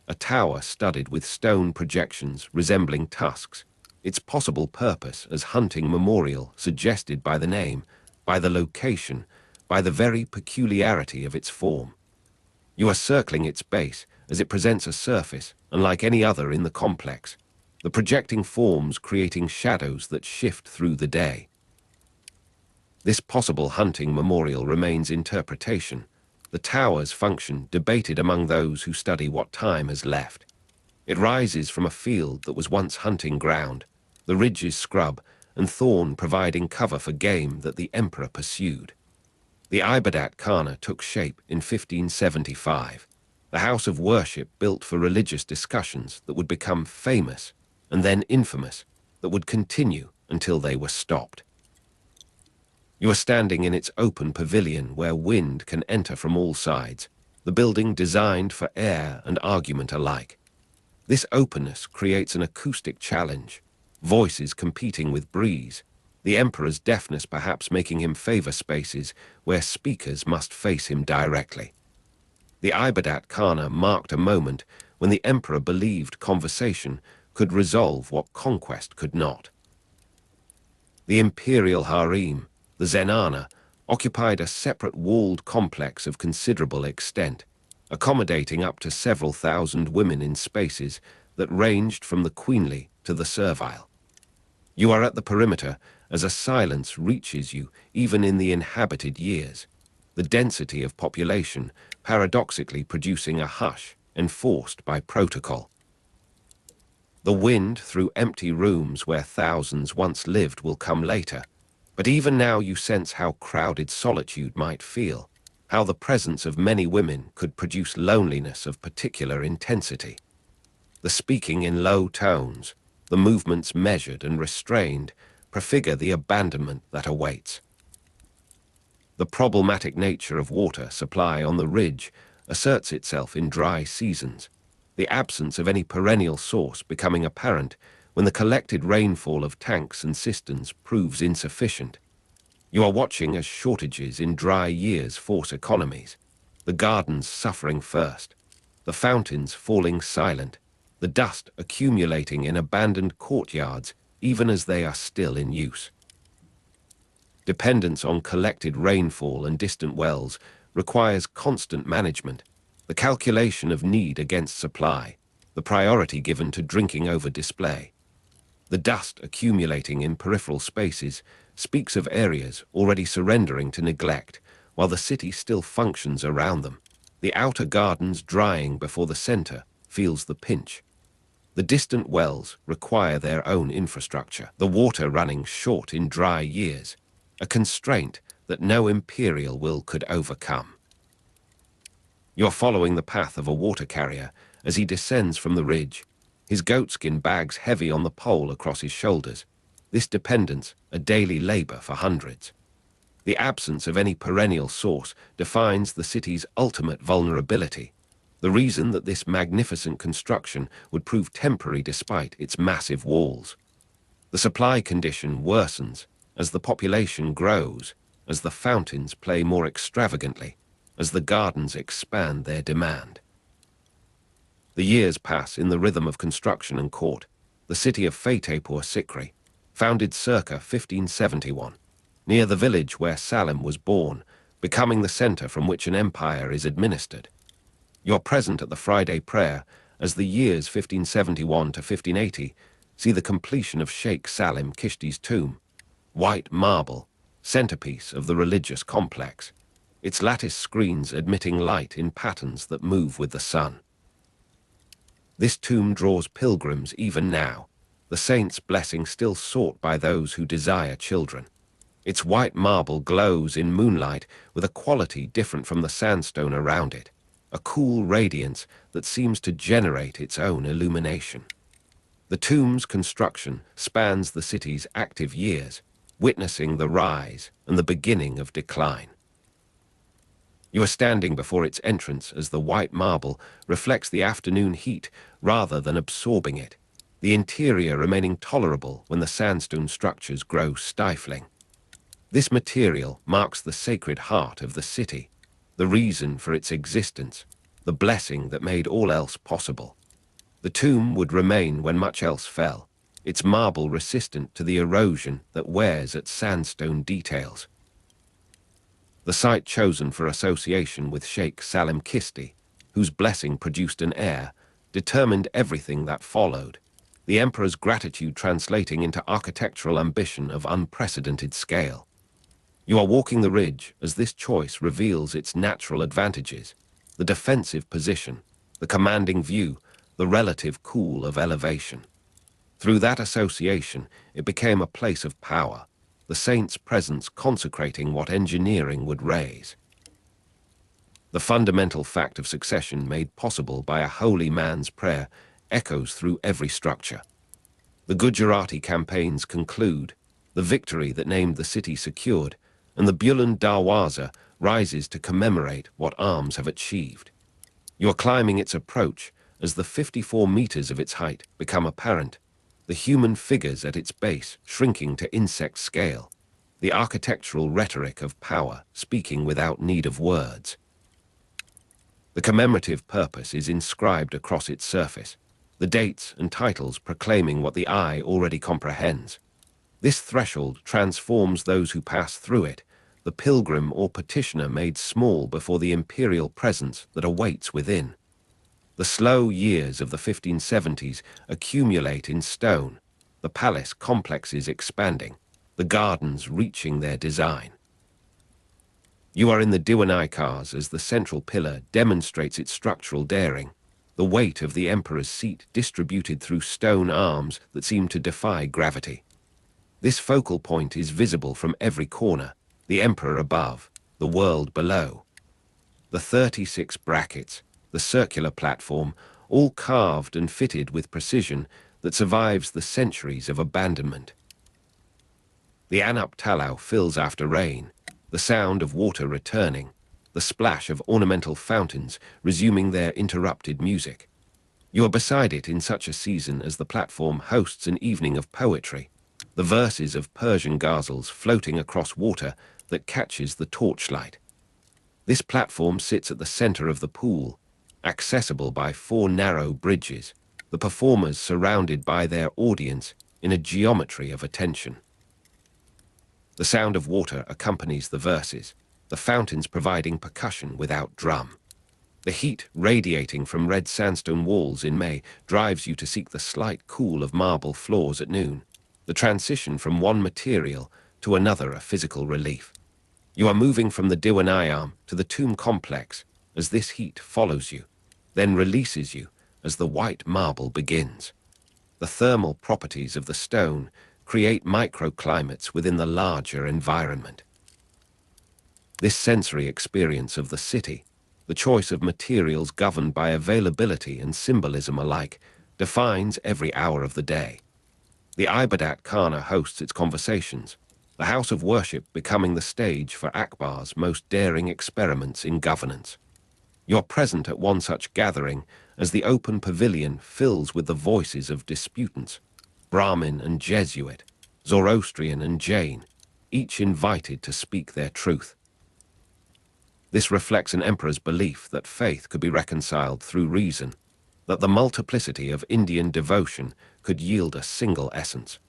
a tower studded with stone projections resembling tusks, its possible purpose as hunting memorial suggested by the name, by the location, by the very peculiarity of its form. You are circling its base as it presents a surface unlike any other in the complex, the projecting forms creating shadows that shift through the day. This possible hunting memorial remains interpretation, the tower's function debated among those who study what time has left. It rises from a field that was once hunting ground, the ridges scrub and thorn providing cover for game that the emperor pursued. The Ibadat Khana took shape in 1575, the house of worship built for religious discussions that would become famous and then infamous, that would continue until they were stopped. You are standing in its open pavilion where wind can enter from all sides, the building designed for air and argument alike. This openness creates an acoustic challenge, voices competing with breeze, the emperor's deafness perhaps making him favor spaces where speakers must face him directly. The Ibadat Khana marked a moment when the emperor believed conversation could resolve what conquest could not. The imperial harem, the zenana, occupied a separate walled complex of considerable extent, accommodating up to several thousand women in spaces that ranged from the queenly to the servile. You are at the perimeter as a silence reaches you even in the inhabited years, the density of population paradoxically producing a hush enforced by protocol. The wind through empty rooms where thousands once lived will come later, but even now you sense how crowded solitude might feel, how the presence of many women could produce loneliness of particular intensity. The speaking in low tones, the movements measured and restrained, prefigure the abandonment that awaits. The problematic nature of water supply on the ridge asserts itself in dry seasons, the absence of any perennial source becoming apparent when the collected rainfall of tanks and cisterns proves insufficient. You are watching as shortages in dry years force economies, the gardens suffering first, the fountains falling silent, the dust accumulating in abandoned courtyards even as they are still in use. Dependence on collected rainfall and distant wells requires constant management, the calculation of need against supply, the priority given to drinking over display. The dust accumulating in peripheral spaces speaks of areas already surrendering to neglect, while the city still functions around them. The outer gardens drying before the center feels the pinch. The distant wells require their own infrastructure, the water running short in dry years, a constraint that no imperial will could overcome. You're following the path of a water carrier as he descends from the ridge, his goatskin bags heavy on the pole across his shoulders, this dependence a daily labor for hundreds. The absence of any perennial source defines the city's ultimate vulnerability, the reason that this magnificent construction would prove temporary despite its massive walls. The supply condition worsens as the population grows, as the fountains play more extravagantly, as the gardens expand their demand. The years pass in the rhythm of construction and court. The city of Fatehpur, Sikri, founded circa 1571, near the village where Salim was born, becoming the center from which an empire is administered. You're present at the Friday prayer as the years 1571 to 1580 see the completion of Sheikh Salim Kishti's tomb, white marble, centerpiece of the religious complex, its lattice screens admitting light in patterns that move with the sun. This tomb draws pilgrims even now, the saint's blessing still sought by those who desire children. Its white marble glows in moonlight with a quality different from the sandstone around it, a cool radiance that seems to generate its own illumination. The tomb's construction spans the city's active years, witnessing the rise and the beginning of decline. You are standing before its entrance as the white marble reflects the afternoon heat rather than absorbing it, the interior remaining tolerable when the sandstone structures grow stifling. This material marks the sacred heart of the city, the reason for its existence, the blessing that made all else possible. The tomb would remain when much else fell, its marble resistant to the erosion that wears at sandstone details. The site chosen for association with Sheikh Salim Kishti, whose blessing produced an heir, determined everything that followed, the emperor's gratitude translating into architectural ambition of unprecedented scale. You are walking the ridge as this choice reveals its natural advantages, the defensive position, the commanding view, the relative cool of elevation. Through that association, it became a place of power, the saint's presence consecrating what engineering would raise. The fundamental fact of succession made possible by a holy man's prayer echoes through every structure. The Gujarati campaigns conclude, the victory that named the city secured, and the Buland Darwaza rises to commemorate what arms have achieved. You are climbing its approach as the 54 meters of its height become apparent, the human figures at its base shrinking to insect scale, the architectural rhetoric of power speaking without need of words. The commemorative purpose is inscribed across its surface, the dates and titles proclaiming what the eye already comprehends. This threshold transforms those who pass through it, the pilgrim or petitioner made small before the imperial presence that awaits within. The slow years of the 1570s accumulate in stone, the palace complexes expanding, the gardens reaching their design. You are in the Diwanai cars as the central pillar demonstrates its structural daring, the weight of the emperor's seat distributed through stone arms that seem to defy gravity. This focal point is visible from every corner, the emperor above, the world below. The 36 brackets, the circular platform, all carved and fitted with precision that survives the centuries of abandonment. The Anup Talau fills after rain, the sound of water returning, the splash of ornamental fountains resuming their interrupted music. You are beside it in such a season as the platform hosts an evening of poetry, the verses of Persian ghazals floating across water that catches the torchlight. This platform sits at the center of the pool, accessible by 4 narrow bridges, the performers surrounded by their audience in a geometry of attention. The sound of water accompanies the verses, the fountains providing percussion without drum. The heat radiating from red sandstone walls in May drives you to seek the slight cool of marble floors at noon, the transition from one material to another a physical relief. You are moving from the Diwanai arm to the tomb complex as this heat follows you, then releases you as the white marble begins. The thermal properties of the stone create microclimates within the larger environment. This sensory experience of the city, the choice of materials governed by availability and symbolism alike, defines every hour of the day. The Ibadat Khana hosts its conversations, the house of worship becoming the stage for Akbar's most daring experiments in governance. You're present at one such gathering as the open pavilion fills with the voices of disputants, Brahmin and Jesuit, Zoroastrian and Jain, each invited to speak their truth. This reflects an emperor's belief that faith could be reconciled through reason, that the multiplicity of Indian devotion could yield a single essence.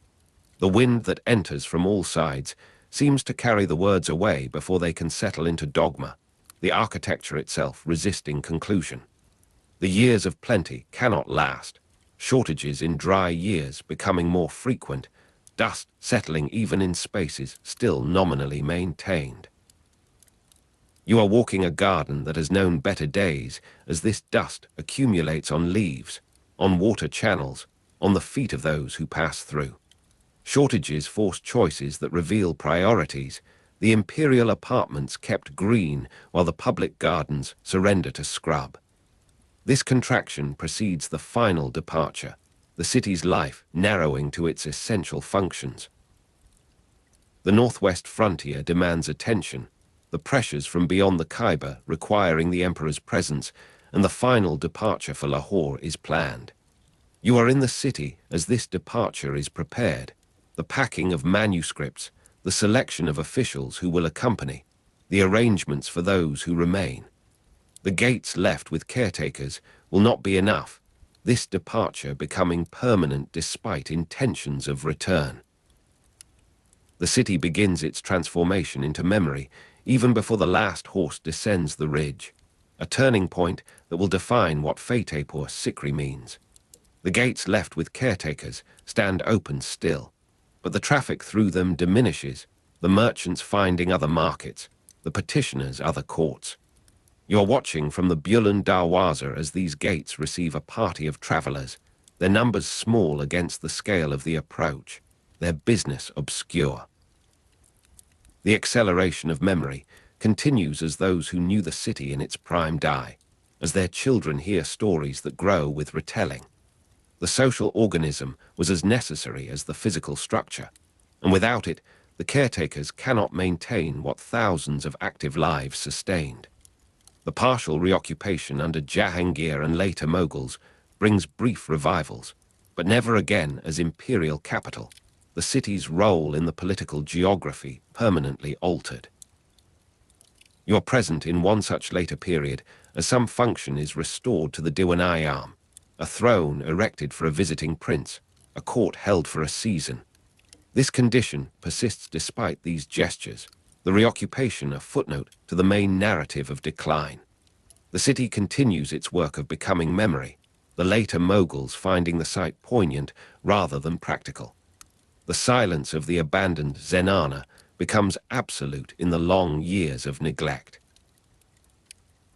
The wind that enters from all sides seems to carry the words away before they can settle into dogma, the architecture itself resisting conclusion. The years of plenty cannot last, shortages in dry years becoming more frequent, dust settling even in spaces still nominally maintained. You are walking a garden that has known better days as this dust accumulates on leaves, on water channels, on the feet of those who pass through. Shortages force choices that reveal priorities, the imperial apartments kept green while the public gardens surrender to scrub. This contraction precedes the final departure, the city's life narrowing to its essential functions. The northwest frontier demands attention, the pressures from beyond the Khyber requiring the emperor's presence, and the final departure for Lahore is planned. You are in the city as this departure is prepared, the packing of manuscripts, the selection of officials who will accompany, the arrangements for those who remain. The gates left with caretakers will not be enough, this departure becoming permanent despite intentions of return. The city begins its transformation into memory even before the last horse descends the ridge, a turning point that will define what Fatehpur Sikri means. The gates left with caretakers stand open still, but the traffic through them diminishes, the merchants finding other markets, the petitioners other courts. You're watching from the Buland Darwaza as these gates receive a party of travelers, their numbers small against the scale of the approach, their business obscure. The acceleration of memory continues as those who knew the city in its prime die, as their children hear stories that grow with retelling. The social organism was as necessary as the physical structure, and without it, the caretakers cannot maintain what thousands of active lives sustained. The partial reoccupation under Jahangir and later Mughals brings brief revivals, but never again as imperial capital, the city's role in the political geography permanently altered. You are present in one such later period as some function is restored to the Diwan-i-Am, a throne erected for a visiting prince, a court held for a season. This condition persists despite these gestures, the reoccupation a footnote to the main narrative of decline. The city continues its work of becoming memory, the later Mughals finding the site poignant rather than practical. The silence of the abandoned zenana becomes absolute in the long years of neglect.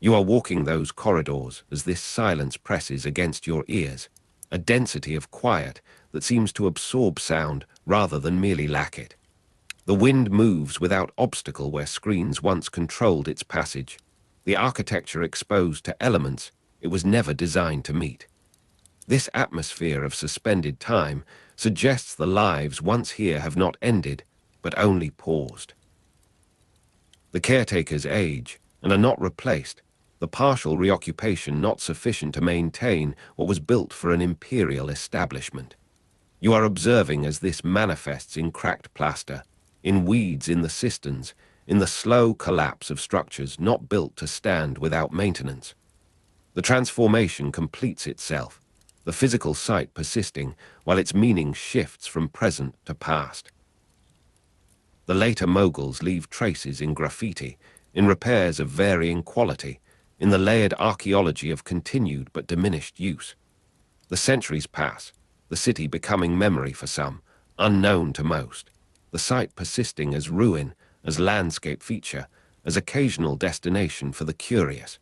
You are walking those corridors as this silence presses against your ears, a density of quiet that seems to absorb sound rather than merely lack it. The wind moves without obstacle where screens once controlled its passage, the architecture exposed to elements it was never designed to meet. This atmosphere of suspended time suggests the lives once here have not ended, but only paused. The caretakers age and are not replaced, the partial reoccupation not sufficient to maintain what was built for an imperial establishment. You are observing as this manifests in cracked plaster, in weeds in the cisterns, in the slow collapse of structures not built to stand without maintenance. The transformation completes itself, the physical site persisting while its meaning shifts from present to past. The later Mughals leave traces in graffiti, in repairs of varying quality, in the layered archaeology of continued but diminished use. The centuries pass, the city becoming memory for some, unknown to most, the site persisting as ruin, as landscape feature, as occasional destination for the curious.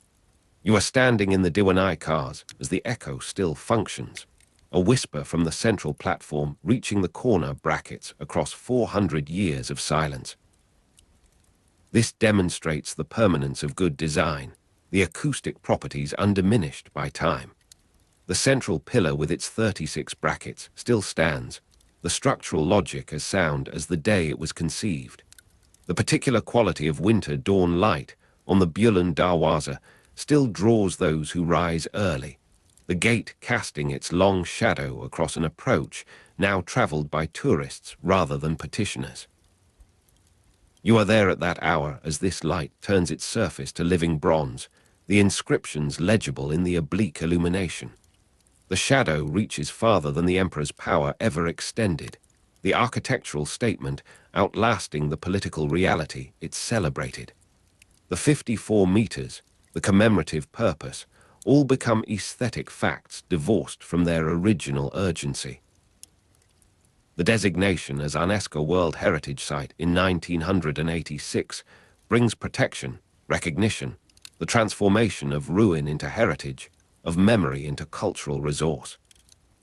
You are standing in the Diwan-i cars as the echo still functions, a whisper from the central platform reaching the corner brackets across 400 years of silence. This demonstrates the permanence of good design, the acoustic properties undiminished by time. The central pillar with its 36 brackets still stands, the structural logic as sound as the day it was conceived. The particular quality of winter-dawn light on the Bulan Darwaza still draws those who rise early, the gate casting its long shadow across an approach now traveled by tourists rather than petitioners. You are there at that hour as this light turns its surface to living bronze, the inscriptions legible in the oblique illumination. The shadow reaches farther than the emperor's power ever extended, the architectural statement outlasting the political reality it celebrated. The 54 meters, the commemorative purpose, all become aesthetic facts divorced from their original urgency. The designation as UNESCO World Heritage Site in 1986 brings protection, recognition, the transformation of ruin into heritage, of memory into cultural resource.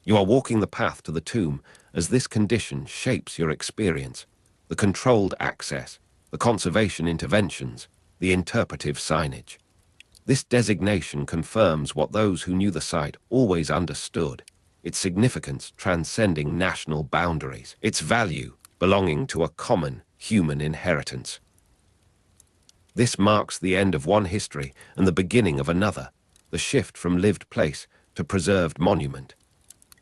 You are walking the path to the tomb as this condition shapes your experience, the controlled access, the conservation interventions, the interpretive signage. This designation confirms what those who knew the site always understood, its significance transcending national boundaries, its value belonging to a common human inheritance. This marks the end of one history and the beginning of another, the shift from lived place to preserved monument.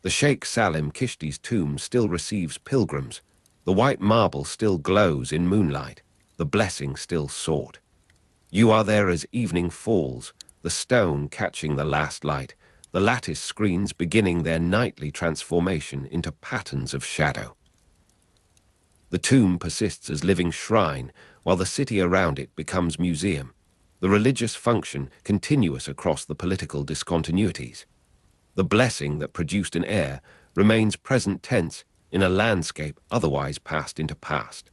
The Sheikh Salim Kishti's tomb still receives pilgrims, the white marble still glows in moonlight, the blessing still sought. You are there as evening falls, the stone catching the last light, the lattice screens beginning their nightly transformation into patterns of shadow. The tomb persists as living shrine, while the city around it becomes museum, the religious function continuous across the political discontinuities. The blessing that produced an heir remains present tense in a landscape otherwise passed into past.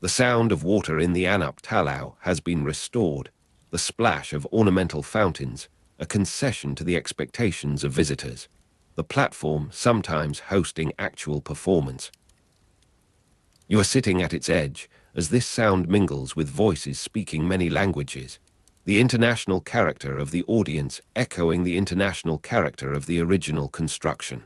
The sound of water in the Anup Talau has been restored, the splash of ornamental fountains, a concession to the expectations of visitors, the platform sometimes hosting actual performance. You are sitting at its edge, as this sound mingles with voices speaking many languages, the international character of the audience echoing the international character of the original construction.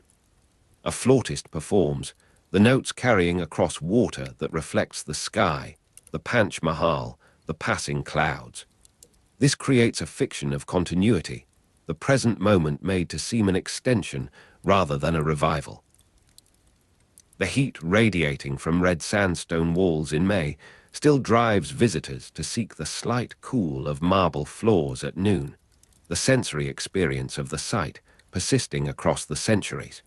A flautist performs, the notes carrying across water that reflects the sky, the Panch Mahal, the passing clouds. This creates a fiction of continuity, the present moment made to seem an extension rather than a revival. The heat radiating from red sandstone walls in May still drives visitors to seek the slight cool of marble floors at noon, the sensory experience of the site persisting across the centuries.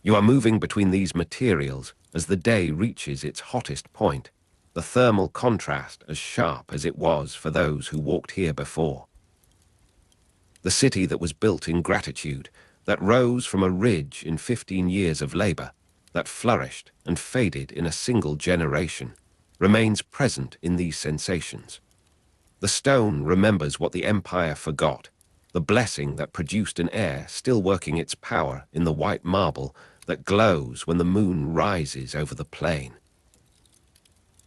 You are moving between these materials as the day reaches its hottest point, the thermal contrast as sharp as it was for those who walked here before. The city that was built in gratitude, that rose from a ridge in 15 years of labor, that flourished and faded in a single generation, remains present in these sensations. The stone remembers what the empire forgot, the blessing that produced an air still working its power in the white marble that glows when the moon rises over the plain.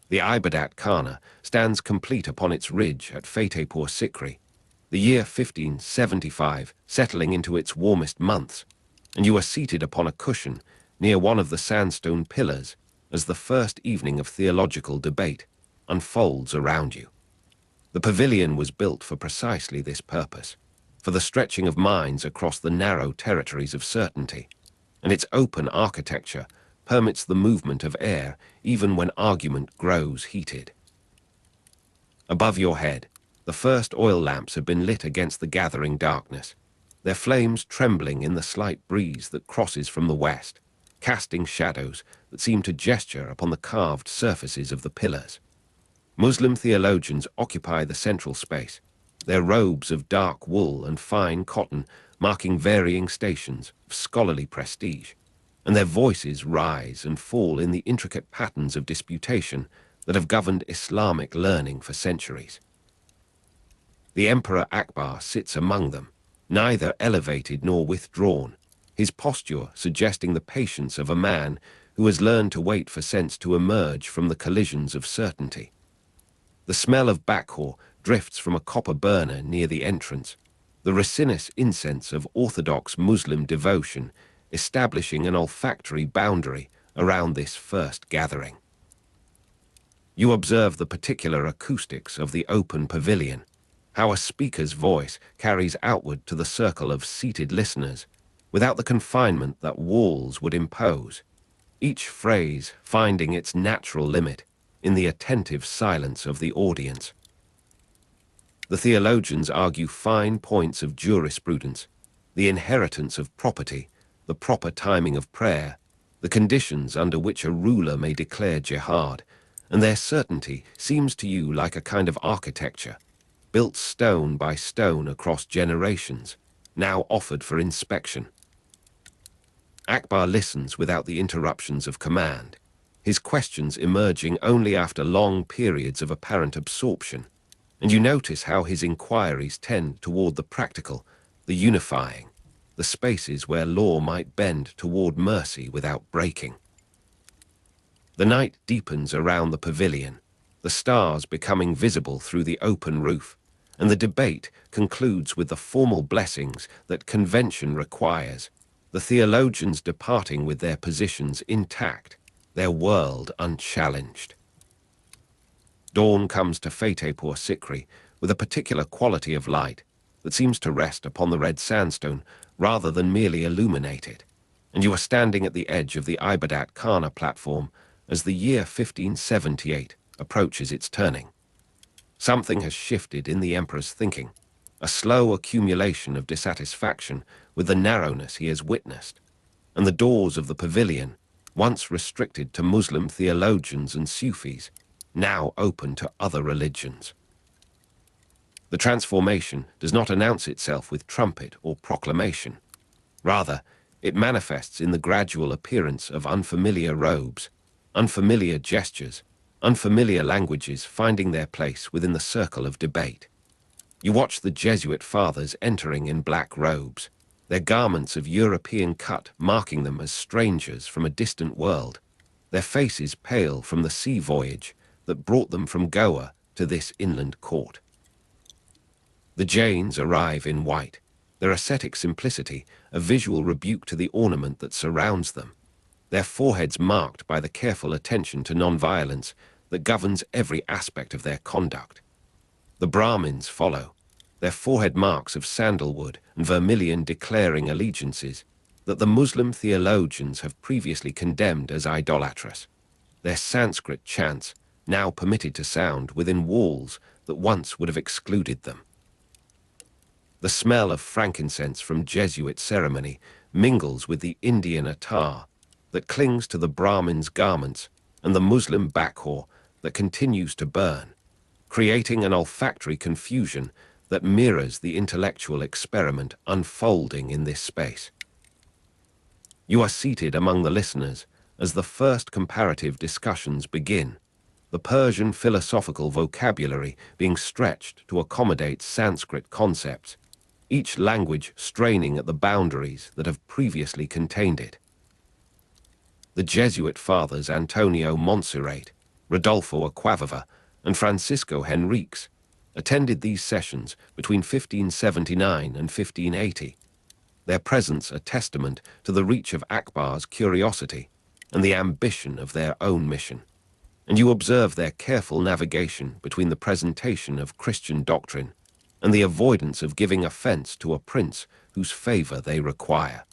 The Ibadat Khana stands complete upon its ridge at Fatehpur Sikri, the year 1575 settling into its warmest months, and you are seated upon a cushion near one of the sandstone pillars as the first evening of theological debate unfolds around you. The pavilion was built for precisely this purpose, for the stretching of minds across the narrow territories of certainty, and its open architecture permits the movement of air even when argument grows heated. Above your head, the first oil lamps have been lit against the gathering darkness, their flames trembling in the slight breeze that crosses from the west, casting shadows that seem to gesture upon the carved surfaces of the pillars. Muslim theologians occupy the central space, their robes of dark wool and fine cotton marking varying stations of scholarly prestige, and their voices rise and fall in the intricate patterns of disputation that have governed Islamic learning for centuries. The Emperor Akbar sits among them, neither elevated nor withdrawn, his posture suggesting the patience of a man who has learned to wait for sense to emerge from the collisions of certainty. The smell of bakhor drifts from a copper burner near the entrance, the resinous incense of Orthodox Muslim devotion establishing an olfactory boundary around this first gathering. You observe the particular acoustics of the open pavilion, how a speaker's voice carries outward to the circle of seated listeners, without the confinement that walls would impose, each phrase finding its natural limit in the attentive silence of the audience. The theologians argue fine points of jurisprudence, the inheritance of property, the proper timing of prayer, the conditions under which a ruler may declare jihad, and their certainty seems to you like a kind of architecture, built stone by stone across generations, now offered for inspection. Akbar listens without the interruptions of command, his questions emerging only after long periods of apparent absorption, and you notice how his inquiries tend toward the practical, the unifying, the spaces where law might bend toward mercy without breaking. The night deepens around the pavilion, the stars becoming visible through the open roof, and the debate concludes with the formal blessings that convention requires, the theologians departing with their positions intact, their world unchallenged. Dawn comes to Fatehpur Sikri with a particular quality of light that seems to rest upon the red sandstone rather than merely illuminate it, and you are standing at the edge of the Ibadat Khana platform as the year 1578 approaches its turning. Something has shifted in the emperor's thinking, a slow accumulation of dissatisfaction with the narrowness he has witnessed, and the doors of the pavilion, once restricted to Muslim theologians and Sufis, now open to other religions. The transformation does not announce itself with trumpet or proclamation. Rather, it manifests in the gradual appearance of unfamiliar robes, unfamiliar gestures, unfamiliar languages finding their place within the circle of debate. You watch the Jesuit fathers entering in black robes, their garments of European cut marking them as strangers from a distant world, their faces pale from the sea voyage, that brought them from Goa to this inland court. The Jains arrive in white, their ascetic simplicity a visual rebuke to the ornament that surrounds them, their foreheads marked by the careful attention to non-violence that governs every aspect of their conduct. The Brahmins follow, their forehead marks of sandalwood and vermilion declaring allegiances that the Muslim theologians have previously condemned as idolatrous, their Sanskrit chants now permitted to sound within walls that once would have excluded them. The smell of frankincense from Jesuit ceremony mingles with the Indian Athar that clings to the Brahmin's garments and the Muslim bakhor that continues to burn, creating an olfactory confusion that mirrors the intellectual experiment unfolding in this space. You are seated among the listeners as the first comparative discussions begin, the Persian philosophical vocabulary being stretched to accommodate Sanskrit concepts, each language straining at the boundaries that have previously contained it. The Jesuit fathers Antonio Monserrate, Rodolfo Acquavava, and Francisco Henriques attended these sessions between 1579 and 1580, their presence a testament to the reach of Akbar's curiosity and the ambition of their own mission. And you observe their careful navigation between the presentation of Christian doctrine and the avoidance of giving offense to a prince whose favor they require.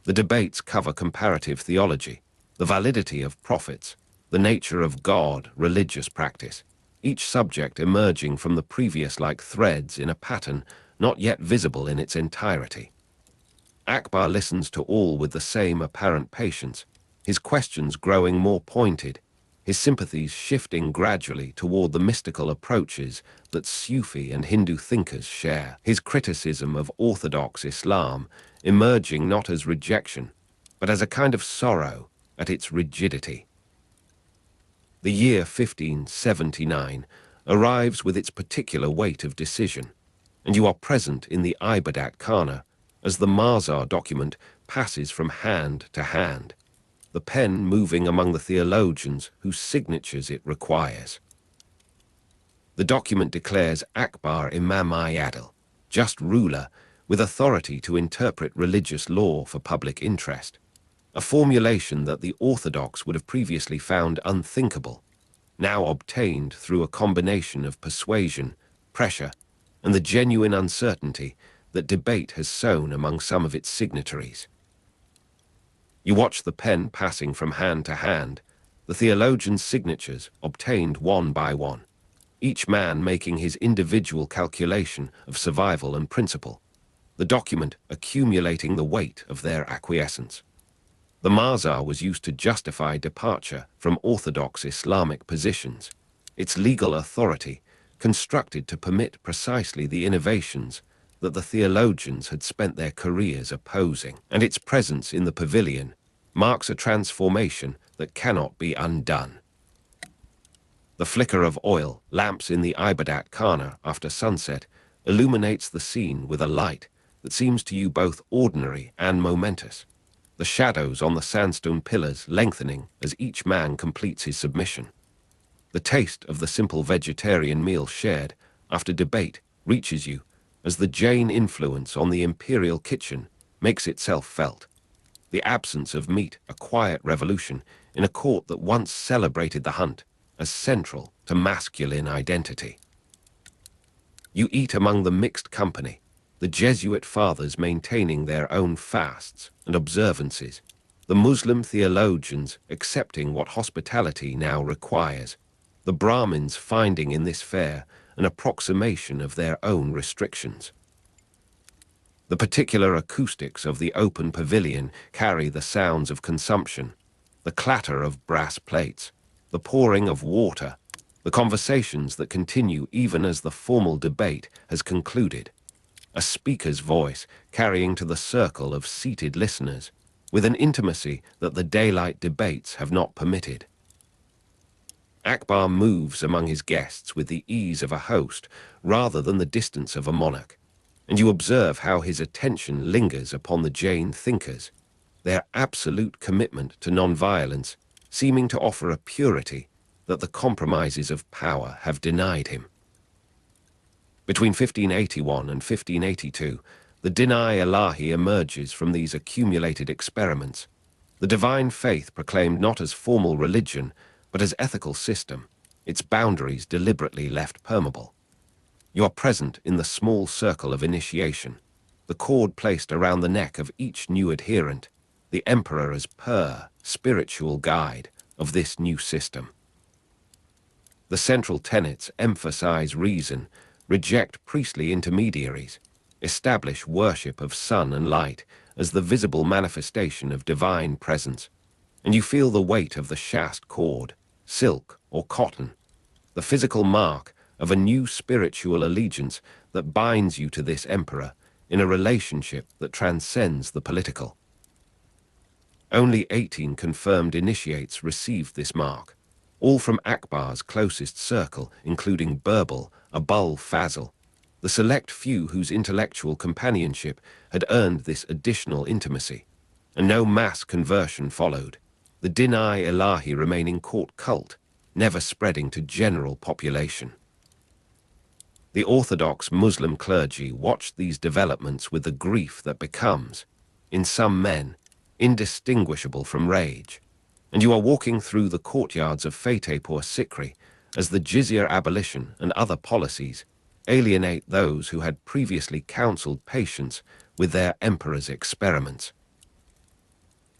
The debates cover comparative theology, the validity of prophets, the nature of God, religious practice, each subject emerging from the previous like threads in a pattern not yet visible in its entirety. Akbar listens to all with the same apparent patience, his questions growing more pointed, his sympathies shifting gradually toward the mystical approaches that Sufi and Hindu thinkers share, his criticism of Orthodox Islam emerging not as rejection, but as a kind of sorrow at its rigidity. The year 1579 arrives with its particular weight of decision, and you are present in the Ibadat Khana as the Mazar document passes from hand to hand, the pen moving among the theologians whose signatures it requires. The document declares Akbar Imam-i-Adil, just ruler with authority to interpret religious law for public interest, a formulation that the Orthodox would have previously found unthinkable, now obtained through a combination of persuasion, pressure, and the genuine uncertainty that debate has sown among some of its signatories. You watch the pen passing from hand to hand, the theologians' signatures obtained one by one, each man making his individual calculation of survival and principle, the document accumulating the weight of their acquiescence. The Mazar was used to justify departure from orthodox Islamic positions, its legal authority constructed to permit precisely the innovations that the theologians had spent their careers opposing, and its presence in the pavilion marks a transformation that cannot be undone. The flicker of oil lamps in the Ibadat Khana after sunset illuminates the scene with a light that seems to you both ordinary and momentous, the shadows on the sandstone pillars lengthening as each man completes his submission. The taste of the simple vegetarian meal shared after debate reaches you as the Jain influence on the imperial kitchen makes itself felt. The absence of meat a quiet revolution in a court that once celebrated the hunt as central to masculine identity. You eat among the mixed company, the Jesuit fathers maintaining their own fasts and observances, the Muslim theologians accepting what hospitality now requires, the Brahmins finding in this fare an approximation of their own restrictions. The particular acoustics of the open pavilion carry the sounds of consumption, the clatter of brass plates, the pouring of water, the conversations that continue even as the formal debate has concluded, a speaker's voice carrying to the circle of seated listeners with an intimacy that the daylight debates have not permitted. Akbar moves among his guests with the ease of a host rather than the distance of a monarch, and you observe how his attention lingers upon the Jain thinkers, their absolute commitment to non-violence seeming to offer a purity that the compromises of power have denied him. Between 1581 and 1582, the Din-i Ilahi emerges from these accumulated experiments, the divine faith proclaimed not as formal religion, but as ethical system, its boundaries deliberately left permeable. You are present in the small circle of initiation, the cord placed around the neck of each new adherent, the emperor as spiritual guide of this new system. The central tenets emphasize reason, reject priestly intermediaries, establish worship of sun and light as the visible manifestation of divine presence, and you feel the weight of the shast cord, silk or cotton, the physical mark of a new spiritual allegiance that binds you to this emperor in a relationship that transcends the political. Only 18 confirmed initiates received this mark, all from Akbar's closest circle, including Birbal, Abul, Fazl, the select few whose intellectual companionship had earned this additional intimacy, and no mass conversion followed, the Din-i Ilahi remaining court cult, never spreading to general population. The Orthodox Muslim clergy watched these developments with the grief that becomes, in some men, indistinguishable from rage, and you are walking through the courtyards of Fatehpur Sikri as the jizya abolition and other policies alienate those who had previously counseled patience with their emperor's experiments.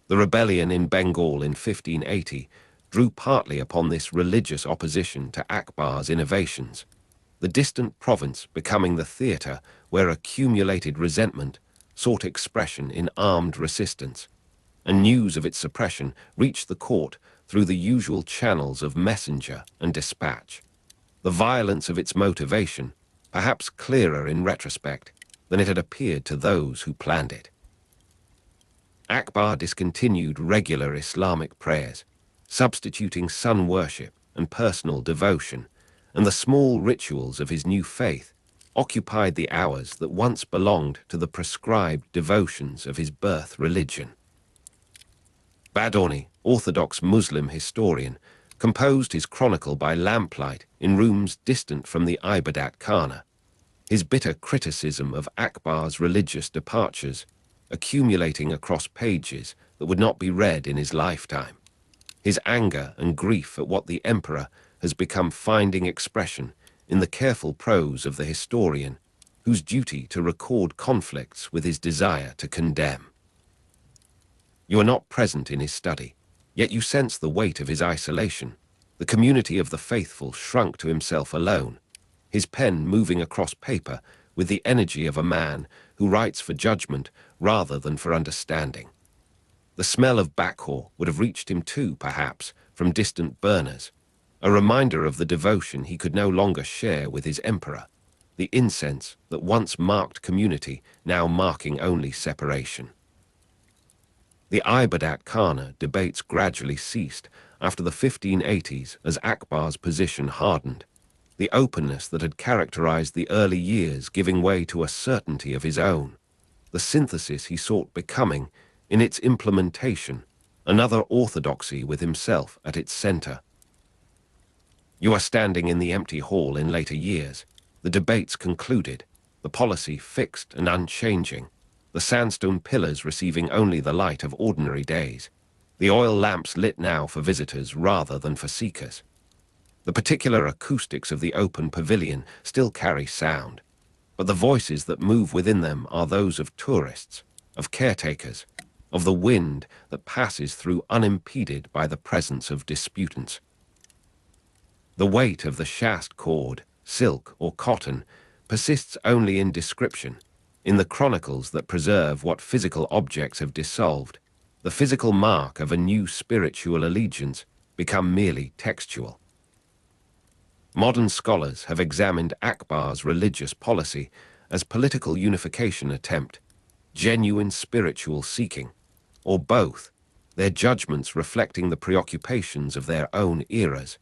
The rebellion in Bengal in 1580 drew partly upon this religious opposition to Akbar's innovations, the distant province becoming the theatre where accumulated resentment sought expression in armed resistance, and news of its suppression reached the court through the usual channels of messenger and dispatch. The violence of its motivation, perhaps clearer in retrospect than it had appeared to those who planned it. Akbar discontinued regular Islamic prayers, substituting sun worship and personal devotion, and the small rituals of his new faith occupied the hours that once belonged to the prescribed devotions of his birth religion. Badorni, Orthodox Muslim historian, composed his chronicle by lamplight in rooms distant from the Ibadat Khana, his bitter criticism of Akbar's religious departures accumulating across pages that would not be read in his lifetime, his anger and grief at what the emperor has become finding expression in the careful prose of the historian, whose duty to record conflicts with his desire to condemn. You are not present in his study, yet you sense the weight of his isolation. The community of the faithful shrunk to himself alone, his pen moving across paper with the energy of a man who writes for judgment rather than for understanding. The smell of Bakhor would have reached him too, perhaps, from distant burners, a reminder of the devotion he could no longer share with his emperor, the incense that once marked community, now marking only separation. The Ibadat Khana debates gradually ceased after the 1580s as Akbar's position hardened, the openness that had characterized the early years giving way to a certainty of his own, the synthesis he sought becoming, in its implementation, another orthodoxy with himself at its center. You are standing in the empty hall in later years, the debates concluded, the policy fixed and unchanging, the sandstone pillars receiving only the light of ordinary days, the oil lamps lit now for visitors rather than for seekers. The particular acoustics of the open pavilion still carry sound, but the voices that move within them are those of tourists, of caretakers, of the wind that passes through unimpeded by the presence of disputants. The weight of the shast cord, silk or cotton, persists only in description, in the chronicles that preserve what physical objects have dissolved, the physical mark of a new spiritual allegiance become merely textual. Modern scholars have examined Akbar's religious policy as political unification attempt, genuine spiritual seeking, or both, their judgments reflecting the preoccupations of their own eras,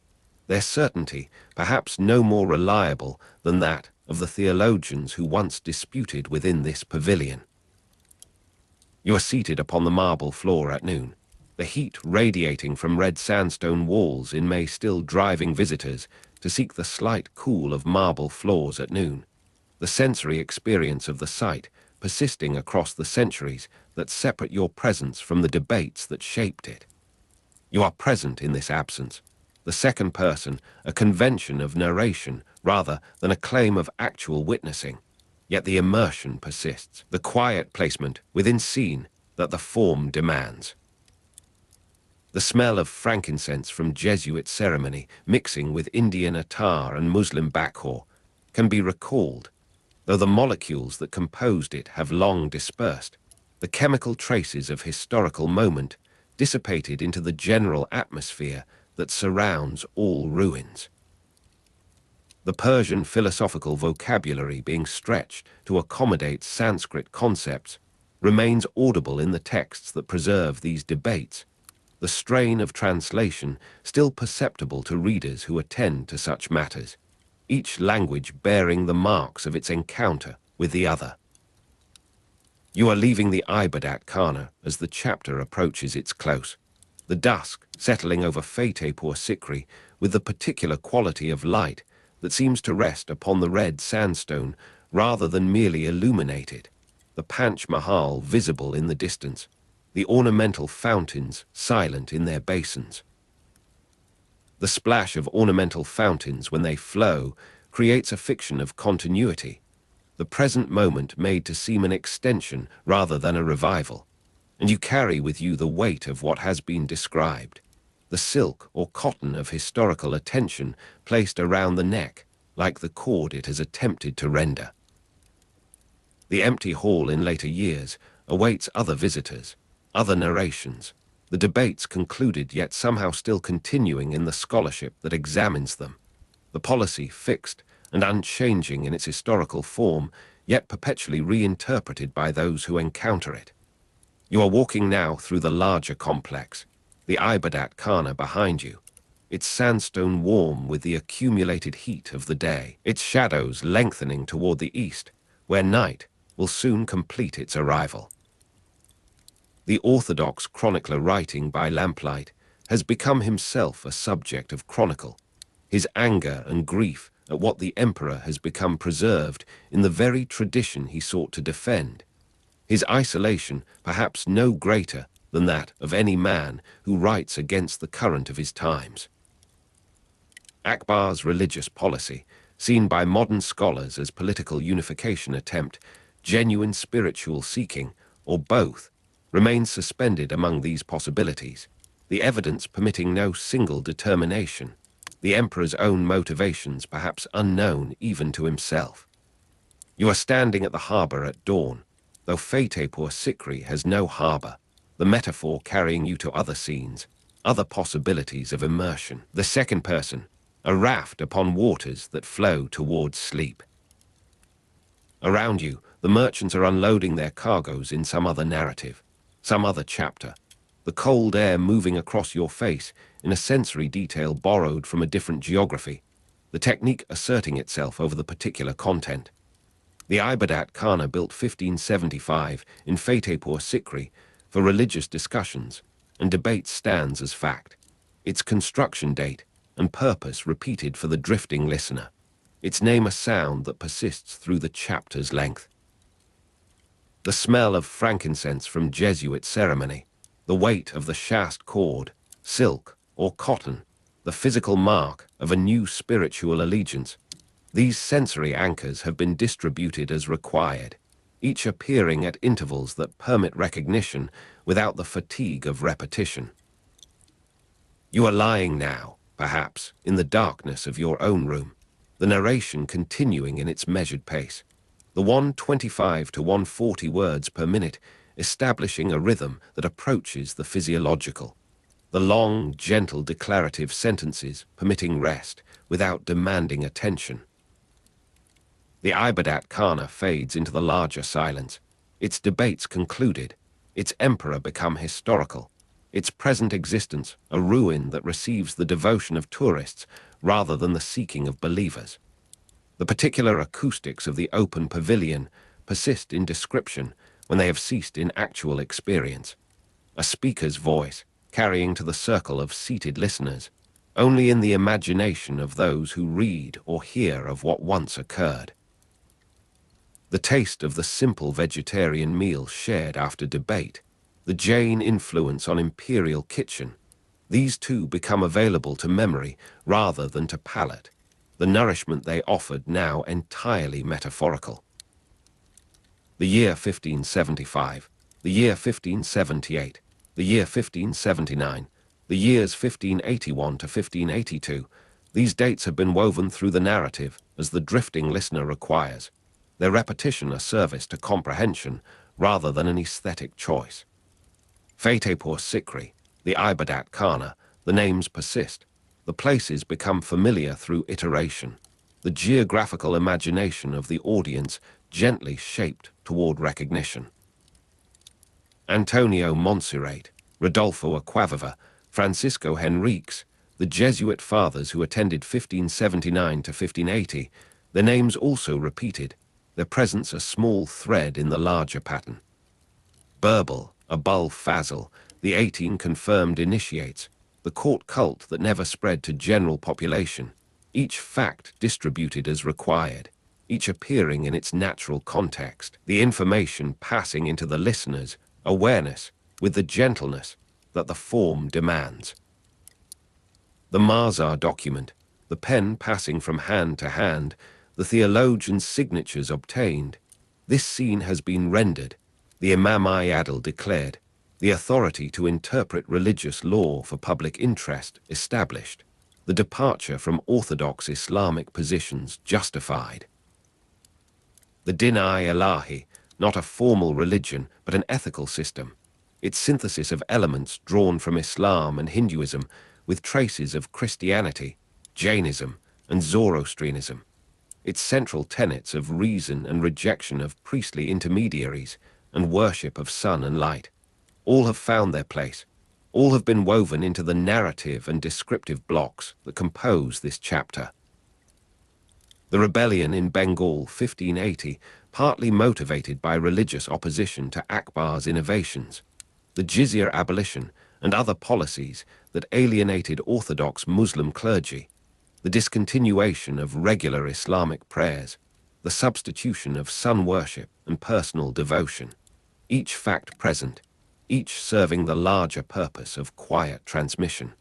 their certainty perhaps no more reliable than that of the theologians who once disputed within this pavilion. You are seated upon the marble floor at noon, the heat radiating from red sandstone walls in May still driving visitors to seek the slight cool of marble floors at noon, the sensory experience of the site persisting across the centuries that separate your presence from the debates that shaped it. You are present in this absence, the second person, a convention of narration rather than a claim of actual witnessing, yet the immersion persists, the quiet placement within scene that the form demands. The smell of frankincense from Jesuit ceremony mixing with Indian attar and Muslim bakhor can be recalled, though the molecules that composed it have long dispersed, the chemical traces of historical moment dissipated into the general atmosphere that surrounds all ruins. The Persian philosophical vocabulary being stretched to accommodate Sanskrit concepts remains audible in the texts that preserve these debates, the strain of translation still perceptible to readers who attend to such matters, each language bearing the marks of its encounter with the other. You are leaving the Ibadat Khana as the chapter approaches its close, the dusk settling over Fatehpur Sikri with the particular quality of light that seems to rest upon the red sandstone rather than merely illuminate it, the Panch Mahal visible in the distance, the ornamental fountains silent in their basins. The splash of ornamental fountains when they flow creates a fiction of continuity, the present moment made to seem an extension rather than a revival, and you carry with you the weight of what has been described, the silk or cotton of historical attention placed around the neck, like the cord it has attempted to render. The empty hall in later years awaits other visitors, other narrations, the debates concluded yet somehow still continuing in the scholarship that examines them, the policy fixed and unchanging in its historical form, yet perpetually reinterpreted by those who encounter it. You are walking now through the larger complex, the Ibadat Khana behind you, its sandstone warm with the accumulated heat of the day, its shadows lengthening toward the east, where night will soon complete its arrival. The orthodox chronicler writing by lamplight has become himself a subject of chronicle, his anger and grief at what the emperor has become preserved in the very tradition he sought to defend, his isolation perhaps no greater than that of any man who writes against the current of his times. Akbar's religious policy, seen by modern scholars as political unification attempt, genuine spiritual seeking, or both, remains suspended among these possibilities, the evidence permitting no single determination, the emperor's own motivations perhaps unknown even to himself. You are standing at the harbour at dawn, though Fatehpur Sikri has no harbour, the metaphor carrying you to other scenes, other possibilities of immersion. The second person, a raft upon waters that flow towards sleep. Around you, the merchants are unloading their cargoes in some other narrative, some other chapter, the cold air moving across your face in a sensory detail borrowed from a different geography, the technique asserting itself over the particular content. The Ibadat Khana built 1575 in Fatehpur Sikri for religious discussions and debate stands as fact, its construction date and purpose repeated for the drifting listener, its name a sound that persists through the chapter's length. The smell of frankincense from Jesuit ceremony, the weight of the shast cord, silk or cotton, the physical mark of a new spiritual allegiance. These sensory anchors have been distributed as required, each appearing at intervals that permit recognition without the fatigue of repetition. You are lying now, perhaps, in the darkness of your own room, the narration continuing in its measured pace, the 125 to 140 words per minute establishing a rhythm that approaches the physiological, the long, gentle declarative sentences permitting rest without demanding attention. The Ibadat Khana fades into the larger silence, its debates concluded, its emperor become historical, its present existence a ruin that receives the devotion of tourists rather than the seeking of believers. The particular acoustics of the open pavilion persist in description when they have ceased in actual experience. A speaker's voice, carrying to the circle of seated listeners, only in the imagination of those who read or hear of what once occurred. The taste of the simple vegetarian meal shared after debate, the Jain influence on imperial kitchen, these two become available to memory rather than to palate, the nourishment they offered now entirely metaphorical. The year 1575, the year 1578, the year 1579, the years 1581 to 1582, these dates have been woven through the narrative as the drifting listener requires, their repetition a service to comprehension rather than an aesthetic choice. Fatehpur Sikri, the Ibadat Khana, the names persist, the places become familiar through iteration, the geographical imagination of the audience gently shaped toward recognition. Antonio Monserrate, Rodolfo Acquaviva, Francisco Henriques, the Jesuit fathers who attended 1579 to 1580, their names also repeated, their presence a small thread in the larger pattern. Birbal, Abul Fazl, the 18 confirmed initiates, the court cult that never spread to general population, each fact distributed as required, each appearing in its natural context, the information passing into the listener's awareness with the gentleness that the form demands. The Mazar document, the pen passing from hand to hand, the theologian's signatures obtained, this scene has been rendered, the Imam-i Adil declared, the authority to interpret religious law for public interest established, the departure from orthodox Islamic positions justified. The Din-i Ilahi, not a formal religion but an ethical system, its synthesis of elements drawn from Islam and Hinduism with traces of Christianity, Jainism, and Zoroastrianism, its central tenets of reason and rejection of priestly intermediaries and worship of sun and light, all have found their place, all have been woven into the narrative and descriptive blocks that compose this chapter. The rebellion in Bengal 1580, partly motivated by religious opposition to Akbar's innovations, the jizya abolition and other policies that alienated orthodox Muslim clergy, the discontinuation of regular Islamic prayers, the substitution of sun worship and personal devotion, each fact present, each serving the larger purpose of quiet transmission.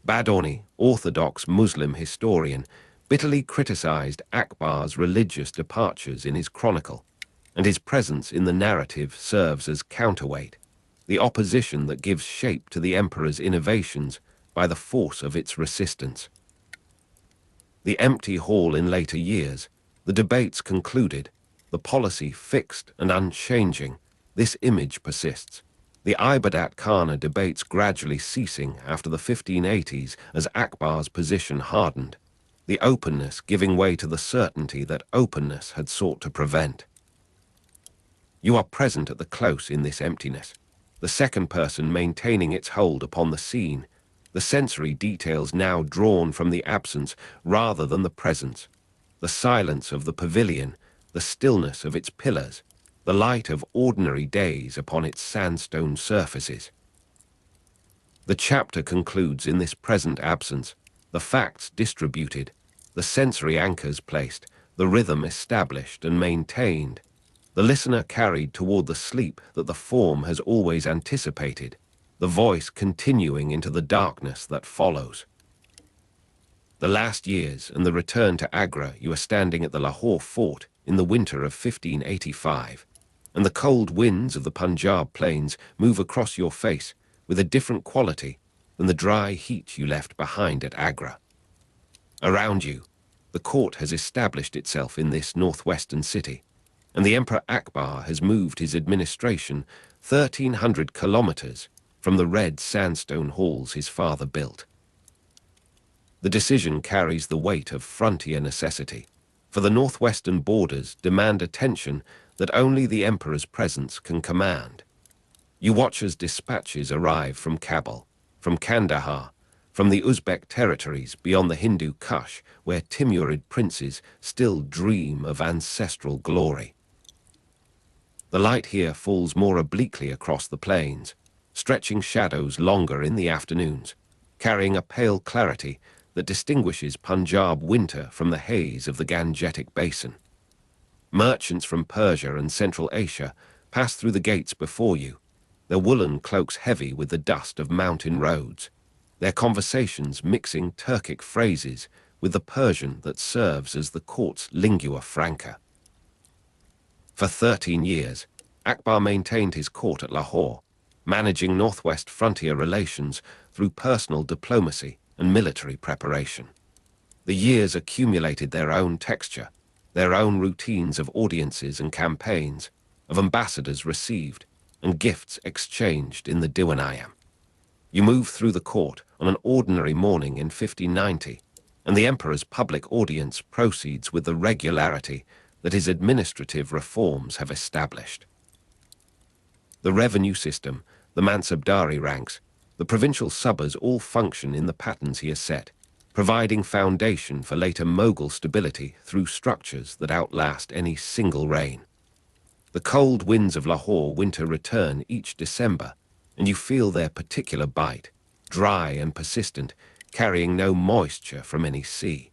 Badoni, orthodox Muslim historian, bitterly criticized Akbar's religious departures in his chronicle, and his presence in the narrative serves as counterweight, the opposition that gives shape to the emperor's innovations by the force of its resistance. The empty hall in later years, the debates concluded, the policy fixed and unchanging, this image persists. The Ibadat Khana debates gradually ceasing after the 1580s as Akbar's position hardened, the openness giving way to the certainty that openness had sought to prevent. You are present at the close in this emptiness, the second person maintaining its hold upon the scene, the sensory details now drawn from the absence rather than the presence, the silence of the pavilion, the stillness of its pillars, the light of ordinary days upon its sandstone surfaces. The chapter concludes in this present absence, the facts distributed, the sensory anchors placed, the rhythm established and maintained, the listener carried toward the sleep that the form has always anticipated, the voice continuing into the darkness that follows. The last years and the return to Agra, you are standing at the Lahore fort in the winter of 1585, and the cold winds of the Punjab plains move across your face with a different quality than the dry heat you left behind at Agra. Around you, the court has established itself in this northwestern city, and the Emperor Akbar has moved his administration 1,300 kilometers from the red sandstone halls his father built. The decision carries the weight of frontier necessity, for the northwestern borders demand attention that only the emperor's presence can command. You watch as dispatches arrive from Kabul, from Kandahar, from the Uzbek territories beyond the Hindu Kush, where Timurid princes still dream of ancestral glory. The light here falls more obliquely across the plains, stretching shadows longer in the afternoons, carrying a pale clarity that distinguishes Punjab winter from the haze of the Gangetic Basin. Merchants from Persia and Central Asia pass through the gates before you, their woolen cloaks heavy with the dust of mountain roads, their conversations mixing Turkic phrases with the Persian that serves as the court's lingua franca. For 13 years, Akbar maintained his court at Lahore, managing northwest frontier relations through personal diplomacy and military preparation. The years accumulated their own texture, their own routines of audiences and campaigns, of ambassadors received and gifts exchanged in the Diwanayam. You move through the court on an ordinary morning in 1590, and the emperor's public audience proceeds with the regularity that his administrative reforms have established. The revenue system, the Mansabdari ranks, the provincial subbas all function in the patterns he has set, providing foundation for later Mughal stability through structures that outlast any single reign. The cold winds of Lahore winter return each December, and you feel their particular bite, dry and persistent, carrying no moisture from any sea.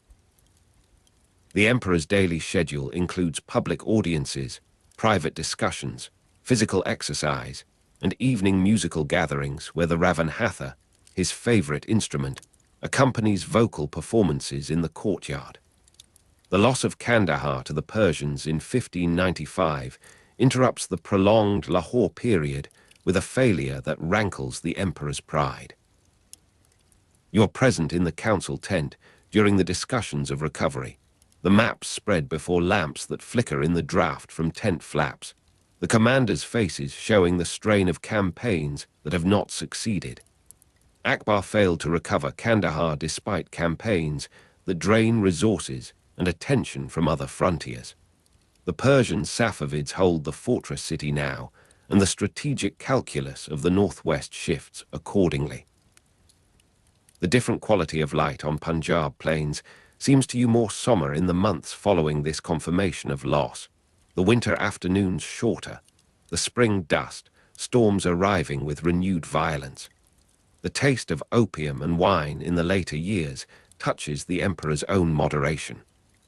The emperor's daily schedule includes public audiences, private discussions, physical exercise, and evening musical gatherings where the Ravanhatha, his favorite instrument, accompanies vocal performances in the courtyard. The loss of Kandahar to the Persians in 1595 interrupts the prolonged Lahore period with a failure that rankles the emperor's pride. You're present in the council tent during the discussions of recovery, the maps spread before lamps that flicker in the draught from tent flaps, the commanders' faces showing the strain of campaigns that have not succeeded. Akbar failed to recover Kandahar despite campaigns that drain resources and attention from other frontiers. The Persian Safavids hold the fortress city now, and the strategic calculus of the northwest shifts accordingly. The different quality of light on Punjab plains seems to you more somber in the months following this confirmation of loss, the winter afternoons shorter, the spring dust, storms arriving with renewed violence. The taste of opium and wine in the later years touches the emperor's own moderation,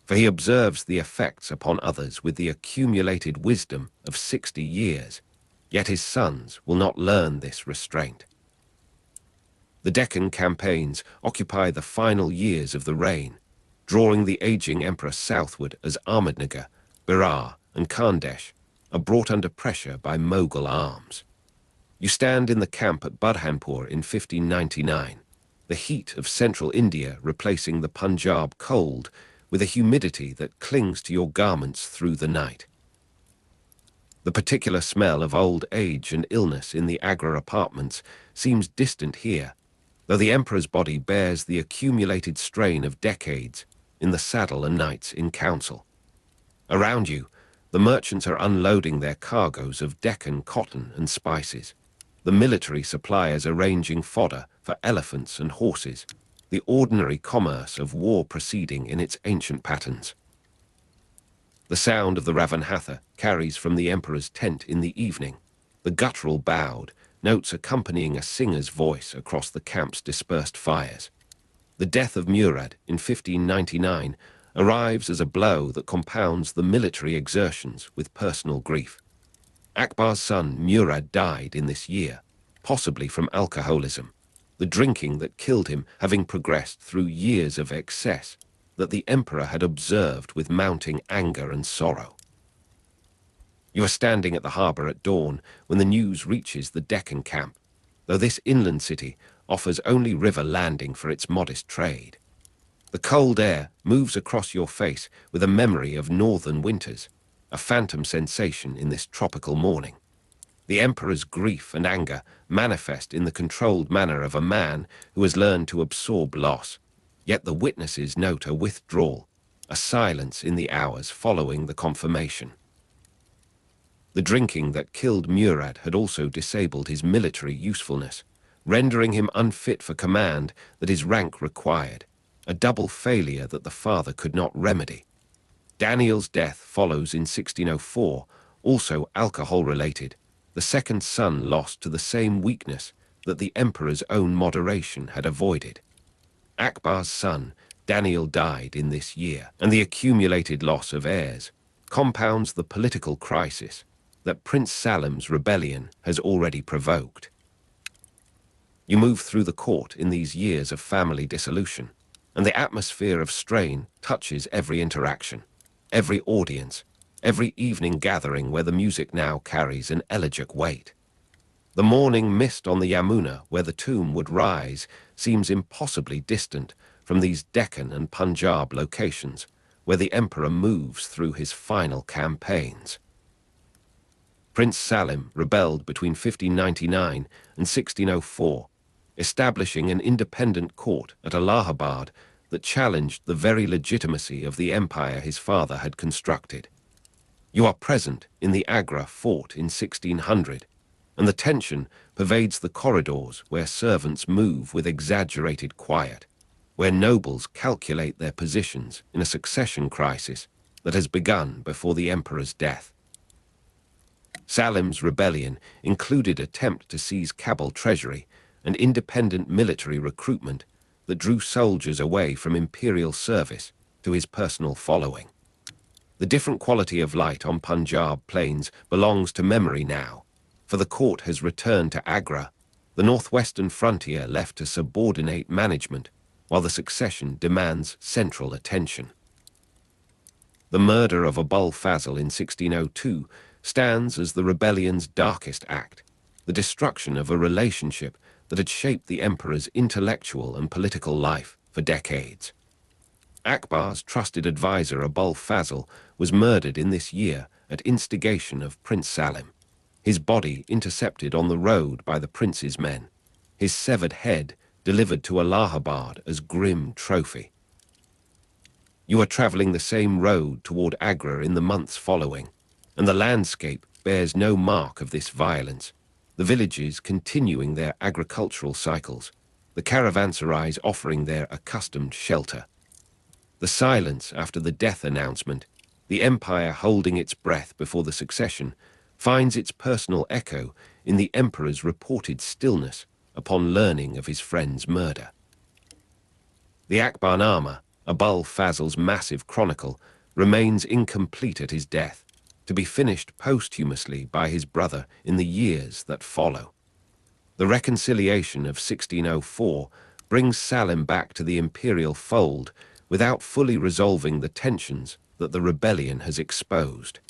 for he observes the effects upon others with the accumulated wisdom of 60 years, yet his sons will not learn this restraint. The Deccan campaigns occupy the final years of the reign, drawing the aging emperor southward as Ahmednagar, Berar, and Khandesh are brought under pressure by Mughal arms. You stand in the camp at Fatehpur in 1599, the heat of central India replacing the Punjab cold with a humidity that clings to your garments through the night. The particular smell of old age and illness in the Agra apartments seems distant here, though the emperor's body bears the accumulated strain of decades in the saddle and nights in council. Around you, the merchants are unloading their cargoes of Deccan cotton and spices, the military suppliers arranging fodder for elephants and horses, the ordinary commerce of war proceeding in its ancient patterns. The sound of the Ravanhatha carries from the emperor's tent in the evening, the guttural bowed, notes accompanying a singer's voice across the camp's dispersed fires. The death of Murad in 1599 arrives as a blow that compounds the military exertions with personal grief. Akbar's son Murad died in this year, possibly from alcoholism, the drinking that killed him having progressed through years of excess that the emperor had observed with mounting anger and sorrow. You are standing at the harbour at dawn when the news reaches the Deccan camp, though this inland city offers only river landing for its modest trade. The cold air moves across your face with a memory of northern winters, a phantom sensation in this tropical morning. The emperor's grief and anger manifest in the controlled manner of a man who has learned to absorb loss, yet the witnesses note a withdrawal, a silence in the hours following the confirmation. The drinking that killed Murad had also disabled his military usefulness, rendering him unfit for command that his rank required, a double failure that the father could not remedy. Daniel's death follows in 1604, also alcohol-related, the second son lost to the same weakness that the emperor's own moderation had avoided. Akbar's son, Daniel, died in this year, and the accumulated loss of heirs compounds the political crisis that Prince Salim's rebellion has already provoked. You move through the court in these years of family dissolution, and the atmosphere of strain touches every interaction, every audience, every evening gathering where the music now carries an elegiac weight. The morning mist on the Yamuna where the tomb would rise seems impossibly distant from these Deccan and Punjab locations where the emperor moves through his final campaigns. Prince Salim rebelled between 1599 and 1604, establishing an independent court at Allahabad that challenged the very legitimacy of the empire his father had constructed. You are present in the Agra fort in 1600, and the tension pervades the corridors where servants move with exaggerated quiet, where nobles calculate their positions in a succession crisis that has begun before the emperor's death. Salim's rebellion included attempt to seize Kabul treasury and independent military recruitment that drew soldiers away from imperial service to his personal following. The different quality of light on Punjab plains belongs to memory now, for the court has returned to Agra, the northwestern frontier left to subordinate management, while the succession demands central attention. The murder of Abul Fazl in 1602 stands as the rebellion's darkest act, the destruction of a relationship that had shaped the emperor's intellectual and political life for decades. Akbar's trusted advisor Abul Fazl was murdered in this year at instigation of Prince Salim, his body intercepted on the road by the prince's men, his severed head delivered to Allahabad as grim trophy. You are traveling the same road toward Agra in the months following, and the landscape bears no mark of this violence, the villages continuing their agricultural cycles, the caravanserais offering their accustomed shelter. The silence after the death announcement, the empire holding its breath before the succession, finds its personal echo in the emperor's reported stillness upon learning of his friend's murder. The Akbarnama, Abul Fazl's massive chronicle, remains incomplete at his death, to be finished posthumously by his brother in the years that follow. The reconciliation of 1604 brings Salim back to the imperial fold without fully resolving the tensions that the rebellion has exposed.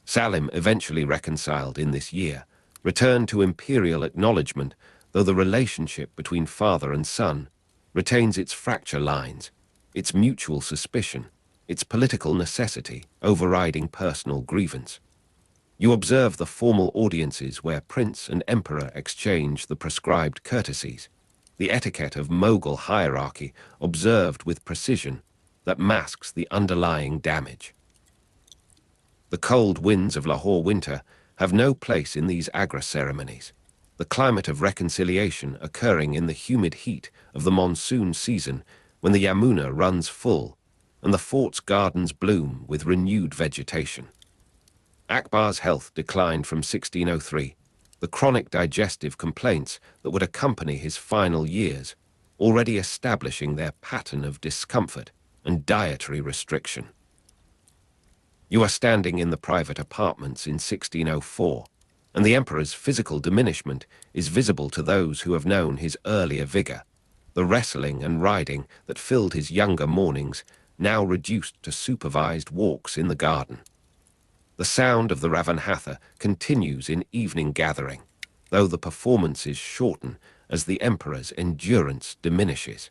Salim, eventually reconciled in this year, returned to imperial acknowledgement, though the relationship between father and son retains its fracture lines, its mutual suspicion, its political necessity overriding personal grievance. You observe the formal audiences where prince and emperor exchange the prescribed courtesies, the etiquette of Mughal hierarchy observed with precision that masks the underlying damage. The cold winds of Lahore winter have no place in these Agra ceremonies, the climate of reconciliation occurring in the humid heat of the monsoon season when the Yamuna runs full and the fort's gardens bloom with renewed vegetation. Akbar's health declined from 1603, the chronic digestive complaints that would accompany his final years, already establishing their pattern of discomfort and dietary restriction. You are standing in the private apartments in 1604, and the emperor's physical diminishment is visible to those who have known his earlier vigor, the wrestling and riding that filled his younger mornings now reduced to supervised walks in the garden. The sound of the Ravanhatha continues in evening gathering, though the performances shorten as the emperor's endurance diminishes.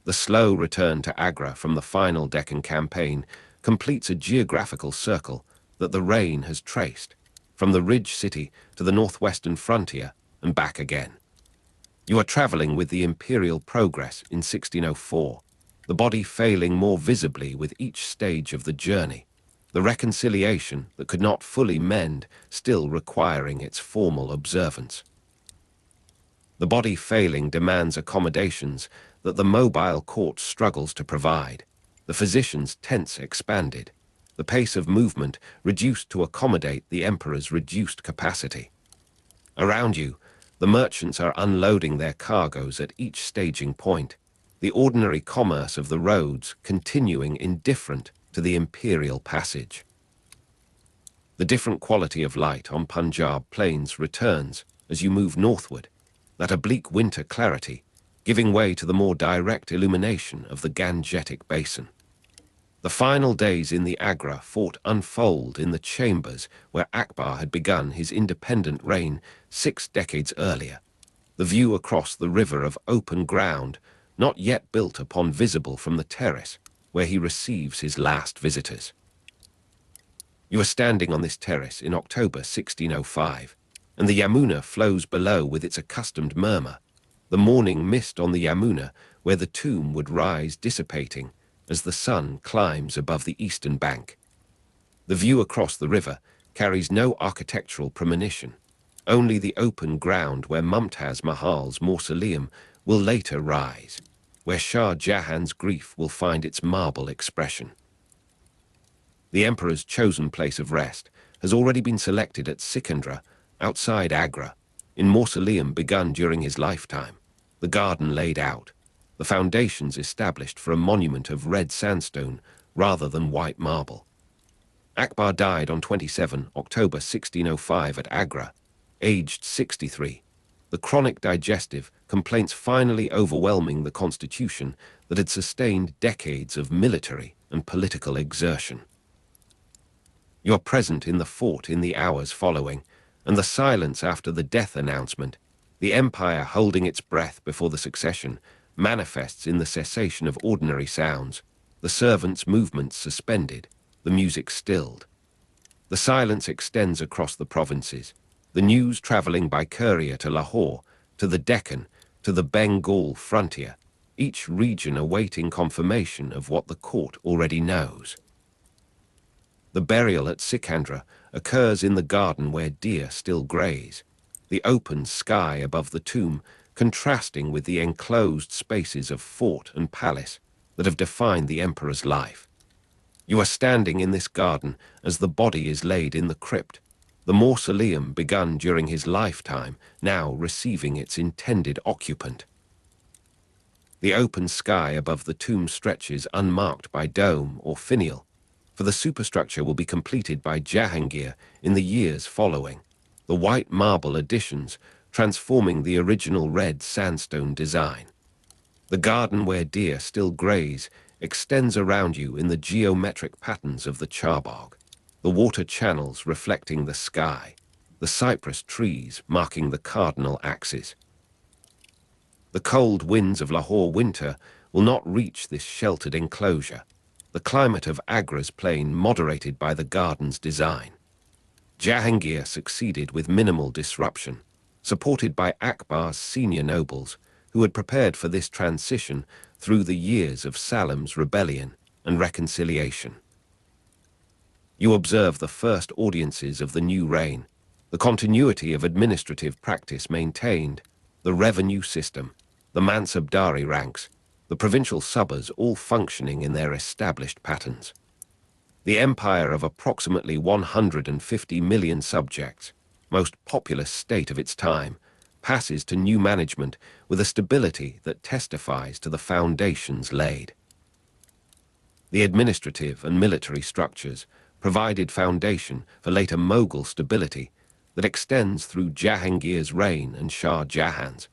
The slow return to Agra from the final Deccan campaign completes a geographical circle that the rain has traced, from the ridge city to the northwestern frontier and back again. You are traveling with the imperial progress in 1604, the body failing more visibly with each stage of the journey, the reconciliation that could not fully mend still requiring its formal observance. The body failing demands accommodations that the mobile court struggles to provide, the physician's tents expanded, the pace of movement reduced to accommodate the emperor's reduced capacity. Around you, the merchants are unloading their cargoes at each staging point, the ordinary commerce of the roads continuing indifferent to the imperial passage. The different quality of light on Punjab plains returns as you move northward, that oblique winter clarity, giving way to the more direct illumination of the Gangetic basin. The final days in the Agra fort unfold in the chambers where Akbar had begun his independent reign 6 decades earlier, the view across the river of open ground not yet built upon visible from the terrace where he receives his last visitors. You are standing on this terrace in October 1605, and the Yamuna flows below with its accustomed murmur, the morning mist on the Yamuna where the tomb would rise dissipating as the sun climbs above the eastern bank. The view across the river carries no architectural premonition, only the open ground where Mumtaz Mahal's mausoleum will later rise, where Shah Jahan's grief will find its marble expression. The emperor's chosen place of rest has already been selected at Sikandra, outside Agra, in mausoleum begun during his lifetime, the garden laid out, the foundations established for a monument of red sandstone rather than white marble. Akbar died on 27 October 1605 at Agra, aged 63, the chronic digestive complaints finally overwhelming the constitution that had sustained decades of military and political exertion. You are present in the fort in the hours following, and the silence after the death announcement, the empire holding its breath before the succession, manifests in the cessation of ordinary sounds, the servants' movements suspended, the music stilled. The silence extends across the provinces, the news travelling by courier to Lahore, to the Deccan, to the Bengal frontier, each region awaiting confirmation of what the court already knows. The burial at Sikandra occurs in the garden where deer still graze, the open sky above the tomb contrasting with the enclosed spaces of fort and palace that have defined the emperor's life. You are standing in this garden as the body is laid in the crypt, the mausoleum begun during his lifetime now receiving its intended occupant. The open sky above the tomb stretches unmarked by dome or finial, for the superstructure will be completed by Jahangir in the years following, the white marble additions transforming the original red sandstone design. The garden where deer still graze extends around you in the geometric patterns of the charbagh, the water channels reflecting the sky, the cypress trees marking the cardinal axes. The cold winds of Lahore winter will not reach this sheltered enclosure, the climate of Agra's plain moderated by the garden's design. Jahangir succeeded with minimal disruption, supported by Akbar's senior nobles, who had prepared for this transition through the years of Salim's rebellion and reconciliation. You observe the first audiences of the new reign, the continuity of administrative practice maintained, the revenue system, the Mansabdari ranks, the provincial subas all functioning in their established patterns. The empire of approximately 150 million subjects, most populous state of its time, passes to new management with a stability that testifies to the foundations laid. The administrative and military structures provided foundation for later Mughal stability that extends through Jahangir's reign and Shah Jahan's,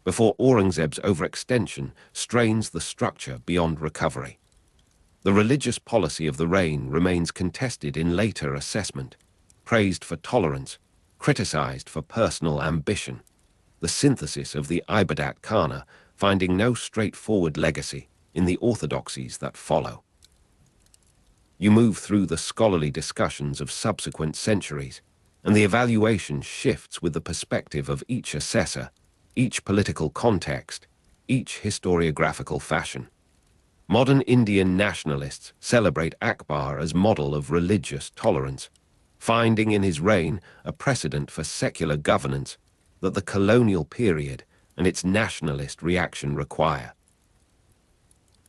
before Aurangzeb's overextension strains the structure beyond recovery. The religious policy of the reign remains contested in later assessment, praised for tolerance, criticized for personal ambition, the synthesis of the Ibadat Khana finding no straightforward legacy in the orthodoxies that follow. You move through the scholarly discussions of subsequent centuries, and the evaluation shifts with the perspective of each assessor, each political context, each historiographical fashion. Modern Indian nationalists celebrate Akbar as model of religious tolerance, finding in his reign a precedent for secular governance that the colonial period and its nationalist reaction require.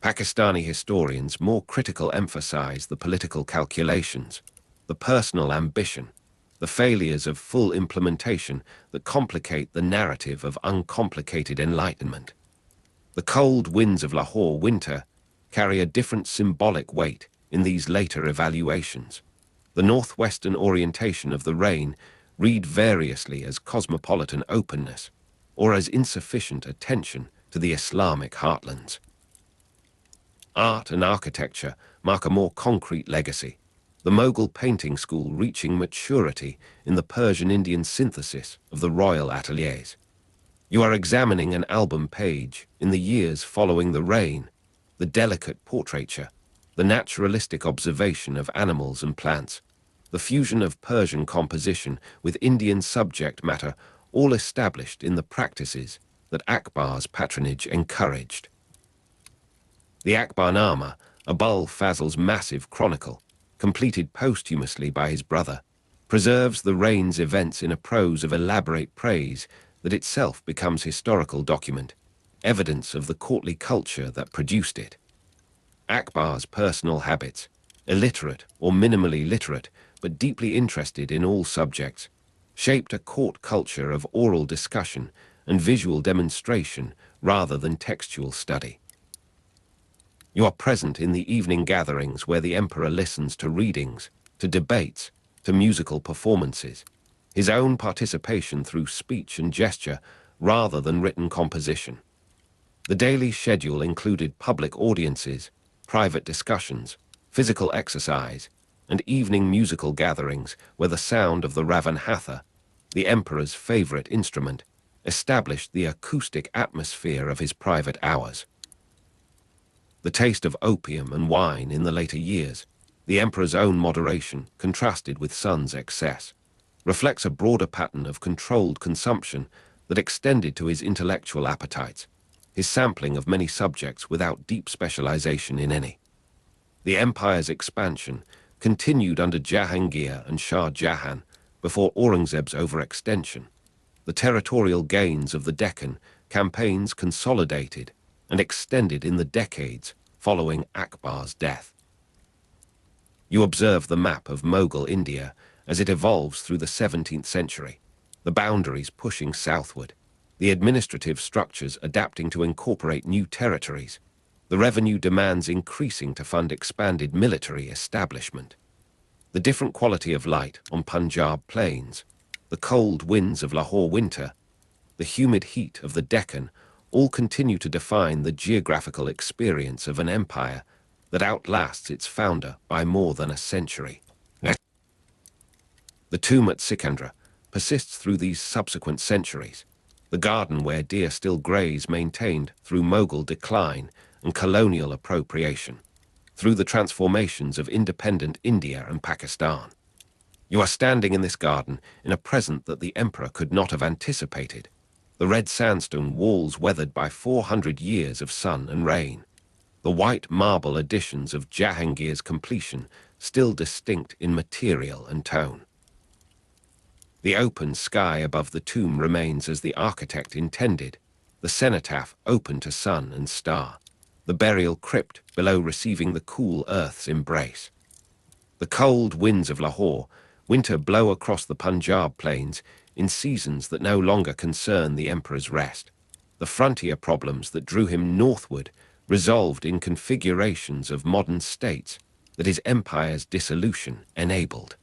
Pakistani historians more critical emphasize the political calculations, the personal ambition, the failures of full implementation that complicate the narrative of uncomplicated enlightenment. The cold winds of Lahore winter carry a different symbolic weight in these later evaluations. The northwestern orientation of the rain read variously as cosmopolitan openness or as insufficient attention to the Islamic heartlands. Art and architecture mark a more concrete legacy, the Mughal painting school reaching maturity in the Persian-Indian synthesis of the royal ateliers. You are examining an album page in the years following the reign, the delicate portraiture, the naturalistic observation of animals and plants, the fusion of Persian composition with Indian subject matter, all established in the practices that Akbar's patronage encouraged. The Akbarnama, Abul Fazl's massive chronicle, completed posthumously by his brother, preserves the reign's events in a prose of elaborate praise that itself becomes historical document, evidence of the courtly culture that produced it. Akbar's personal habits, illiterate or minimally literate, but deeply interested in all subjects, shaped a court culture of oral discussion and visual demonstration rather than textual study. You are present in the evening gatherings where the emperor listens to readings, to debates, to musical performances, his own participation through speech and gesture rather than written composition. The daily schedule included public audiences, private discussions, physical exercise, and evening musical gatherings where the sound of the Ravan Hatha, the emperor's favorite instrument, established the acoustic atmosphere of his private hours. The taste of opium and wine in the later years, the emperor's own moderation contrasted with son's excess, reflects a broader pattern of controlled consumption that extended to his intellectual appetites, his sampling of many subjects without deep specialization in any. The empire's expansion continued under Jahangir and Shah Jahan before Aurangzeb's overextension. The territorial gains of the Deccan campaigns consolidated and extended in the decades following Akbar's death. You observe the map of Mughal India as it evolves through the 17th century, the boundaries pushing southward, the administrative structures adapting to incorporate new territories, the revenue demands increasing to fund expanded military establishment. The different quality of light on Punjab plains, the cold winds of Lahore winter, the humid heat of the Deccan all continue to define the geographical experience of an empire that outlasts its founder by more than a century. The tomb at Sikandra persists through these subsequent centuries, the garden where deer still graze maintained through Mughal decline and colonial appropriation, through the transformations of independent India and Pakistan. You are standing in this garden in a present that the emperor could not have anticipated, the red sandstone walls weathered by 400 years of sun and rain, the white marble additions of Jahangir's completion still distinct in material and tone. The open sky above the tomb remains as the architect intended, the cenotaph open to sun and star, the burial crypt below receiving the cool earth's embrace. The cold winds of Lahore winter blow across the Punjab plains in seasons that no longer concern the emperor's rest. The frontier problems that drew him northward resolved in configurations of modern states that his empire's dissolution enabled.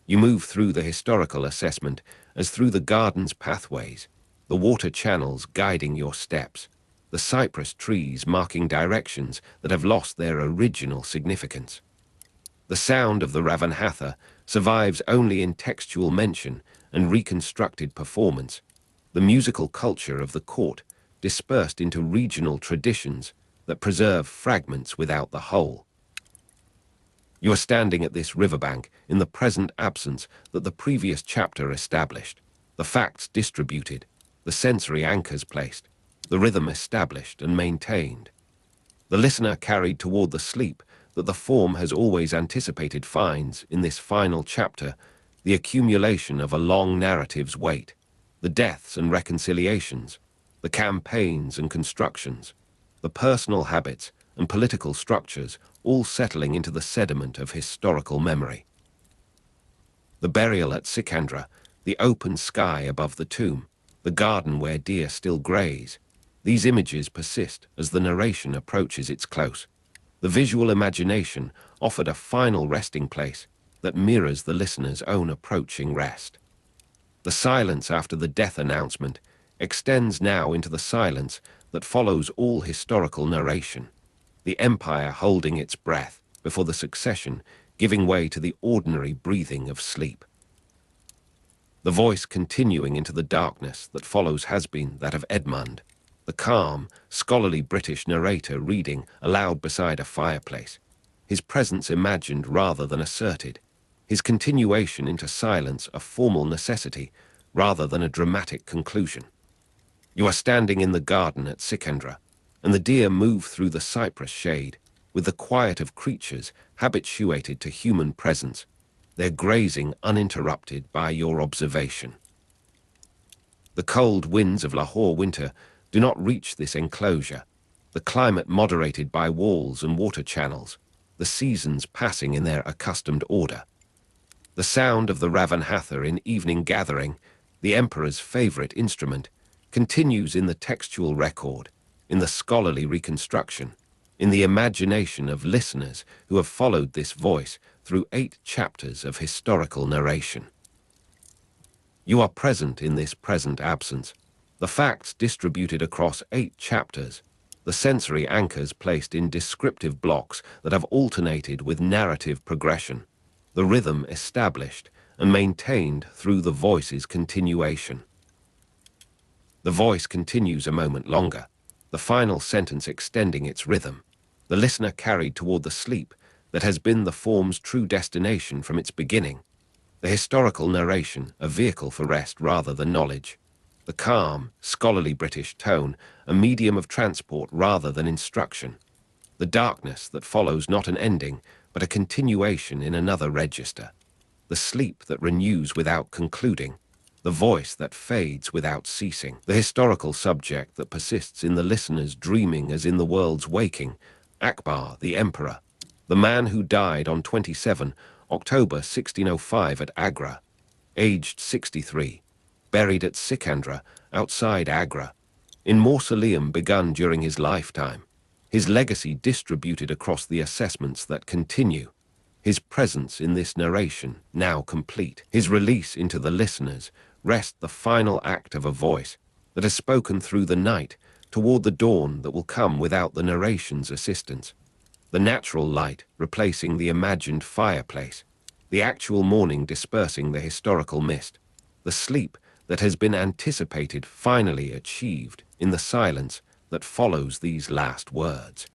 You move through the historical assessment as through the garden's pathways, the water channels guiding your steps, the cypress trees marking directions that have lost their original significance. The sound of the Ravan Hatha survives only in textual mention and reconstructed performance, the musical culture of the court dispersed into regional traditions that preserve fragments without the whole. You are standing at this riverbank in the present absence that the previous chapter established, the facts distributed, the sensory anchors placed, the rhythm established and maintained. The listener carried toward the sleep that the form has always anticipated finds in this final chapter the accumulation of a long narrative's weight, the deaths and reconciliations, the campaigns and constructions, the personal habits and political structures all settling into the sediment of historical memory. The burial at Sikandra, the open sky above the tomb, the garden where deer still graze, these images persist as the narration approaches its close. The visual imagination offered a final resting place that mirrors the listener's own approaching rest. The silence after the death announcement extends now into the silence that follows all historical narration, the empire holding its breath before the succession giving way to the ordinary breathing of sleep. The voice continuing into the darkness that follows has been that of Edmund, the calm, scholarly British narrator reading aloud beside a fireplace, his presence imagined rather than asserted, his continuation into silence a formal necessity rather than a dramatic conclusion. You are standing in the garden at Sikandra, and the deer move through the cypress shade, with the quiet of creatures habituated to human presence, their grazing uninterrupted by your observation. The cold winds of Lahore winter do not reach this enclosure, the climate moderated by walls and water channels, the seasons passing in their accustomed order. The sound of the Ravanhatha in evening gathering, the emperor's favorite instrument, continues in the textual record, in the scholarly reconstruction, in the imagination of listeners who have followed this voice through 8 chapters of historical narration. You are present in this present absence, the facts distributed across 8 chapters, the sensory anchors placed in descriptive blocks that have alternated with narrative progression, the rhythm established and maintained through the voice's continuation. The voice continues a moment longer, the final sentence extending its rhythm, the listener carried toward the sleep that has been the form's true destination from its beginning, the historical narration a vehicle for rest rather than knowledge, the calm, scholarly British tone a medium of transport rather than instruction, the darkness that follows not an ending but a continuation in another register, the sleep that renews without concluding, the voice that fades without ceasing, the historical subject that persists in the listener's dreaming as in the world's waking, Akbar, the emperor, the man who died on 27 October 1605 at Agra, aged 63, buried at Sikandra outside Agra, in mausoleum begun during his lifetime, his legacy distributed across the assessments that continue, his presence in this narration now complete, his release into the listeners rest the final act of a voice that has spoken through the night toward the dawn that will come without the narration's assistance, the natural light replacing the imagined fireplace, the actual morning dispersing the historical mist, the sleep that has been anticipated finally achieved in the silence that follows these last words.